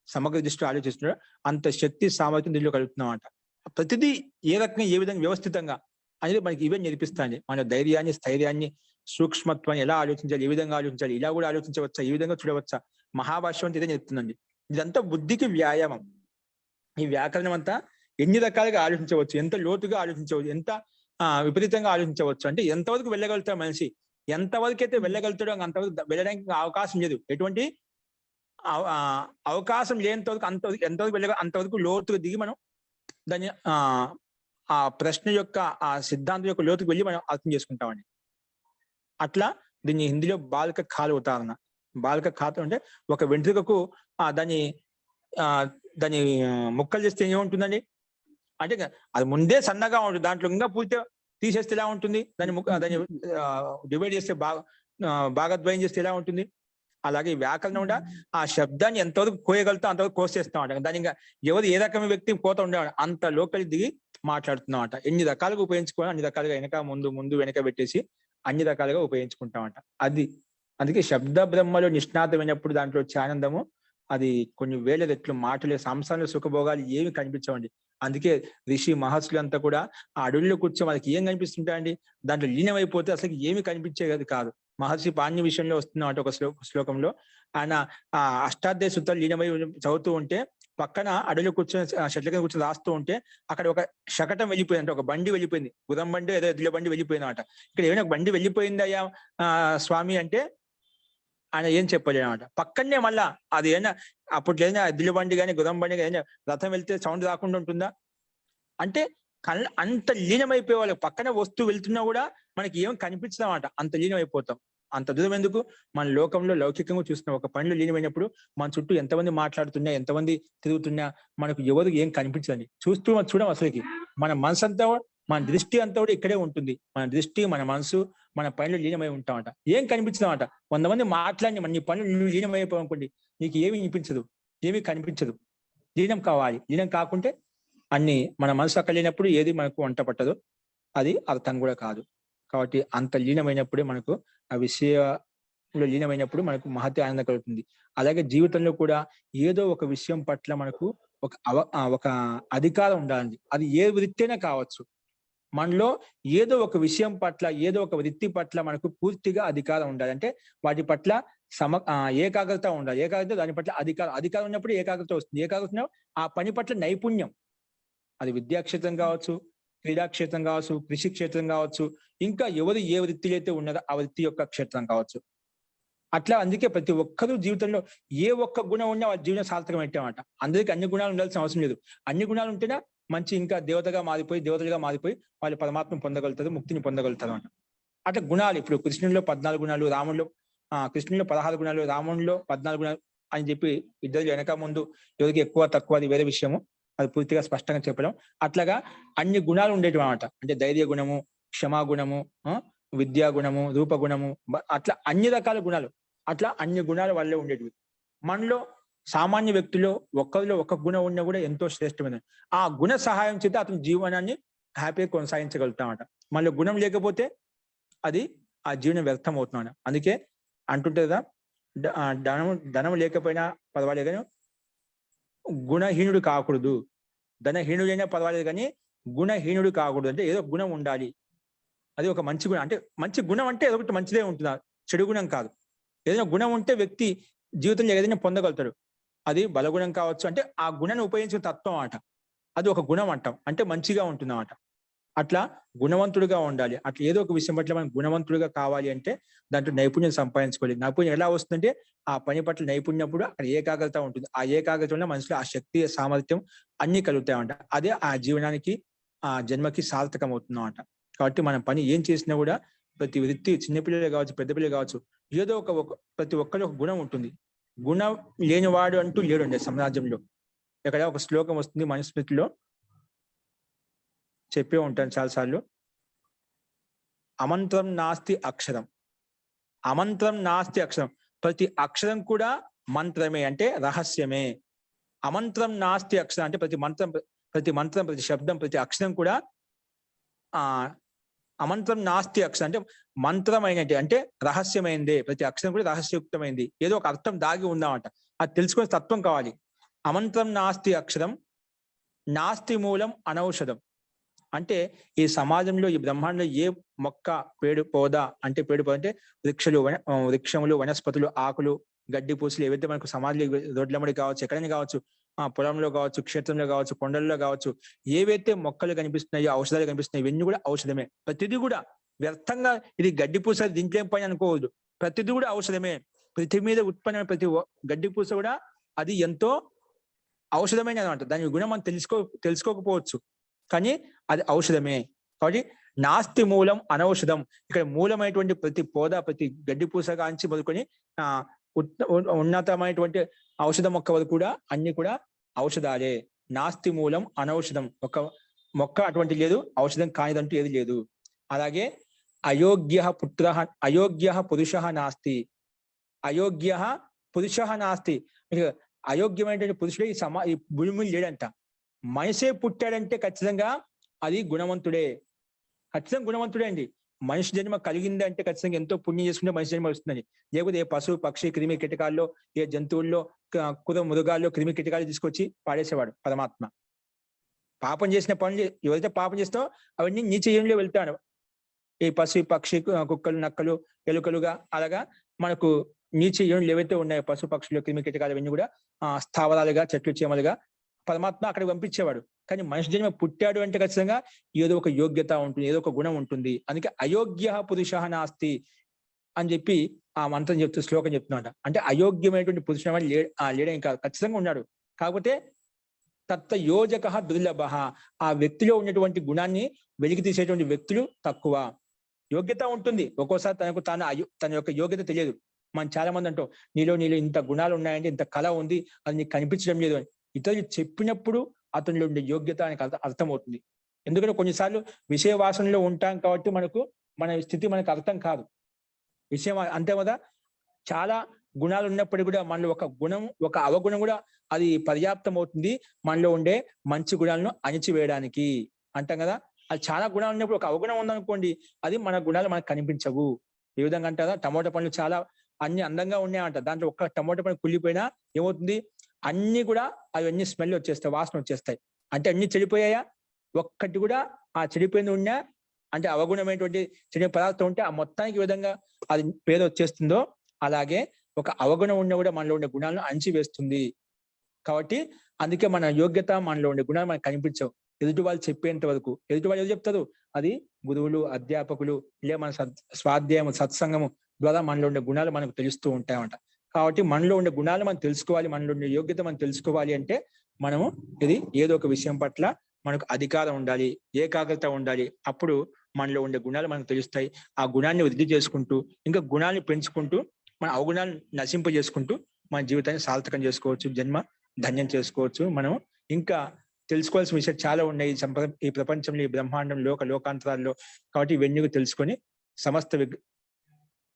సమగ్ర దృష్టితో ఆలోచిస్తుంటే అంత శక్తి సామర్థ్యం దీనిలో కలుగుతుందన్నమాట. ప్రతిదీ ఏ రకంగా ఏ విధంగా వ్యవస్థితంగా అనేది మనకి ఇవే నేర్పిస్తాయి. మన ధైర్యాన్ని, స్థైర్యాన్ని, సూక్ష్మత్వాన్ని ఎలా ఆలోచించాలి, ఏ విధంగా ఆలోచించాలి, ఇలా కూడా ఆలోచించవచ్చా, ఈ విధంగా చూడవచ్చా, మహాభాష్యం అంటే ఇదే చెప్తుందండి. ఇదంతా బుద్ధికి వ్యాయామం. ఈ వ్యాకరణం అంతా ఎన్ని రకాలుగా ఆలోచించవచ్చు, ఎంత లోతుగా ఆలోచించవచ్చు, ఎంత విపరీతంగా ఆలోచించవచ్చు, అంటే ఎంతవరకు వెళ్ళగలుగుతాడు మనిషి, ఎంతవరకు అయితే వెళ్ళగలుగుతాడో అంతవరకు వెళ్ళడానికి అవకాశం లేదు. ఎటువంటి అవకాశం లేనంత వరకు ఎంతవరకు అంతవరకు లోతుగా దిగి మనం దాన్ని ఆ ప్రశ్న యొక్క ఆ సిద్ధాంతం యొక్క లోతుకు వెళ్ళి మనం అర్థం చేసుకుంటామండి. అట్లా దీన్ని హిందీలో బాలక ఖాలు ఉదాహరణ. బాలక ఖాత అంటే ఒక వెంట్రుకకు దాని ముక్కలు చేస్తే ఏముంటుందండి అంటే అది ముందే సన్నగా ఉంటుంది, దాంట్లో ఇంకా పూర్తి తీసేస్తే ఎలా ఉంటుంది, దాన్ని డివైడ్ చేస్తే భాగద్వయం చేస్తే ఎలా ఉంటుంది. అలాగే వ్యాకరణం కూడా ఆ శబ్దాన్ని ఎంతవరకు కోయగలుగుతా అంతవరకు కోసేస్తాం. దాని ఇంకా ఎవరు ఏ రకమైన వ్యక్తి కోత ఉండేవాడు అంత లోకలి దిగి మాట్లాడుతున్నామంట. ఎన్ని రకాలుగా ఉపయోగించుకోవాలి అన్ని రకాలుగా వెనక ముందు వెనక పెట్టేసి అన్ని రకాలుగా ఉపయోగించుకుంటామంట. అందుకే శబ్ద బ్రహ్మలో నిష్ణాతమైనప్పుడు దాంట్లో వచ్చే ఆనందము అది కొన్ని వేల రెట్లు మాటలే. సంసారంలో సుఖభోగాలు ఏమి కనిపించవండి. అందుకే ఋషి మహర్షులు అంతా కూడా ఆ అడవుల్లో కూర్చో వాళ్ళకి ఏం కనిపిస్తుంటాయండి, దాంట్లో లీనమైపోతే అసలు ఏమి కనిపించేది కాదు. మహర్షి పాణ్య విషయంలో వస్తున్నమాట ఒక శ్లోకంలో ఆయన అష్టాధ్యాయ సూత్రాలు లీనమై చదువుతూ ఉంటే పక్కన అడవిలో కూర్చొని చెట్ల కింద కూర్చొని రాస్తూ ఉంటే అక్కడ ఒక శకటం వెళ్ళిపోయింది, అంటే ఒక బండి వెళ్ళిపోయింది, గుర్రం బండి ఏదో ఎద్దుల బండి వెళ్ళిపోయింది అనమాట. ఇక్కడ ఏమైనా బండి వెళ్ళిపోయింది అయ్యా స్వామి అంటే ఆయన ఏం చెప్పలేదు అనమాట. పక్కనే మళ్ళా అది ఏదైనా అప్పట్లో ఏదైనా ఎద్దుల బండి కానీ గుర్రం బండి కానీ ఏదైనా రథం వెళ్తే సౌండ్ రాకుండా ఉంటుందా అంటే అంత లీనమైపోయే వాళ్ళు పక్కన వస్తువు వెళ్తున్నా కూడా మనకి ఏం కనిపించదు అన్నమాట. అంత లీనమైపోతాం. అంత దూరం ఎందుకు, మన లోకంలో లౌకికంగా చూస్తున్నాం. ఒక పనిలో లీనమైనప్పుడు మన చుట్టూ ఎంతమంది మాట్లాడుతున్నా, ఎంతమంది తిరుగుతున్నా మనకు ఎవరు ఏం కనిపించదండి. చూడం అసలుకి మన మనసు అంతా, మన దృష్టి అంతా కూడా ఇక్కడే ఉంటుంది. మన దృష్టి, మన మనసు, మన పనిలో లీనమై ఉంటామంట. ఏం కనిపించదన్నమాట. 100 మంది మాట్లాడి నీ పనులు నువ్వు లీనమైపోయావు అనుకోండి, నీకు ఏమీ వినిపించదు, ఏమీ కనిపించదు. లీనం కావాలి. లీనం కాకుంటే అన్ని మన మనసు అక్కడ లేనప్పుడు ఏది మనకు వంట పట్టదు, అది అర్థం కూడా కాదు. కాబట్టి అంత లీనమైనప్పుడే మనకు ఆ విషయంలో లీనమైనప్పుడు మనకు మహతి ఆనందం కలుగుతుంది. అలాగే జీవితంలో కూడా ఏదో ఒక విషయం పట్ల మనకు ఒక అధికారం ఉండాలండి. అది ఏ వృత్తి అయినా కావచ్చు. మనలో ఏదో ఒక విషయం పట్ల, ఏదో ఒక వృత్తి పట్ల మనకు పూర్తిగా అధికారం ఉండాలి. అంటే వాటి పట్ల ఏకాగ్రత ఉండాలి. ఏకాగ్రత దాని పట్ల అధికారం ఉన్నప్పుడు ఏకాగ్రత వస్తుంది. ఏకాగ్రత ఆ పని పట్ల నైపుణ్యం, అది విద్యాక్షేత్రం కావచ్చు, క్రీడాక్షేత్రం కావచ్చు, కృషి క్షేత్రం కావచ్చు, ఇంకా ఎవరు ఏ వృత్తిలో అయితే ఉన్నదో ఆ వృత్తి యొక్క క్షేత్రం కావచ్చు. అట్లా అందుకే ప్రతి ఒక్కరూ జీవితంలో ఏ ఒక్క గుణం ఉన్నా వాళ్ళ జీవనం సార్థకం పెట్టామట. అందరికీ అన్ని గుణాలు ఉండాల్సిన అవసరం లేదు. అన్ని గుణాలు ఉంటేనే మంచి ఇంకా దేవతలుగా మారిపోయి వాళ్ళు పరమాత్మ పొందగలుగుతారు, ముక్తిని పొందగలుగుతారు అన్నమాట. అట్లా గుణాలు ఇప్పుడు కృష్ణుల్లో 14 గుణాలు, కృష్ణుల్లో 16 గుణాలు, రాముడిలో 14 గుణాలు అని చెప్పి ఇద్దరు వెనక ముందు ఎవరికి ఎక్కువ తక్కువ అది వేరే విషయము, అది పూర్తిగా స్పష్టంగా చెప్పడం. అట్లాగా అన్ని గుణాలు ఉండేటివి అన్నమాట. అంటే ధైర్య గుణము, క్షమా గుణము, విద్యా గుణము, రూప గుణము, అట్లా అన్ని రకాల గుణాలు, అట్లా అన్ని గుణాలు వల్లే ఉండేటివి. మనలో సామాన్య వ్యక్తిలో ఒక్కరిలో ఒక గుణం ఉన్నా కూడా ఎంతో శ్రేష్టమైనది. ఆ గుణ సహాయం చేత అతని జీవనాన్ని హ్యాపీగా కొనసాగించగలుగుతామట. మళ్ళీ గుణం లేకపోతే అది ఆ జీవనం వ్యర్థం అవుతున్నాడు. అందుకే అంటుంటే కదా, ధనం లేకపోయినా పర్వాలేదు కానీ గుణహీనుడు కాకూడదు. ధనహీనుడైనా పర్వాలేదు కానీ గుణహీనుడు కాకూడదు. అంటే ఏదో గుణం ఉండాలి, అది ఒక మంచి గుణం. అంటే మంచి గుణం అంటే ఒకటి మంచిదే ఉంటుందా, చెడు గుణం కాదు. ఏదైనా గుణం ఉంటే వ్యక్తి జీవితంలో ఏదైనా పొందగలుగుతాడు. అది బలగుణం కావచ్చు, అంటే ఆ గుణాన్ని ఉపయోగించిన తత్వం అట, అది ఒక గుణం అంటాం. అంటే మంచిగా ఉంటుందన్నమాట. అట్లా గుణవంతుడిగా ఉండాలి. అట్లా ఏదో ఒక విషయం పట్ల మనం గుణవంతుడిగా కావాలి అంటే దాంట్లో నైపుణ్యం సంపాదించుకోవాలి. నైపుణ్యం ఎలా వస్తుందంటే ఆ పని పట్ల నైపుణ్యప్పుడు అక్కడ ఏకాగ్రత ఉంటుంది. ఆ ఏకాగ్రత వల్ల మనిషిలో ఆ శక్తి, సామర్థ్యం అన్ని కలుగుతాయంట. అదే ఆ జీవనానికి, ఆ జన్మకి సార్థకం అవుతుందన్నమాట. కాబట్టి మనం పని ఏం చేసినా కూడా ప్రతి వృత్తి, చిన్నపిల్లలు కావచ్చు, పెద్ద పిల్లలు కావచ్చు, ఏదో ప్రతి ఒక్కరి ఒక గుణం ఉంటుంది. గుణం లేనివాడు అంటూ లేడండి సమాజంలో. ఇక్కడ ఒక శ్లోకం వస్తుంది మనుస్మృతిలో, చెప్పే ఉంటాను చాలాసార్లు. అమంత్రం నాస్తి అక్షరం, అమంత్రం నాస్తి అక్షరం. ప్రతి అక్షరం కూడా మంత్రమే, అంటే రహస్యమే. అమంత్రం నాస్తి అక్షరం అంటే ప్రతి మంత్రం, ప్రతి శబ్దం, ప్రతి అక్షరం కూడా అమంత్రం నాస్తి అక్షరం అంటే మంత్రమైనది, అంటే రహస్యమైందే. ప్రతి అక్షరం కూడా రహస్యయుక్తమైంది, ఏదో ఒక అర్థం దాగి ఉందామంట. అది తెలుసుకునే తత్వం కావాలి. అమంత్రం నాస్తి అక్షరం, నాస్తి మూలం అనౌషధం. అంటే ఈ సమాజంలో, ఈ బ్రహ్మాండంలో ఏ మొక్క, పేడు పౌద అంటే వృక్షములు, వనస్పతులు, ఆకులు, గడ్డి పూసలు ఏవైతే మనకు సమాజంలో రోడ్లమ్మడి కావచ్చు, ఎక్కడైనా కావచ్చు, పొలంలో కావచ్చు, క్షేత్రంలో కావచ్చు, కొండల్లో కావచ్చు, ఏవైతే మొక్కలు కనిపిస్తున్నాయో, ఔషధాలు కనిపిస్తున్నాయి, ఇవన్నీ కూడా ఔషధమే. ప్రతిదీ కూడా వ్యర్థంగా ఇది గడ్డి పూస దీంట్లో ఏం పని అనుకోవద్దు. ప్రతిదీ కూడా ఔషధమే. పృథివీ మీద ఉత్పన్నమైన ప్రతి గడ్డి పూస కూడా అది ఎంతో ఔషధమైన అనమాట. దాని గుణం మనం తెలుసుకోకపోవచ్చు, కానీ అది ఔషధమే. కాబట్టి నాస్తి మూలం అనౌషధం. ఇక్కడ మూలమైనటువంటి ప్రతి పౌద, ప్రతి గడ్డి పూస కాంచి మొదలుకొని ఉన్నతమైనటువంటి ఔషధ మొక్క వరకు కూడా అన్ని కూడా ఔషధాలే. నాస్తి మూలం అనౌషధం. ఒక మొక్క అటువంటి లేదు, ఔషధం కానిదంటూ ఏది లేదు. అలాగే అయోగ్య పురుష నాస్తి, అయోగ్య పురుష నాస్తి. అయోగ్యమైనటువంటి పురుషుడే ఈ భూమి లేడంట. మనిషే పుట్టాడంటే ఖచ్చితంగా అది గుణవంతుడే, ఖచ్చితంగా గుణవంతుడే అండి. మనిషి జన్మ కలిగింది అంటే ఖచ్చితంగా ఎంతో పుణ్యం చేసుకుంటే మనిషి జన్మ వస్తుందని. లేకపోతే ఏ పశువు, పక్షి, క్రిమి కీటకాల్లో, ఏ జంతువుల్లో, మృగాల్లో క్రిమి కీటకాలు తీసుకొచ్చి పాడేసేవాడు పరమాత్మ. పాపం చేసిన పనులు ఎవరైతే పాపం చేస్తావో అవన్నీ నీ చెయ్యంలో వెళ్తాడు. ఈ పశు, పక్షి, కుక్కలు, నక్కలు, ఎలుకలుగా అలాగా మనకు నీ చెయ్యం ఏవైతే ఉన్నాయో పశు, పక్షులు, క్రిమి కీటకాలు అవన్నీ కూడా స్థావరాలుగా, చెట్లు, చేమలుగా పరమాత్మ అక్కడికి పంపించేవాడు. కానీ మనిషి జన్మ పుట్టాడు అంటే ఖచ్చితంగా ఏదో ఒక యోగ్యత ఉంటుంది, ఏదో ఒక గుణం ఉంటుంది. అందుకే అయోగ్య పురుష నాస్తి అని చెప్పి ఆ మంత్రం శ్లోకం చెప్తున్నాడు. అంటే అయోగ్యమైనటువంటి పురుషుడు లేడే, ఇంకా ఖచ్చితంగా ఉన్నాడు. కాకపోతే తత్త యోజక దుర్లభ. ఆ వ్యక్తిలో ఉన్నటువంటి గుణాన్ని వెలికి తీసేటువంటి వ్యక్తులు తక్కువ. యోగ్యత ఉంటుంది, ఒక్కోసారి తన యొక్క యోగ్యత తెలియదు. మనం చాలా మంది అంటాం, నీలో ఇంత గుణాలు ఉన్నాయంటే, ఇంత కళ ఉంది, అది నీకు కనిపించడం లేదు అని. ఇతరులు చెప్పినప్పుడు అతనిలో ఉండే యోగ్యత ఆయనకు అర్థమవుతుంది. ఎందుకంటే కొన్నిసార్లు విషయ వాసనలో ఉంటాం కాబట్టి మన స్థితి మనకు అర్థం కాదు. విషయం అంతే కదా, చాలా గుణాలు ఉన్నప్పటికీ కూడా మనలో ఒక గుణం, ఒక అవగుణం కూడా అది పర్యాప్తం అవుతుంది మనలో ఉండే మంచి గుణాలను అణిచివేయడానికి. అంటాం కదా, అది చాలా గుణాలు ఉన్నప్పుడు ఒక అవగుణం ఉందనుకోండి, అది మన గుణాలు మనకు కనిపించవు. ఏ విధంగా అంటారా, టమోటా పండ్లు చాలా అన్ని అందంగా ఉన్నాయంట, దాంట్లో ఒక్క టమోటా పండు కుళ్ళిపోయినా ఏమవుతుంది, అన్ని కూడా అవన్నీ స్మెల్ వచ్చేస్తాయి, వాసన వచ్చేస్తాయి. అంటే అన్ని చెడిపోయాయా? ఒక్కటి కూడా ఆ చెడిపోయింది ఉన్నా అంటే అవగుణమైనటువంటి చెడు పదార్థం ఉంటే ఆ మొత్తానికి విధంగా అది పేరు వచ్చేస్తుందో, అలాగే ఒక అవగుణం ఉన్నా కూడా మనలో ఉండే గుణాలను అణిచివేస్తుంది. కాబట్టి అందుకే మన యోగ్యత, మనలో ఉండే గుణాలు మనకు కనిపించవు ఎదుటి వాళ్ళు చెప్పేంత వరకు. ఎదుటి వాళ్ళు ఏదో చెప్తారు, అది గురువులు, అధ్యాపకులు, లేదా మన స్వాధ్యాయం, సత్సంగము ద్వారా మనలో ఉండే గుణాలు మనకు తెలుస్తూ ఉంటాయన్నమాట. కాబట్టి మనలో ఉండే గుణాలు మనం తెలుసుకోవాలి, మనలో ఉండే యోగ్యత మనం తెలుసుకోవాలి అంటే మనము ఇది ఏదో ఒక విషయం పట్ల మనకు అధికారం ఉండాలి, ఏకాగ్రత ఉండాలి. అప్పుడు మనలో ఉండే గుణాలు మనకు తెలుస్తాయి. ఆ గుణాన్ని వృద్ధి చేసుకుంటూ, ఇంకా గుణాన్ని పెంచుకుంటూ, మన అవగుణాలను నశింపజేసుకుంటూ మన జీవితాన్ని సార్థకం చేసుకోవచ్చు, జన్మ ధన్యం చేసుకోవచ్చు. మనం ఇంకా తెలుసుకోవాల్సిన విషయాలు చాలా ఉన్నాయి ఈ ప్రపంచంలో, ఈ బ్రహ్మాండం, లోకాంతరాల్లో. కాబట్టి ఇవన్నీ తెలుసుకొని సమస్త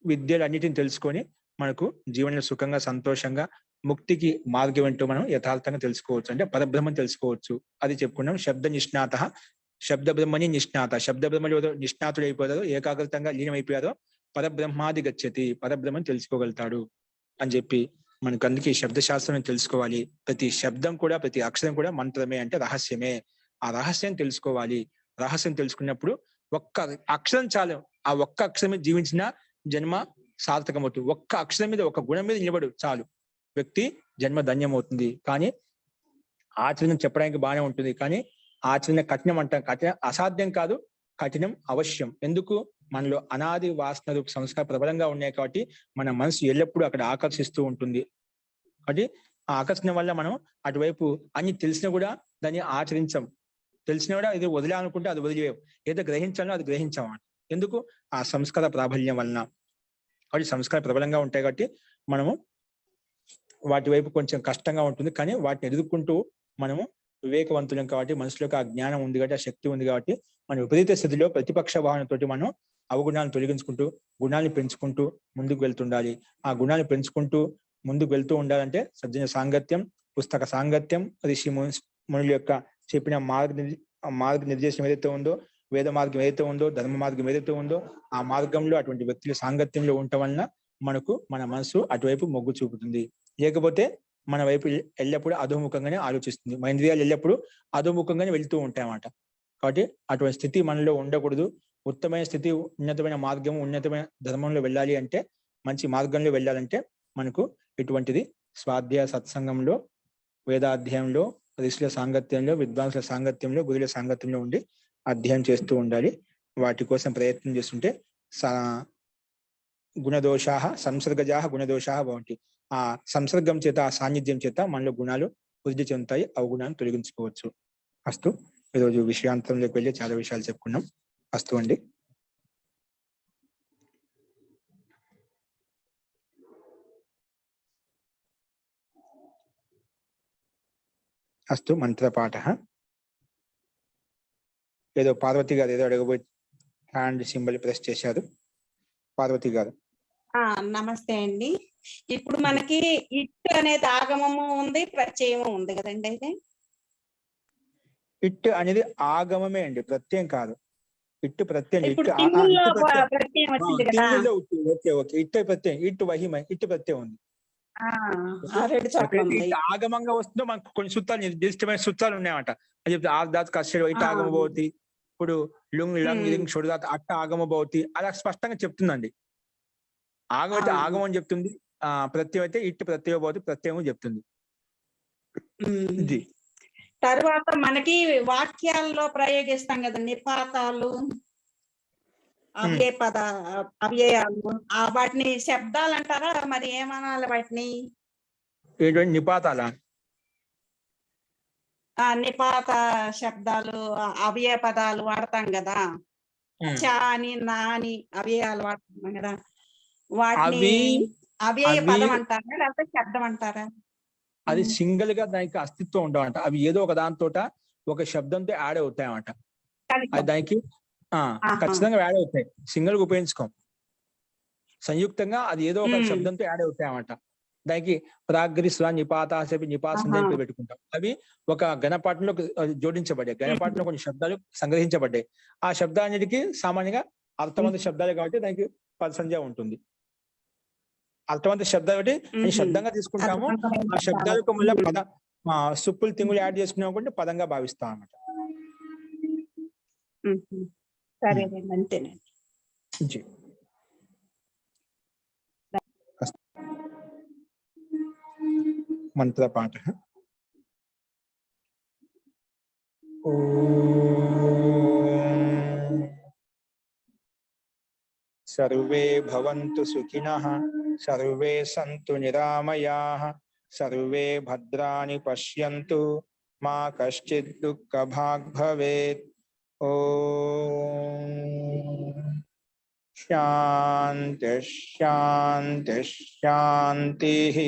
విద్యలు అన్నిటిని తెలుసుకొని మనకు జీవనంలో సుఖంగా, సంతోషంగా, ముక్తికి మార్గం ఏంటో మనం యథార్థంగా తెలుసుకోవచ్చు. అంటే పరబ్రహ్మం తెలుసుకోవచ్చు. అది చెప్పుకున్నాం. శబ్ద నిష్ణాత, శబ్ద బ్రహ్మని నిష్ణాత. శబ్ద బ్రహ్మలో నిష్ణాతుడు అయిపోయారో, ఏకాగ్రతంగా లీనమైపోయారో పరబ్రహ్మాది గచ్చతి, పరబ్రహ్మం తెలుసుకోగలుగుతాడు అని చెప్పి మనకు అందుకే శబ్దశాస్త్రం తెలుసుకోవాలి. ప్రతి శబ్దం కూడా, ప్రతి అక్షరం కూడా మంత్రమే, అంటే రహస్యమే. ఆ రహస్యం తెలుసుకోవాలి. రహస్యం తెలుసుకున్నప్పుడు ఒక్క అక్షరం చాలు. ఆ ఒక్క అక్షరం జీవించిన జన్మ సార్థకమవుతుంది. ఒక్క అక్షరం మీద, ఒక గుణం మీద నిలబడు చాలు, వ్యక్తి జన్మ ధన్యమవుతుంది. కానీ ఆచరణ చెప్పడానికి బాగానే ఉంటుంది, కానీ ఆచరణ కఠినం అంటాం. కఠినం అసాధ్యం కాదు, కఠినం అవశ్యం. ఎందుకు? మనలో అనాది వాసన రూప సంస్కారం ప్రబలంగా ఉన్నాయి కాబట్టి మన మనసు ఎల్లప్పుడూ అక్కడ ఆకర్షిస్తూ ఉంటుంది. కాబట్టి ఆ ఆకర్షణ వల్ల మనం అటువైపు అన్ని తెలిసినా కూడా దాన్ని ఆచరించం. తెలిసినా కూడా ఇది వదిలే అది వదిలేవు. ఏదో గ్రహించాలో అది గ్రహించాం. ఎందుకు? ఆ సంస్కార ప్రాబల్యం వలన. కాబట్టి సంస్కారం ప్రబలంగా ఉంటాయి కాబట్టి మనము వాటి వైపు కొంచెం కష్టంగా ఉంటుంది. కానీ వాటిని ఎదుర్కొంటూ మనము వివేకవంతులం కాబట్టి, మనసులోకి ఆ జ్ఞానం ఉంది కాబట్టి, ఆ శక్తి ఉంది కాబట్టి మన విపరీత స్థితిలో ప్రతిపక్ష భావనతోటి మనం అవగుణాలను తొలగించుకుంటూ గుణాలను పెంచుకుంటూ ముందుకు వెళ్తుండాలి. ఆ గుణాలను పెంచుకుంటూ ముందుకు వెళ్తూ ఉండాలంటే సజ్జన సాంగత్యం, పుస్తక సాంగత్యం, ఋషి మునుల యొక్క చెప్పిన మార్గ నిర్దేశం ఏదైతే ఉందో, వేద మార్గం ఏదైతే ఉందో, ధర్మ మార్గం ఏదైతే ఉందో, ఆ మార్గంలో అటువంటి వ్యక్తుల సాంగత్యంలో ఉండటం వలన మనకు మన మనసు అటువైపు మొగ్గు చూపుతుంది. లేకపోతే మన వైపు ఎల్లప్పుడూ అధోముఖంగానే ఆలోచిస్తుంది. మన ఇంద్రియాలు ఎల్లప్పుడూ అధోముఖంగానే వెళ్తూ ఉంటాయన్నమాట. కాబట్టి అటువంటి స్థితి మనలో ఉండకూడదు. ఉత్తమైన స్థితి, ఉన్నతమైన మార్గం, ఉన్నతమైన ధర్మంలో వెళ్ళాలి అంటే, మంచి మార్గంలో వెళ్ళాలంటే మనకు ఇటువంటిది స్వాధ్యాయ సత్సంగంలో, వేదాధ్యాయంలో, ఋషుల సాంగత్యంలో, విద్వాంసుల సాంగత్యంలో, గురువుల సాంగత్యంలో ఉండి అధ్యయనం చేస్తూ ఉండాలి. వాటి కోసం ప్రయత్నం చేస్తుంటే గుణదోషాః సంసర్గజాః గుణదోషాః భవంతి. ఆ సంసర్గం చేత, ఆ సాన్నిధ్యం చేత మనలో గుణాలు వృద్ధి చెందుతాయి. అవగుణాలను తొలగించుకోవచ్చు. అస్తు. ఈరోజు విషయాంతరంలోకి వెళ్ళి చాలా విషయాలు చెప్పుకున్నాం. అస్తు అండి. అస్తు. మంత్రపాఠ. ఏదో పార్వతి గారు ఏదో అడగబోయి హ్యాండ్ సింబల్ ప్రెస్ చేశారు. పార్వతి గారు. నమస్తే అండి. ఇప్పుడు మనకి ఇట్ అనేది ఆగమము ఉంది, ప్రత్యయము ఉంది కదండి. అయితే ఇట్ అనేది ఆగమమే అండి, ప్రత్యయం కాదు. ఇట్టు ప్రత్యయం. ఇప్పుడు ఇట్టు తింగుల్లో ప్రత్యయం వచ్చింది కదా. Okay okay. ఇట్టు ప్రత్యయం, ఇట్టు వహిమ, ఇట్టు ప్రత్యయం ఉంది. రెండు చోట్ల ఉంది. ఇట్టు ఆగమంగా వస్తుందో మనకు కొన్ని సూత్రాలు, నిర్దిష్టమైన సూత్రాలు ఉన్నాయన్నమాట. అది చెప్తే ఆర్దాత్ కష్టం ఇట్టు ఆగమభవతి. ఇప్పుడు లుంగ్ లంగ్ లింగ్ షుడుదాత్ అట్ట ఆగమభవతి. అలా స్పష్టంగా చెప్తుందండి. ఆగం అయితే ఆగమం అని చెప్తుంది, ప్రత్యయం అయితే ఇట్టు ప్రత్యయ భవతి ప్రత్యయం చెప్తుంది. ఇది తర్వాత మనకి వాక్యాల్లో ప్రయోగిస్తాం కదా, నిపాతాలు, అవ్యయాలు, వాటిని శబ్దాలు అంటారా, మరి ఏమనాలి వాటిని? ఏంటంటే నిపాతాల నిపాత శబ్దాలు, అవ్యయ పదాలు వాడతాం కదా. చా అని, నా అని అవ్యయాలు వాడుతున్నాం కదా. వాటిని అవ్యయ పదం అంటారా లేకపోతే శబ్దం అంటారా? అది సింగిల్ గా దానికి అస్తిత్వం ఉండవంట. అవి ఏదో ఒక దాంతో ఒక శబ్దంతో యాడ్ అవుతాయన్నమాట. అది దానికి ఖచ్చితంగా యాడ్ అవుతాయి. సింగిల్ గా ఉపయోగించుకోం. సంయుక్తంగా అది ఏదో ఒక శబ్దంతో యాడ్ అవుతాయన్నమాట. దానికి ప్రాగ్రిస్వ నిపాతాసేపి నిపాసం అని పెట్టుకుంటాం. అవి ఒక గణపాఠంలో జోడించబడ్డాయి. గణపాఠంలో కొన్ని శబ్దాలు సంగ్రహించబడ్డాయి. ఆ శబ్దానికి సామాన్యంగా అర్థవంత శబ్దాలు కాబట్టి దానికి పదసంజ్ఞ ఉంటుంది. అర్థవంత శబ్దాలు కాబట్టి శబ్దంగా తీసుకుంటాము. ఆ శబ్దాలకు మళ్ళీ పద సుప్పులు తింగులు యాడ్ చేసుకున్నాం అంటే పదంగా భావిస్తాం అన్నమాట. సరేనండి, అంతేనండి. మంత్రపాఠ. సర్వే భవంతు సుఖినః, సర్వే సంతు నిరామయాః, సర్వే భద్రాణి పశ్యంతు, మా కశ్చిత్ దుఃఖభాగ్ భవేత్. ఓం శాంతి శాంతి శాంతిః.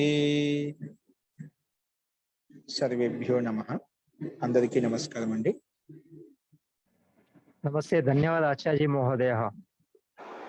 సర్వేభ్యో నమః. అందరికీ నమస్కారం అండి. నమస్తే. ధన్యవాదాలు ఆచార్య మహోదయ.